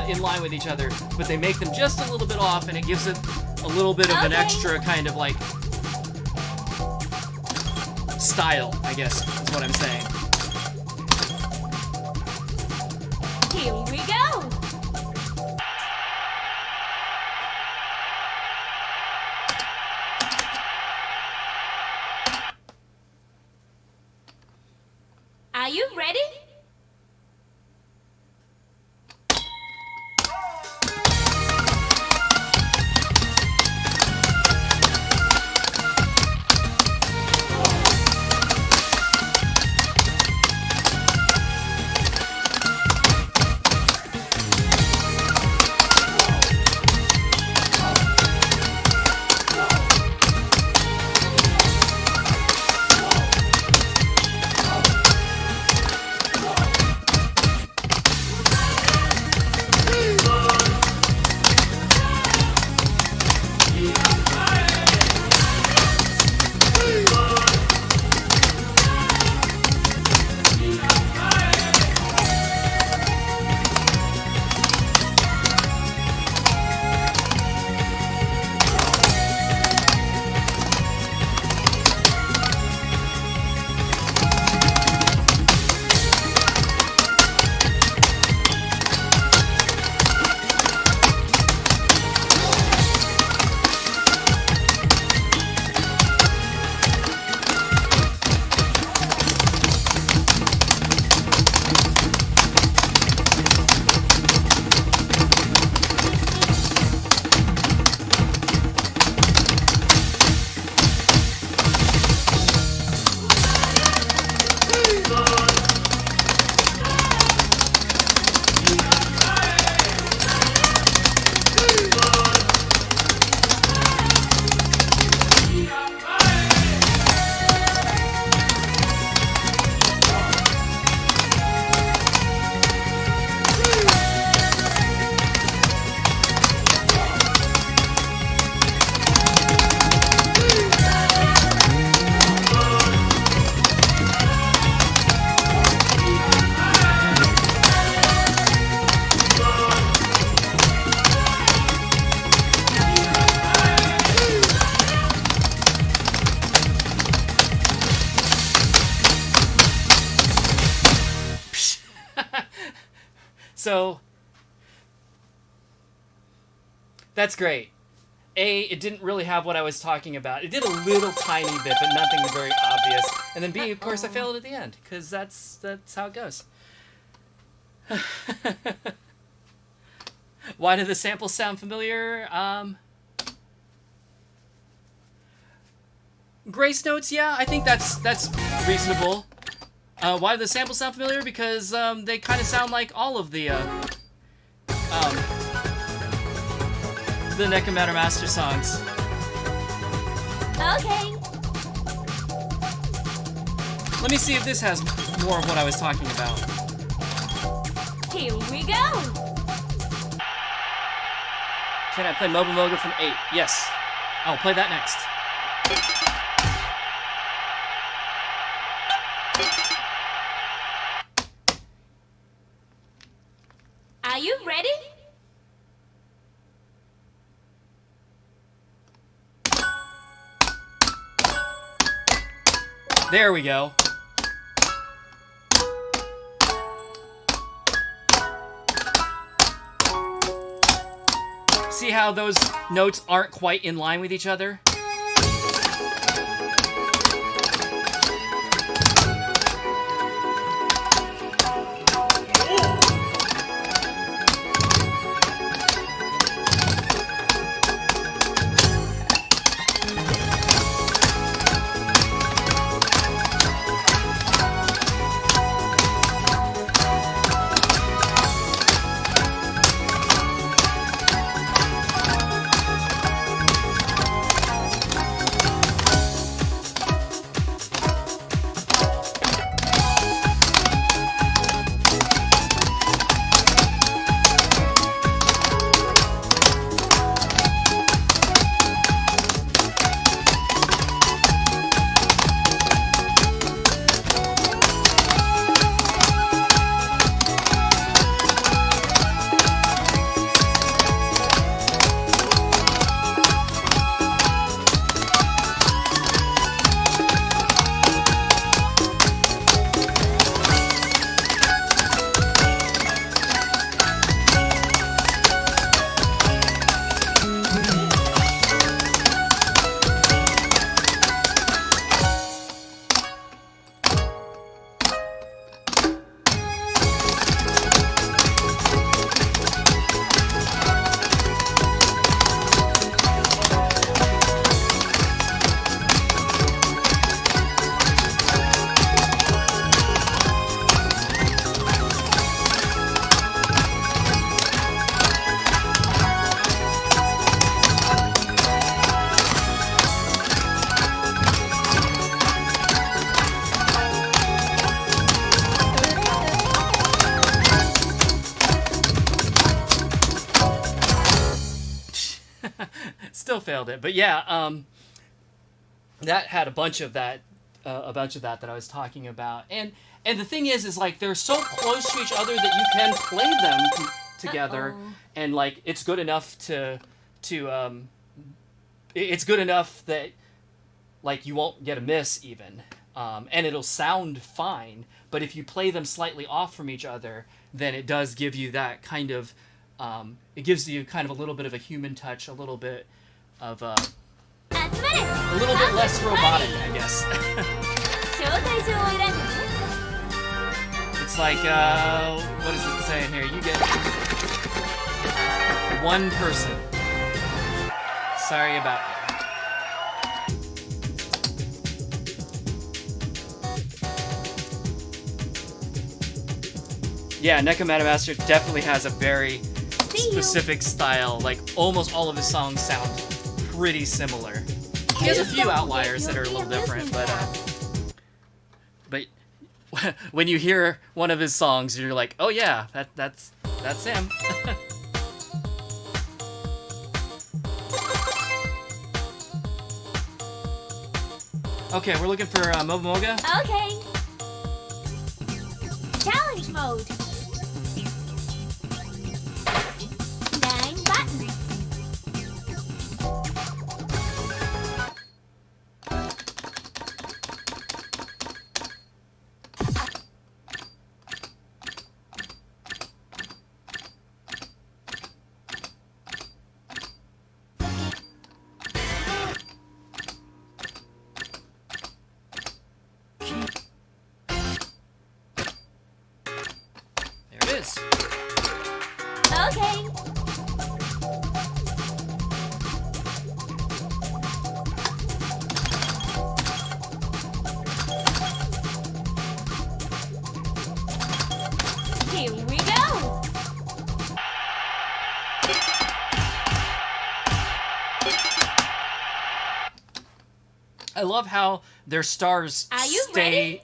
in line with each other, but they make them just a little bit off, and it gives it a little bit of an extra kind of, like, style, I guess, is what I'm saying. Here we go. Are you ready? So that's great. It didn't really have what I was talking about. It did a little tiny bit, but nothing very obvious. And then B, of course, I failed at the end, because that's how it goes. Why do the samples sound familiar? Grace notes, yeah, I think that's reasonable. Why do the samples sound familiar? Because they kind of sound like all of the Nekamatter Master songs. Okay. Let me see if this has more of what I was talking about. Here we go. Can I play Mobo Mogo from 8? Yes. I'll play that next. Are you ready? There we go. See how those notes aren't quite in line with each other? Still failed it, but yeah, that had a bunch of that that I was talking about, and the thing is like they're so close to each other that you can play them together, and like it's good enough it's good enough that like you won't get a miss even, and it'll sound fine. But if you play them slightly off from each other, then it does give you that kind of it gives you kind of a little bit of a human touch, a little bit of a little bit less robotic, I guess. It's like what is it saying here? You get one person. Sorry about it. Yeah, Nekamatter Master definitely has a very specific style. Like, almost all of his songs sound pretty similar. He has a few outliers that are a little different, but when you hear one of his songs, you're like, oh yeah, that's him. Okay, we're looking for Mobo Moga. Okay. Challenge mode. 9 buttons. is. Okay. Here we go. I love how their stars Are you stay ready?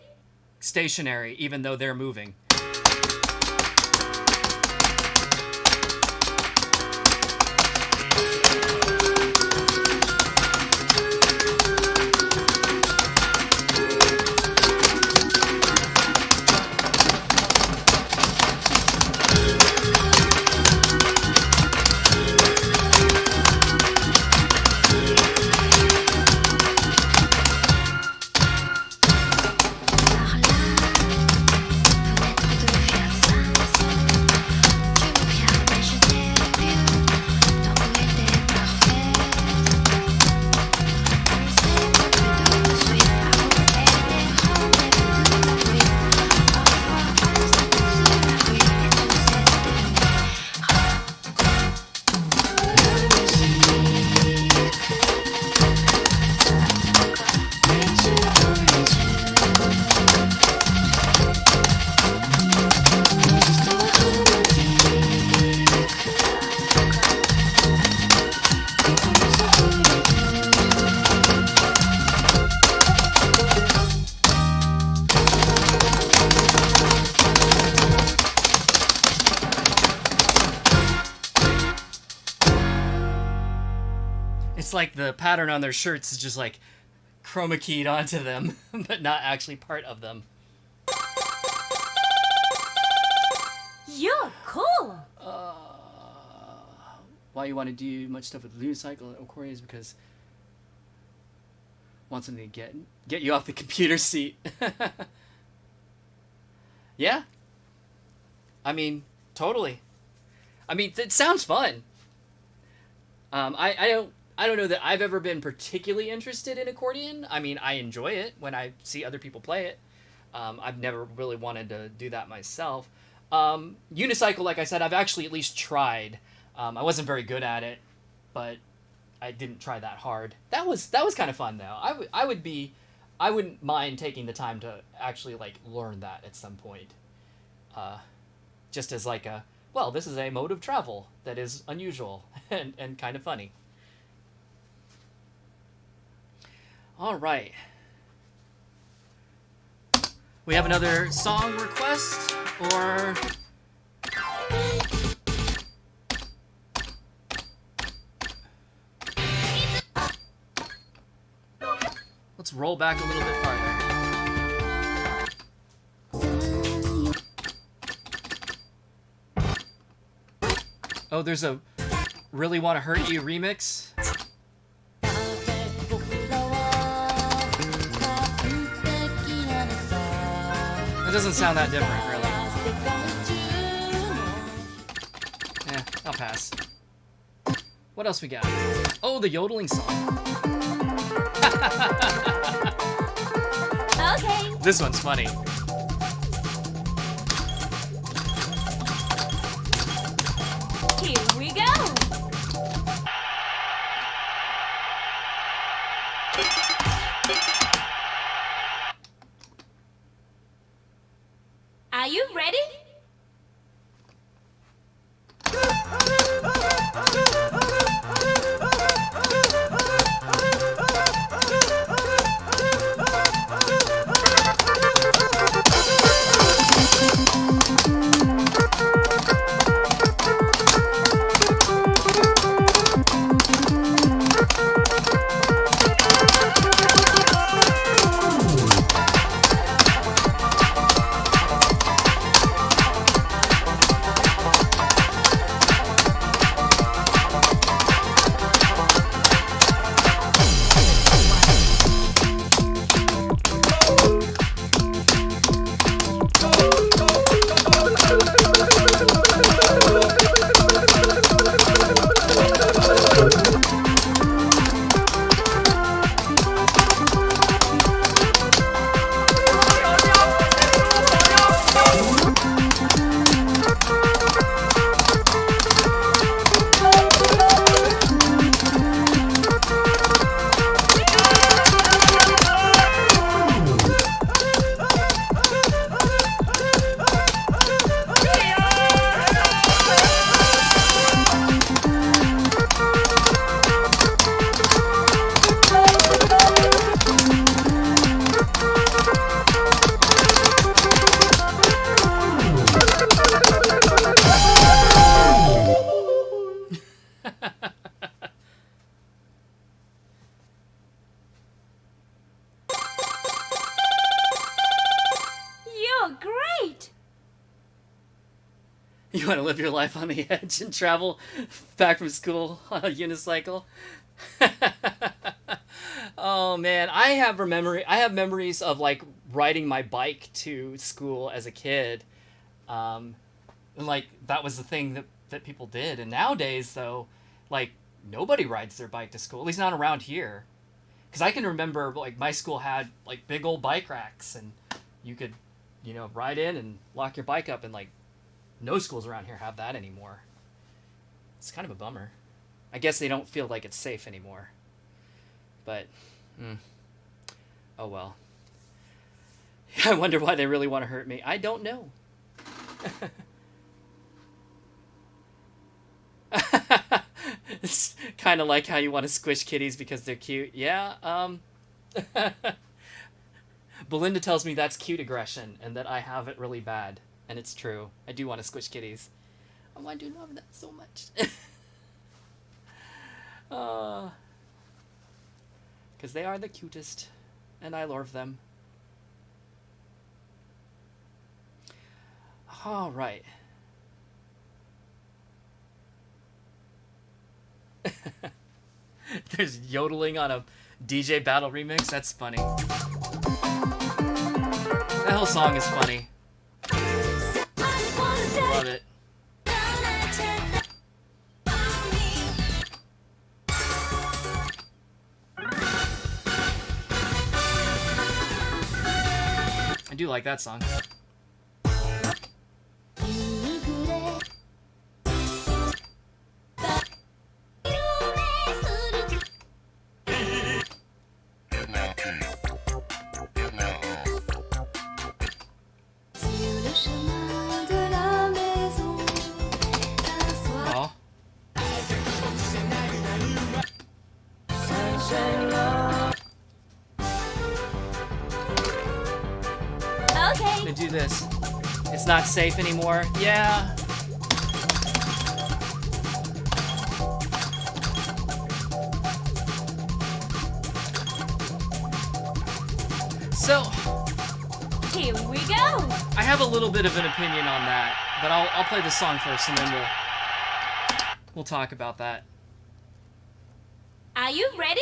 stationary even though they're moving. It's like the pattern on their shirts is just like chroma keyed onto them, but not actually part of them. You're cool. Why you want to do much stuff with unicycle and accordion is because want something to get you off the computer seat. Yeah. I mean, totally. I mean, it sounds fun. I don't know that I've ever been particularly interested in accordion. I mean, I enjoy it when I see other people play it. I've never really wanted to do that myself. Unicycle, like I said, I've actually at least tried. I wasn't very good at it, but I didn't try that hard. That was kind of fun though. I wouldn't mind taking the time to actually like learn that at some point. Just as like a, well, this is a mode of travel that is unusual and kind of funny. All right. We have another song request, or let's roll back a little bit farther. Oh, there's a Really Wanna Hurt You remix. It doesn't sound that different, really. Yeah, I'll pass. What else we got? Oh, the yodeling song. Okay. This one's funny. Here we go. Are you ready? You want to live your life on the edge and travel back from school on a unicycle? Oh man, I have memories of like riding my bike to school as a kid. And like that was the thing that people did. And nowadays though, like nobody rides their bike to school, at least not around here. Because I can remember like my school had like big old bike racks and you could, you know, ride in and lock your bike up, and like no schools around here have that anymore. It's kind of a bummer. I guess they don't feel like it's safe anymore. But, oh well. I wonder why they really want to hurt me. I don't know. It's kind of like how you want to squish kitties because they're cute. Yeah, Belinda tells me that's cute aggression and that I have it really bad. And it's true. I do want to squish kitties. Oh, I do love that so much. Because they are the cutest. And I love them. All right. There's yodeling on a DJ Battle remix. That's funny. That whole song is funny. Love it. I do like that song. Do this. It's not safe anymore. Yeah. So Here we go. I have a little bit of an opinion on that, but I'll play the song first and then we'll talk about that. Are you ready?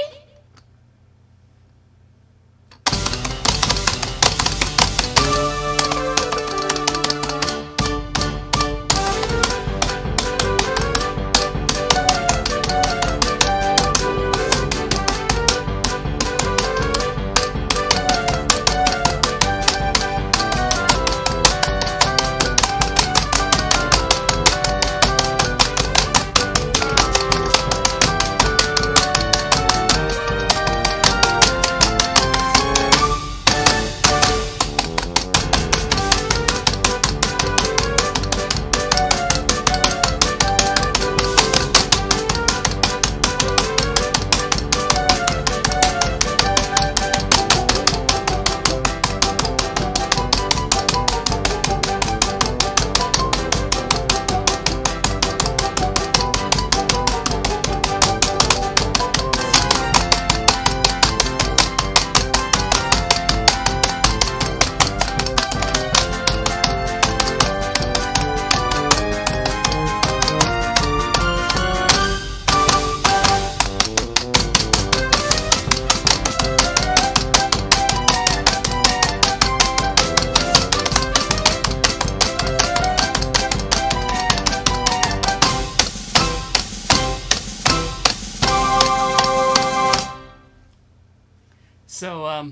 So,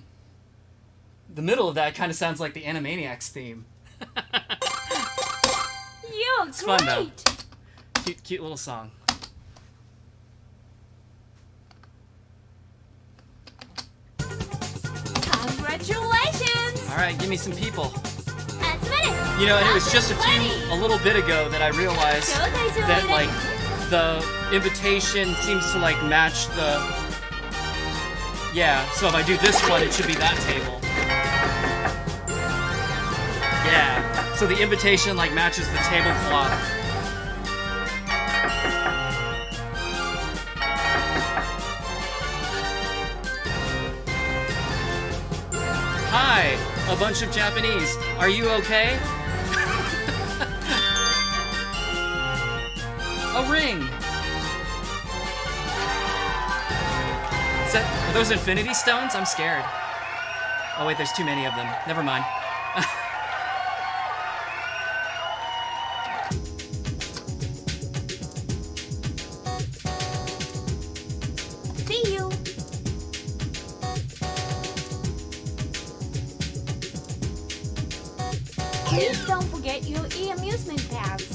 the middle of that kind of sounds like the Animaniacs theme. You're It's great. fun, though. Cute little song. Congratulations. All right, give me some people. 集まれ. You know, and it was just a little bit ago that I realized that, like, the invitation seems to, like, match the... Yeah, so if I do this one, it should be that table. Yeah, so the invitation, like, matches the tablecloth. Hi, a bunch of Japanese. Are you okay? A ring! Are those infinity stones? I'm scared. Oh wait, there's too many of them. Never mind. See you. Please don't forget your e-amusement pass.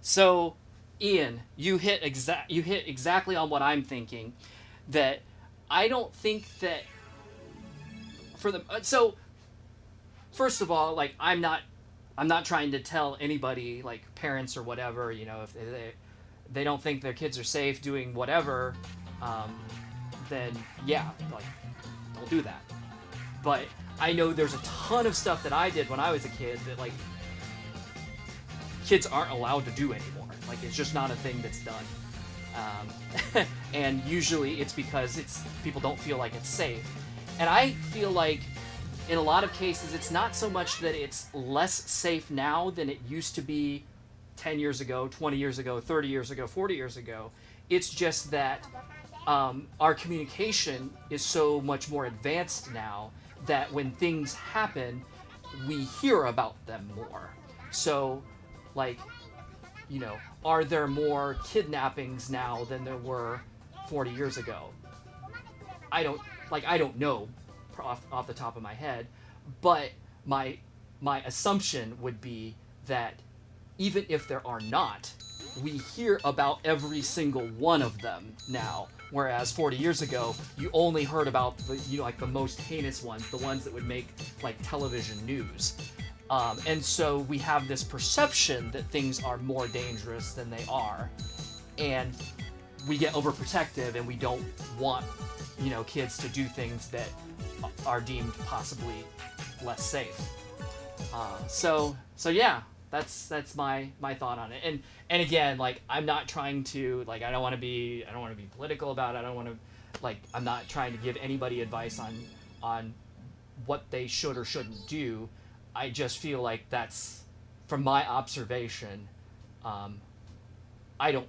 So, Ian, you hit exactly on what I'm thinking. That I don't think that for the so first of all, like I'm not trying to tell anybody, like parents or whatever, you know, if they don't think their kids are safe doing whatever, then yeah, like don't do that. But I know there's a ton of stuff that I did when I was a kid that like kids aren't allowed to do anymore. Like it's just not a thing that's done. And usually it's because people don't feel like it's safe. And I feel like in a lot of cases it's not so much that it's less safe now than it used to be 10 years ago, 20 years ago, 30 years ago, 40 years ago. It's just that our communication is so much more advanced now that when things happen, we hear about them more. So, like, you know, are there more kidnappings now than there were 40 years ago? I don't know off the top of my head, but my assumption would be that even if there are not, we hear about every single one of them now, whereas 40 years ago you only heard about the most heinous ones, the ones that would make like television news. And so we have this perception that things are more dangerous than they are, and we get overprotective and we don't want, you know, kids to do things that are deemed possibly less safe. So yeah, that's my thought on it. And again, like I'm not trying to like I don't want to be political about it. I don't want to I'm not trying to give anybody advice on what they should or shouldn't do. I just feel like that's, from my observation, I don't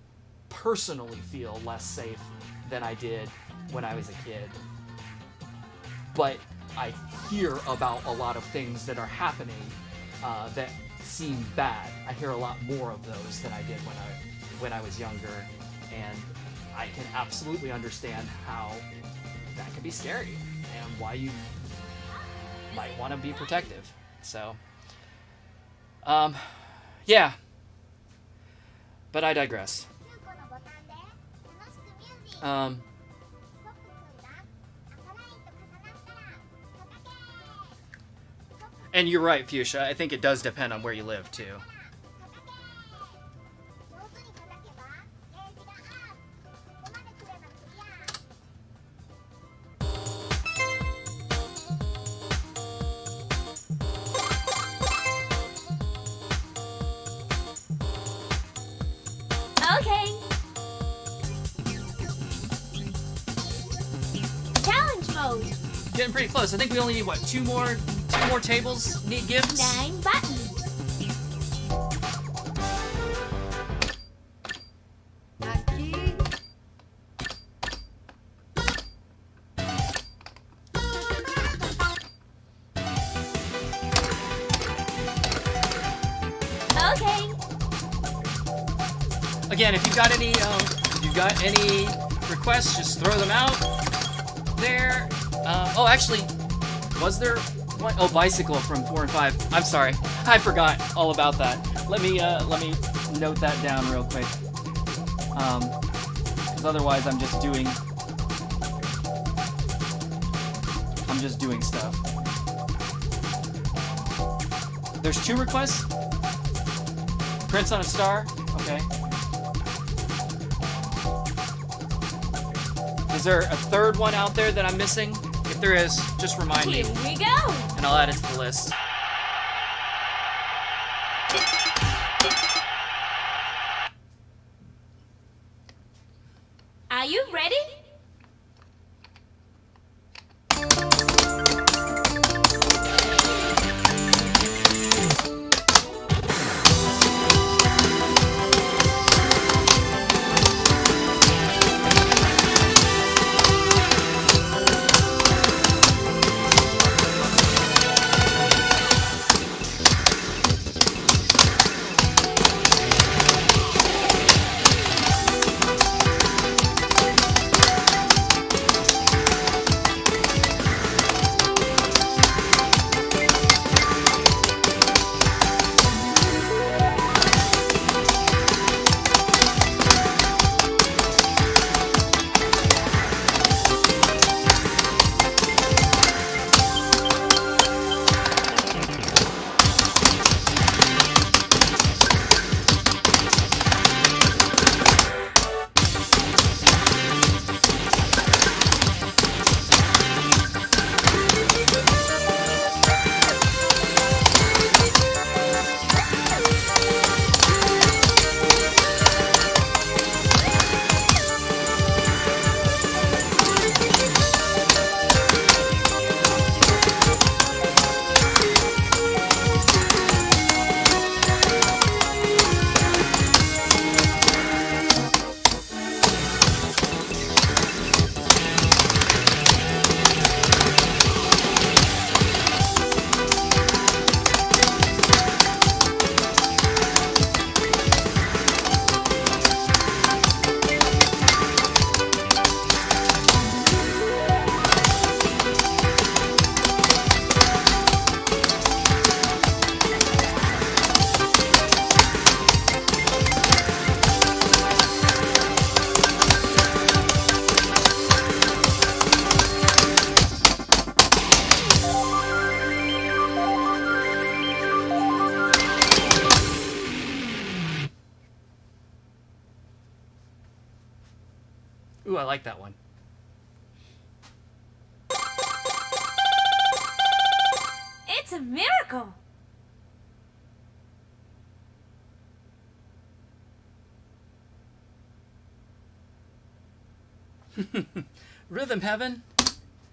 personally feel less safe than I did when I was a kid. But I hear about a lot of things that are happening that seem bad. I hear a lot more of those than I did when I was younger, and I can absolutely understand how that can be scary and why you might want to be protective. So, yeah. But I digress. And you're right, Fuchsia. I think it does depend on where you live, too. Okay. Challenge mode. Getting pretty close. I think we only need, what, two more tables need gifts? 9 buttons. Okay. Again, if you got any requests, just throw them out there. Oh, actually, was there one? Oh, bicycle from 4 and 5. I'm sorry, I forgot all about that. Let me note that down real quick. Because otherwise, I'm just doing stuff. There's 2 requests. Prince on a Star. Okay. Is there a third one out there that I'm missing? If there is, just remind me. Here we go. And I'll add it to the list. Are you ready? I like that one. It's a miracle. Rhythm Heaven?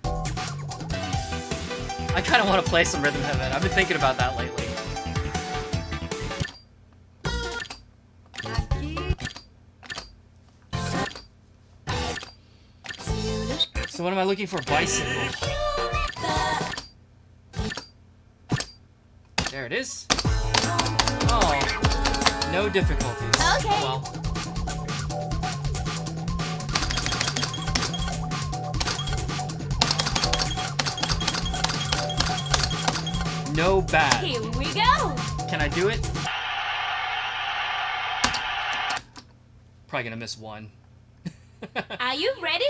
I kind of want to play some Rhythm Heaven. I've been thinking about that lately. So what am I looking for? Bicycle. There it is. Oh, no difficulties. Okay. Oh, well. No bad. Here we go. Can I do it? Probably gonna miss one. Are you ready?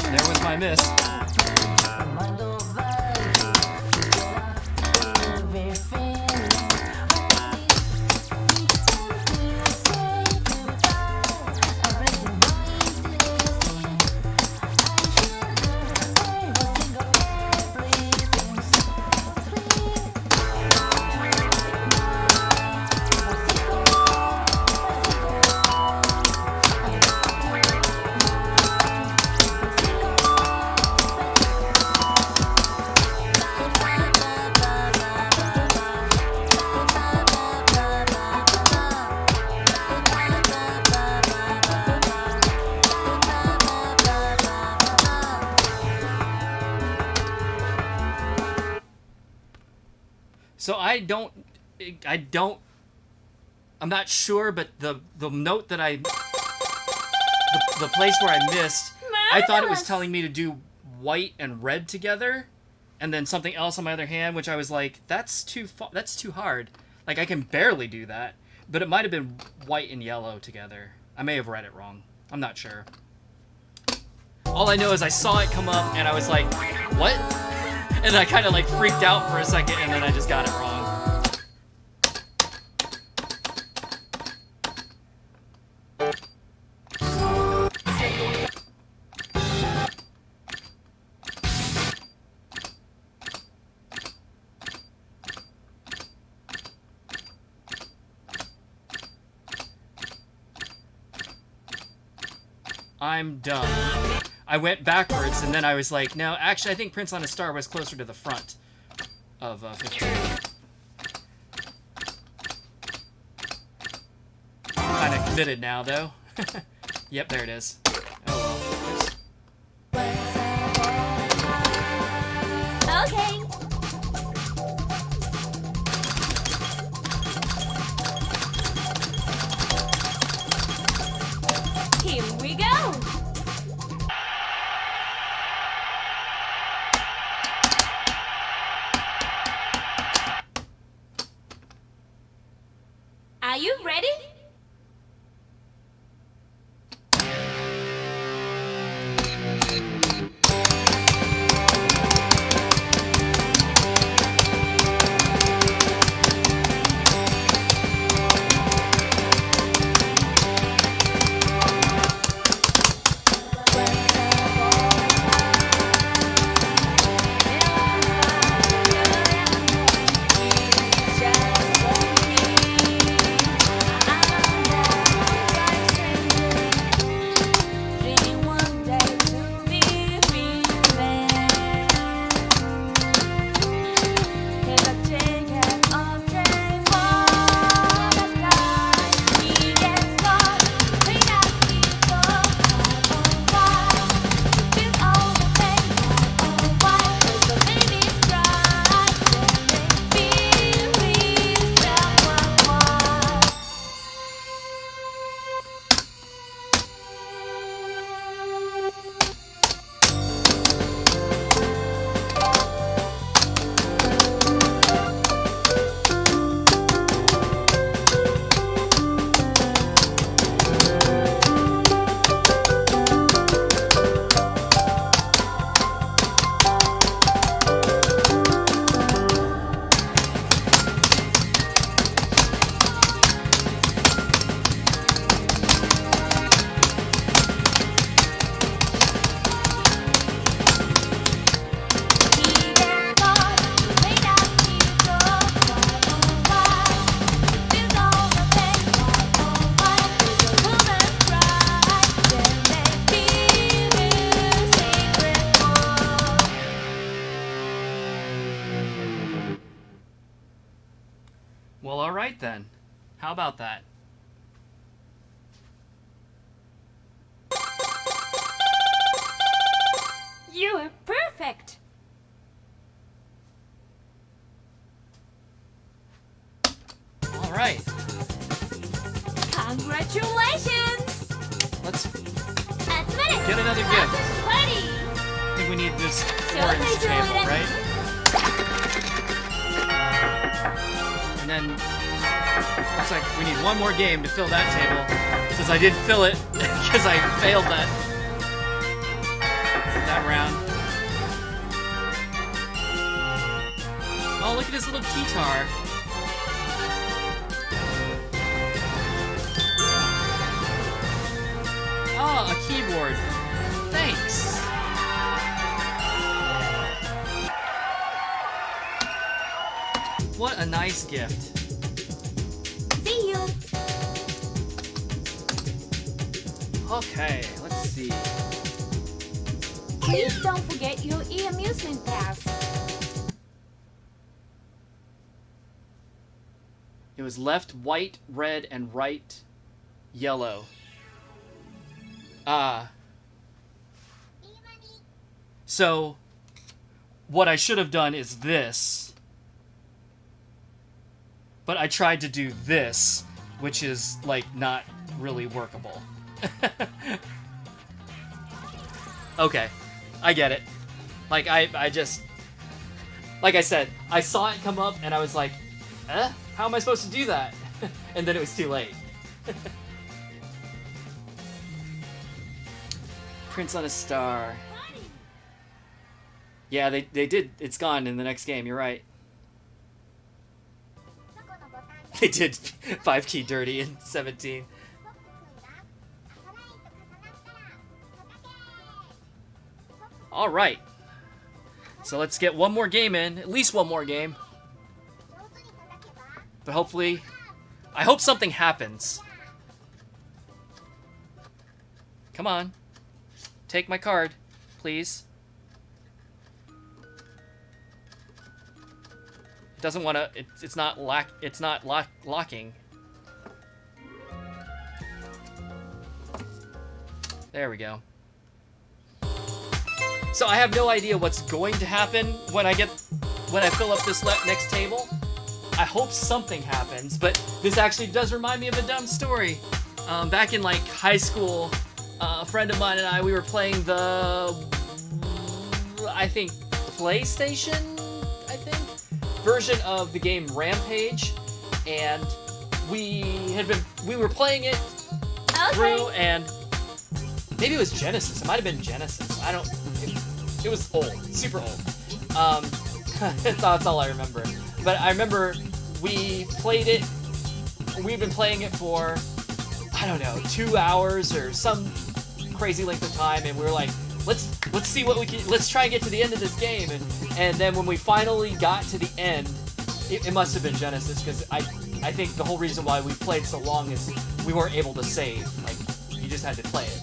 There was my miss. So I'm not sure, but the note that the place where I missed, I thought it was Marvelous. telling me to do white and red together, and then something else on my other hand, which I was like, that's too hard. Like, I can barely do that. But it might have been white and yellow together. I may have read it wrong. I'm not sure. All I know is I saw it come up, and I was like, what? And I kind of like freaked out for a second, and then I just got it wrong. I'm done. I went backwards, and then I was like, no, actually, I think Prince on a Star was closer to the front of 15. Kind of committed now, though. Yep, there it is. Oh, well. Okay. Here we go. Are you ready? Well, all right then. How about that? You are perfect. All right. Congratulations. Let's 集まれ get another パ gift. ーパーティー I think we need this orange table, right? And then looks like we need one more game to fill that table. Since I didn't fill it because I failed that round. Oh, look at this little guitar. Oh, a keyboard. Thanks. What a nice gift. See you. Okay, let's see. Please don't forget your e-amusement pass. It was left white, red, and right yellow. So, what I should have done is this. But I tried to do this, which is, like, not really workable. Okay, I get it. Like, I just... Like I said, I saw it come up, and I was like, how am I supposed to do that? And then it was too late. Prince on a Star. Yeah, they did. It's gone in the next game, you're right. They did 5-key dirty in 17. Alright. So let's get one more game in. At least one more game. But hopefully... I hope something happens. Come on. Take my card, please. It doesn't want to... It's not locking. There we go. So I have no idea what's going to happen when I fill up this next table. I hope something happens, but this actually does remind me of a dumb story. Back in like high school, a friend of mine and I, we were playing the, I think, PlayStation, version of the game Rampage, and we were playing it through, and maybe it was Genesis. It might have been Genesis. It was old, super old. That's all I remember. But I remember we played it. We've been playing it for, I don't know, 2 hours or some crazy length of time, and we were like, let's see what we can. Let's try and get to the end of this game. And then when we finally got to the end, it must have been Genesis, because I think the whole reason why we played so long is we weren't able to save. Like, you just had to play it.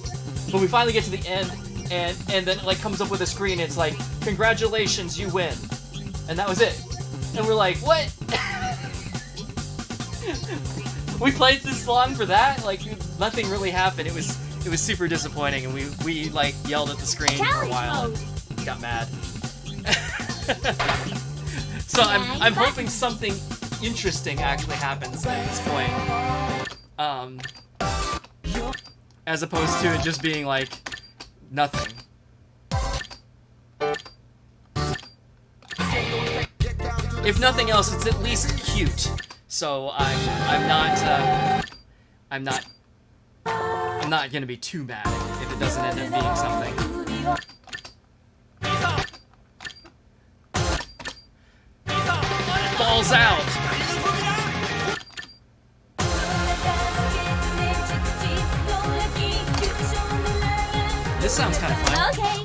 But we finally get to the end, and then it like comes up with a screen. It's like, congratulations, you win. And that was it. And we're like, what? We played this long for that? Like, nothing really happened. It was super disappointing, and we like yelled at the screen for a while and got mad. So I'm hoping something interesting actually happens at this point. As opposed to it just being like nothing. If nothing else, it's at least cute. So I'm not gonna be too mad if it doesn't end up being something. Balls out! This sounds kind of fun. Okay.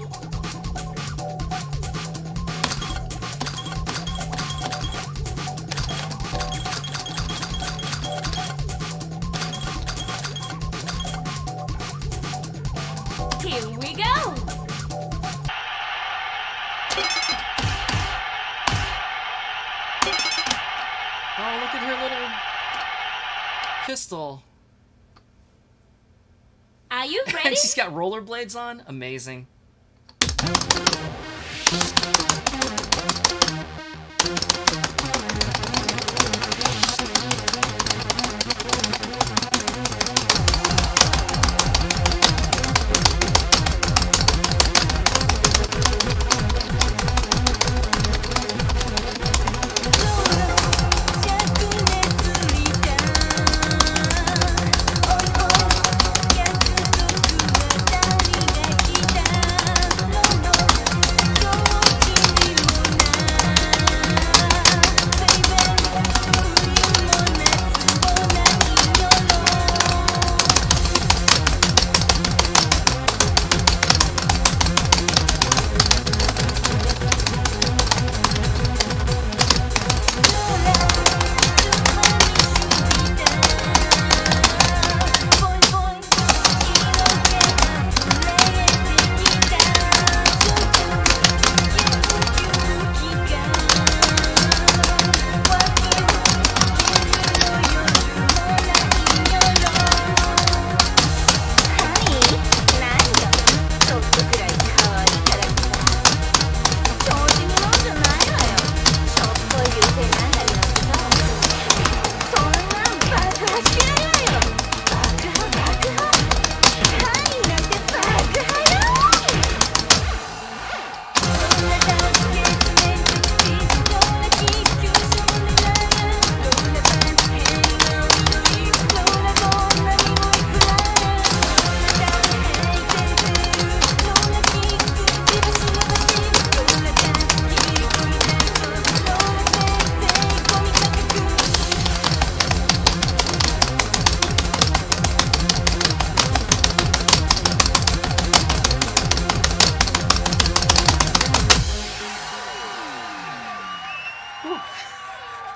Here we go. Oh, look at her little pistol. Are you And ready? she's got rollerblades on. Amazing.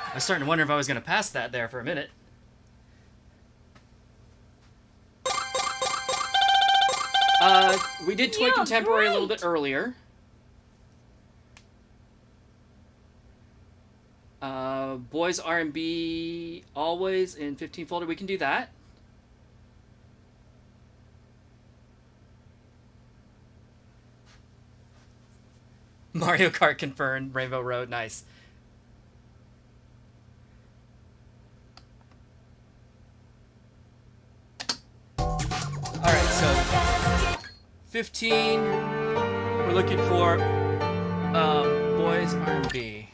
I was starting to wonder if I was going to pass that there for a minute. We did Toy You're Contemporary a little great. bit earlier. Boys R&B always in 15 folder. We can do that. Mario Kart confirmed. Rainbow Road. Nice. Alright, so 15. We're looking for boys R&B.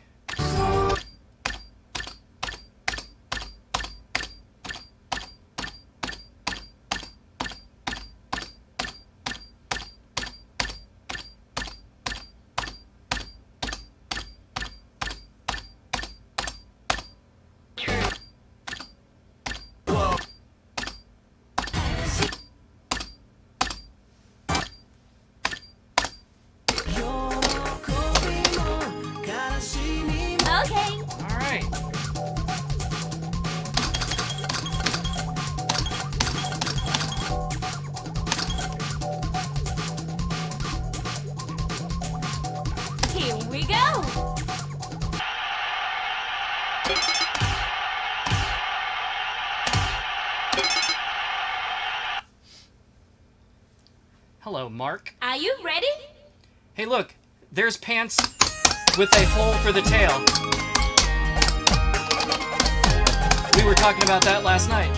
Okay. Alright. Here we go. Hello, Mark. Are you ready? Hey, look. There's pants with a hole for the tail. We were talking about that last night.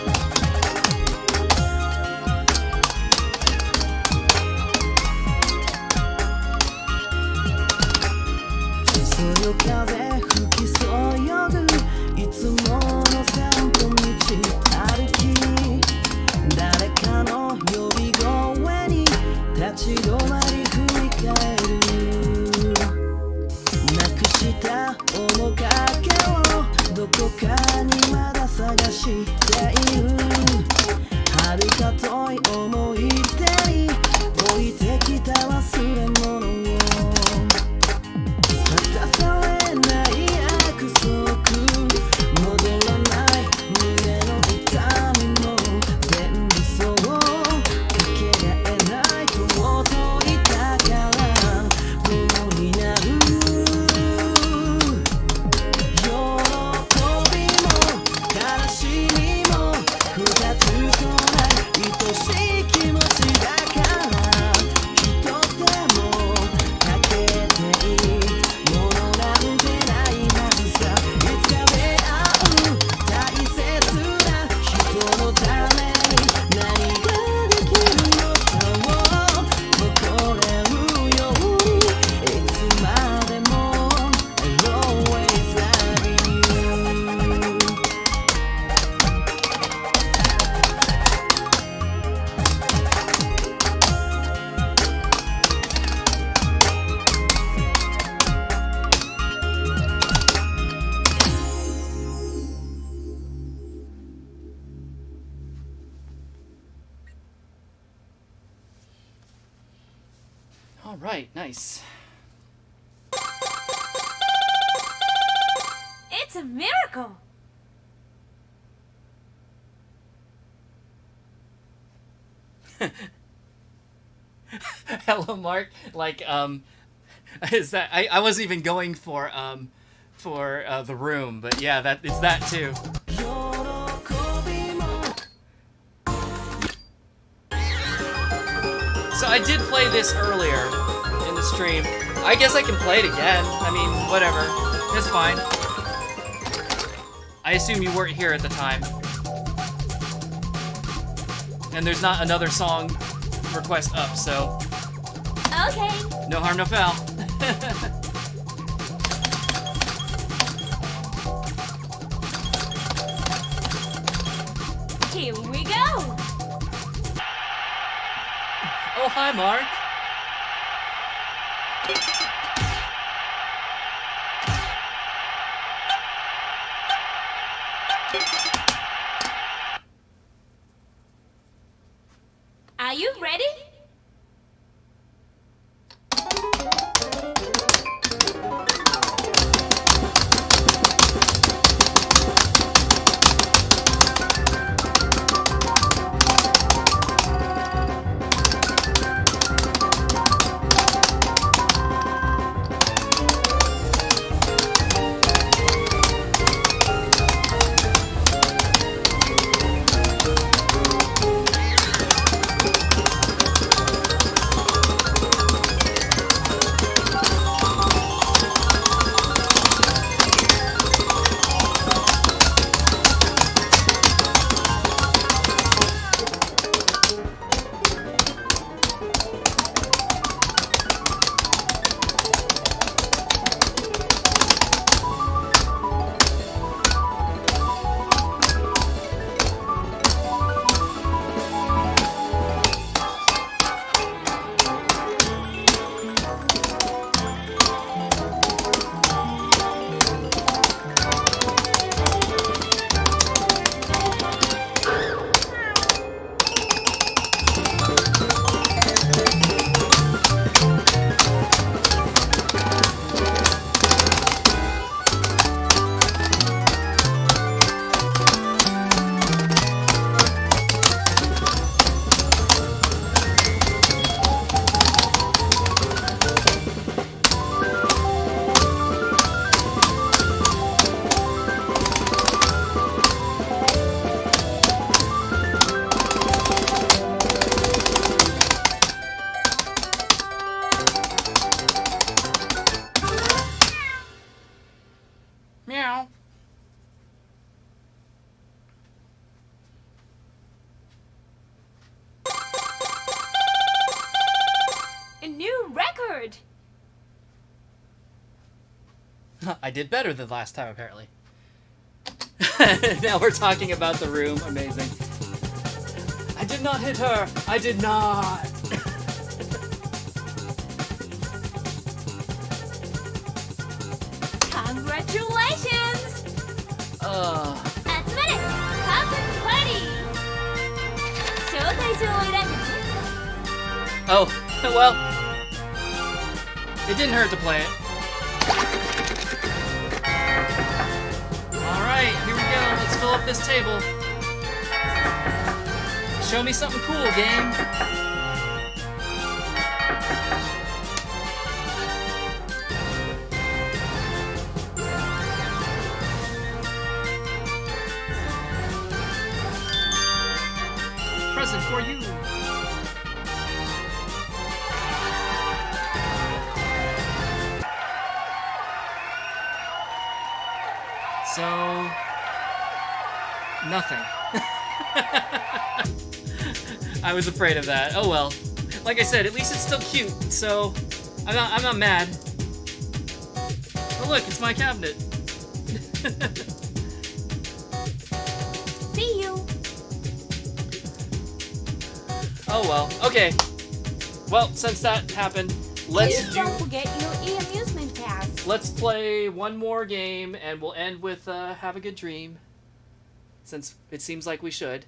All right, nice. It's a miracle. Hello, Mark. Like, is that I wasn't even going for the room, but yeah, that it's that too. So I did play this earlier in the stream. I guess I can play it again. I mean, whatever. It's fine. I assume you weren't here at the time. And there's not another song request up, so Okay. no harm, no foul. Here we go. Oh, hi, Mark. Are you ready? Meow. A new record. I did better than last time, apparently. Now we're talking about the room. Amazing. I did not hit her. I did not. Congratulations. 集まれカープパーティー。招待状を選んでね。 Oh, well. It didn't hurt to play it. Alright, here we go. Let's fill up this table. Show me something cool, game. Present for you. So, nothing. I was afraid of that. Oh well. Like I said, at least it's still cute. So, I'm not mad. Oh look, it's my cabinet. See you. Oh well. Okay. Well, since that happened, Please don't forget your e-amusement pass. let's play one more game, and we'll end with "Have a Good Dream," since it seems like we should.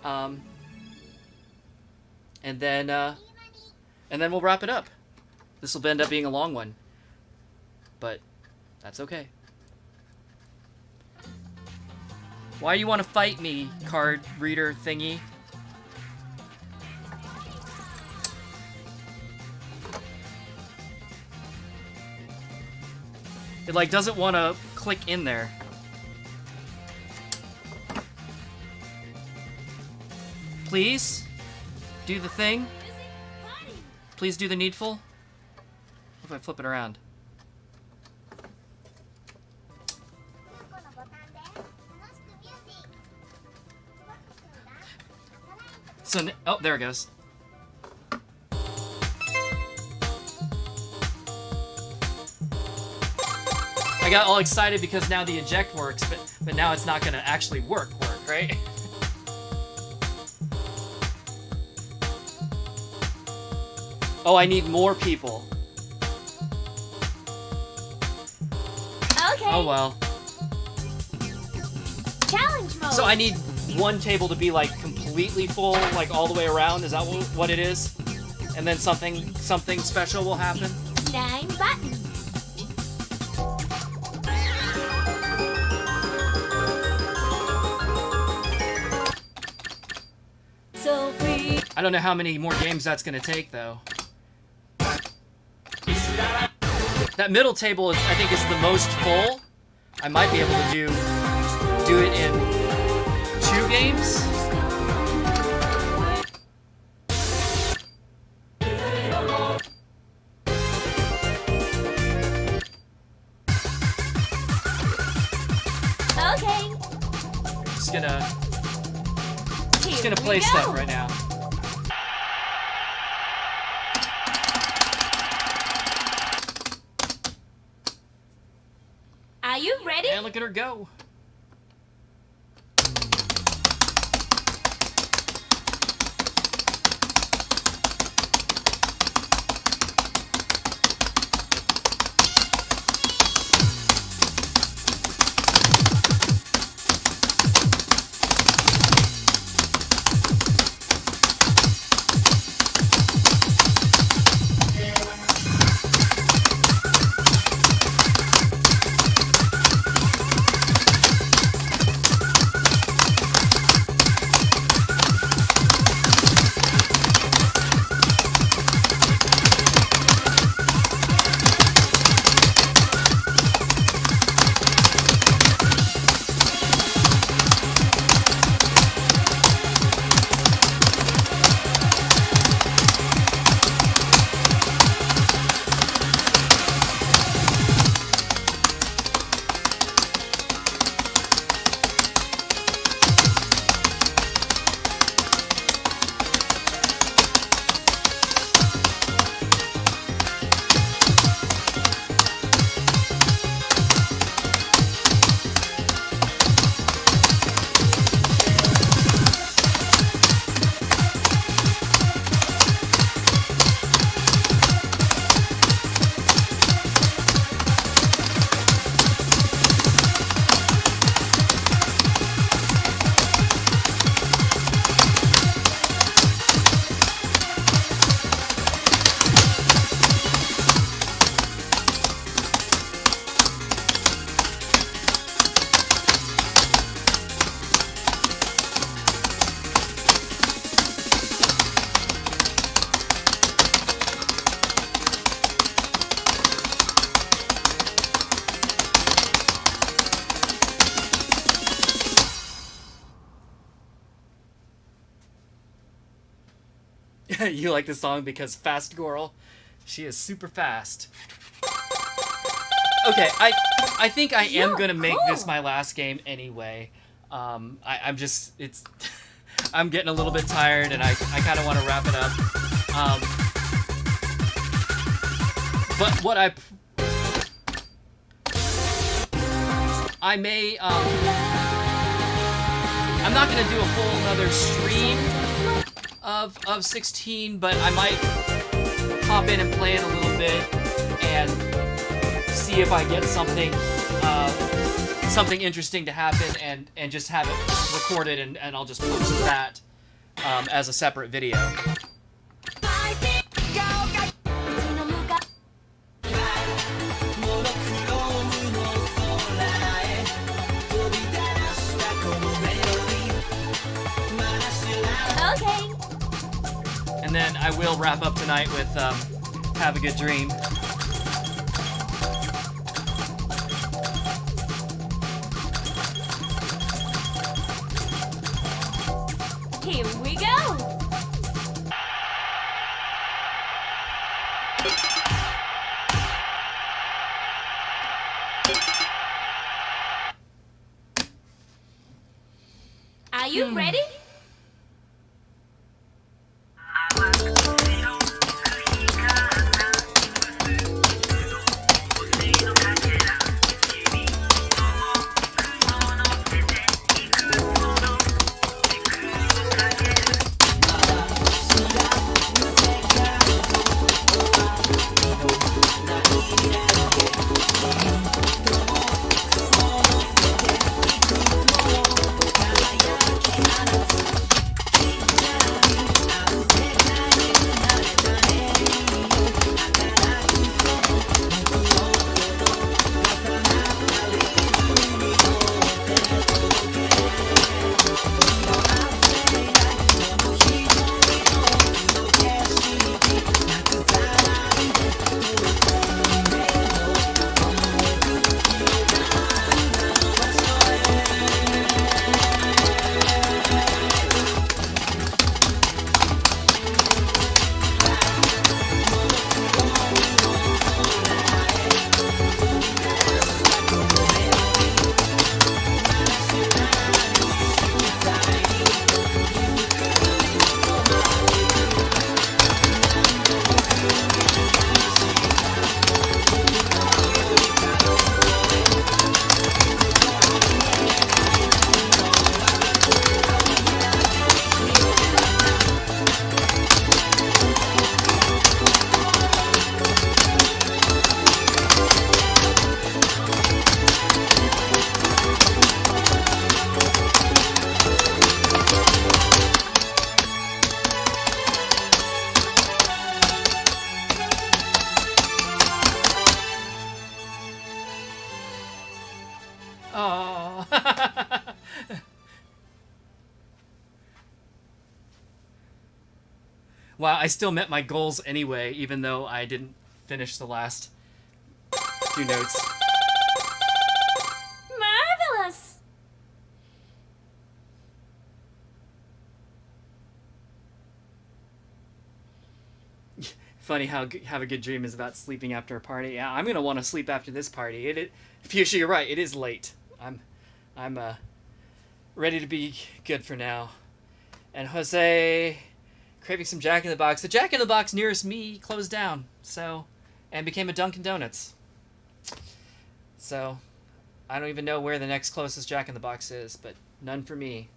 And then and then we'll wrap it up. This will end up being a long one, but that's okay. Why do you want to fight me, card reader thingy? It like doesn't want to click in there. Please do the thing. Please do the needful. What if I flip it around? So, oh, there it goes. I got all excited because now the eject works, but now it's not gonna actually work, right? Oh, I need more people. Okay. Oh well. Challenge mode. So I need one table to be like completely full, like all the way around. Is that what it is? And then something special will happen. 9 buttons. So free. I don't know how many more games that's gonna take though. That middle table is, I think, is the most full. I might be able to do it in 2 games. Okay. Just gonna play stuff right now. Are you ready? And look at her go. You like the song because Fast Girl, she is super fast. Okay, I think I am gonna make this my last game anyway. I'm just, I'm getting a little bit tired and I kind of want to wrap it up. But what I may, I'm not gonna do a full another stream of 16, but I might hop in and play it a little bit and see if I get something interesting to happen and just have it recorded and I'll just post that as a separate video. I think I'll And then I will wrap up tonight with Have a Good Dream. Here we go! Are you ready? Oh. Wow, I still met my goals anyway, even though I didn't finish the last few notes. Marvelous! Funny how Have a Good Dream is about sleeping after a party. Yeah, I'm gonna want to sleep after this party. Fuchsia, you're right. It is late. I'm ready to be good for now. And Jose, craving some Jack in the Box. The Jack in the Box nearest me closed down, and became a Dunkin' Donuts. So, I don't even know where the next closest Jack in the Box is, but none for me.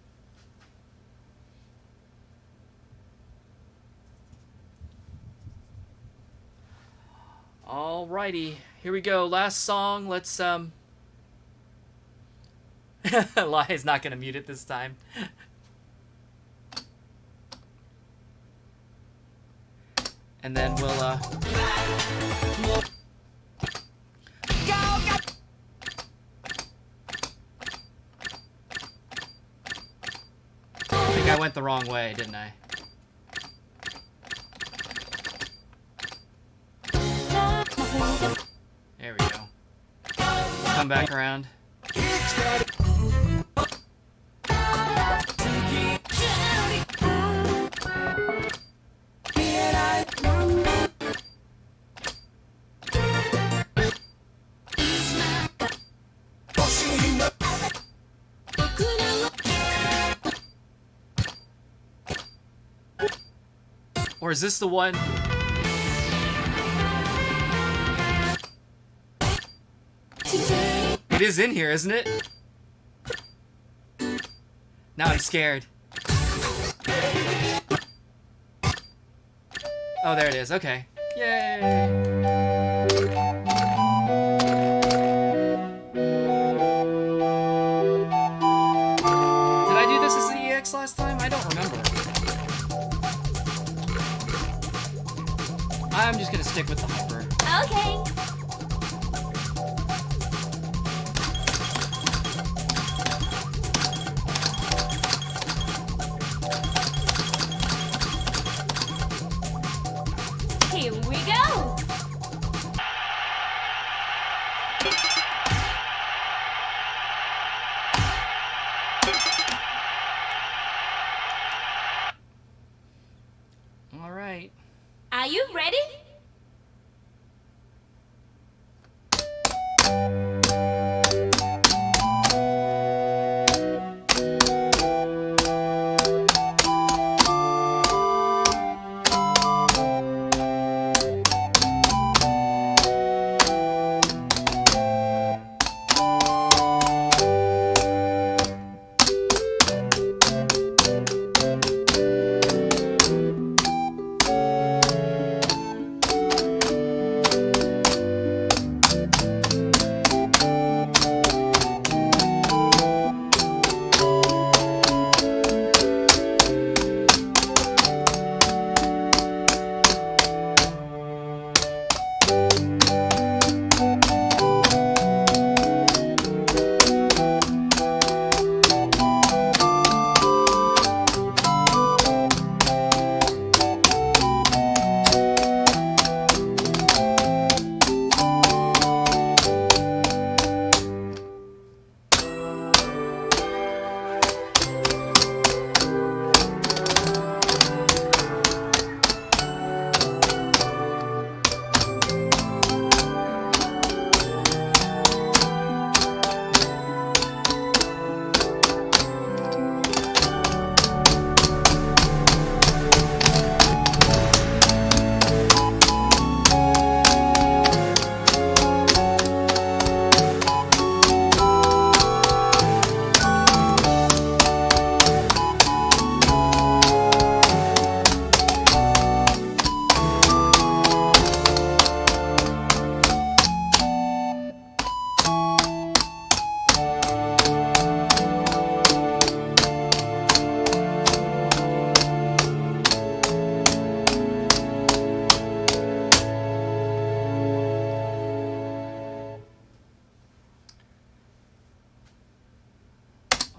Alrighty, here we go. Last song. Let's Lai's not gonna mute it this time. And then we'll I think I went the wrong way, didn't I? There we go. Come back around. Or is this the one? It is in here, isn't it? Now I'm scared. Oh, there it is. Okay. Yay! Did I do this as the EX last time? I don't remember. I'm just gonna stick with the hyper. Okay. ready?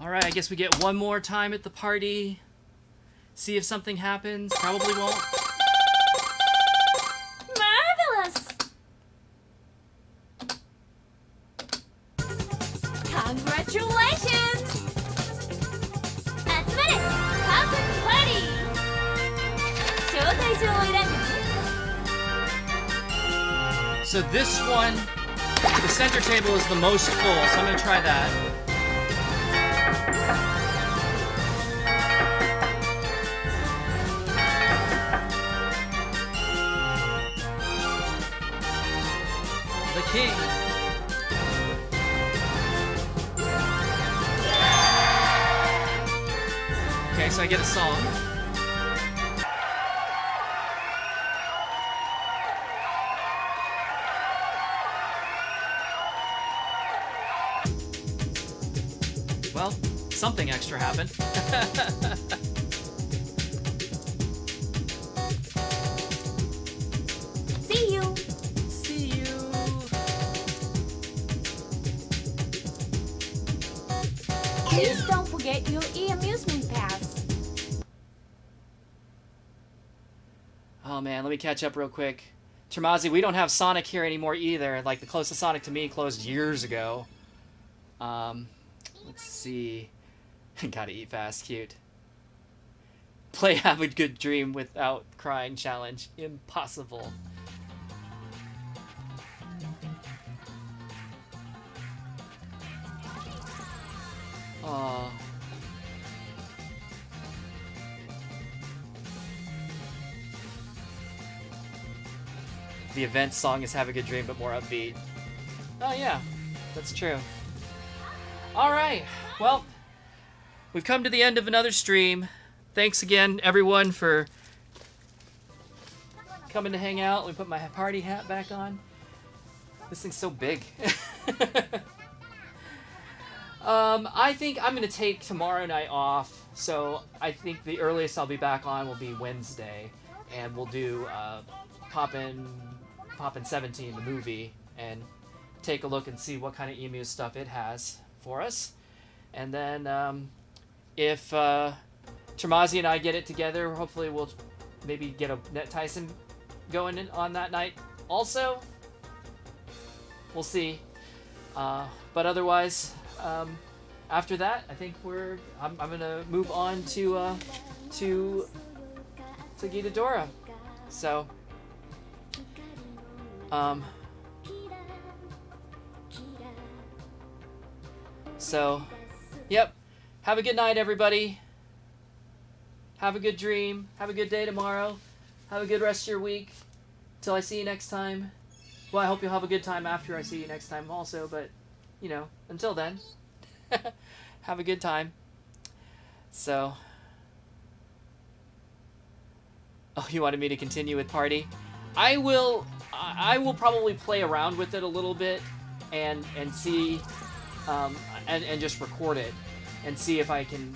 Alright, I guess we get one more time at the party. See if something happens. Probably won't. Marvelous! Congratulations! 集まれカーテンパーティー招待状を選んでね So this one, the center table is the most full, so I'm gonna try that. The king. Okay, so I get a song. Well, something extra happened. See you! See you. Please don't forget your e-amusement pass. Oh man, let me catch up real quick. Tremazi, we don't have Sonic here anymore either. Like, the closest Sonic to me closed years ago. Let's see. Gotta eat fast, cute. Play Have a Good Dream without crying challenge. Impossible. Aww. The event song is Have a Good Dream, but more upbeat. Oh yeah, that's true. Alright, well, we've come to the end of another stream. Thanks again, everyone, for coming to hang out. Let me put my party hat back on. This thing's so big. I think I'm going to take tomorrow night off, so I think the earliest I'll be back on will be Wednesday, and we'll do Poppin' 17, the movie, and take a look and see what kind of emu stuff it has for us. And then if Tremazi and I get it together, hopefully we'll maybe get a Net Tyson going in on that night also. We'll see. But otherwise, after that, I think I'm gonna move on to Ghidorah. So So, yep. Have a good night, everybody. Have a good dream. Have a good day tomorrow. Have a good rest of your week. Till I see you next time. Well, I hope you'll have a good time after I see you next time also, but, you know, until then, have a good time. So, oh, you wanted me to continue with Party? I will probably play around with it a little bit and see, and just record it and see if I can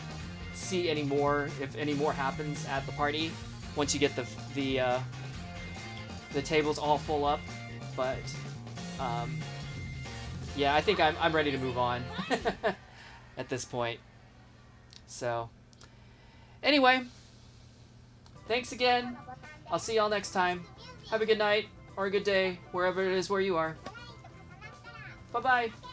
see any more, if any more happens at the party once you get the tables all full up. But yeah, I think I'm ready to move on at this point. So anyway, thanks again. I'll see y'all next time. Have a good night or a good day wherever it is where you are. Bye bye.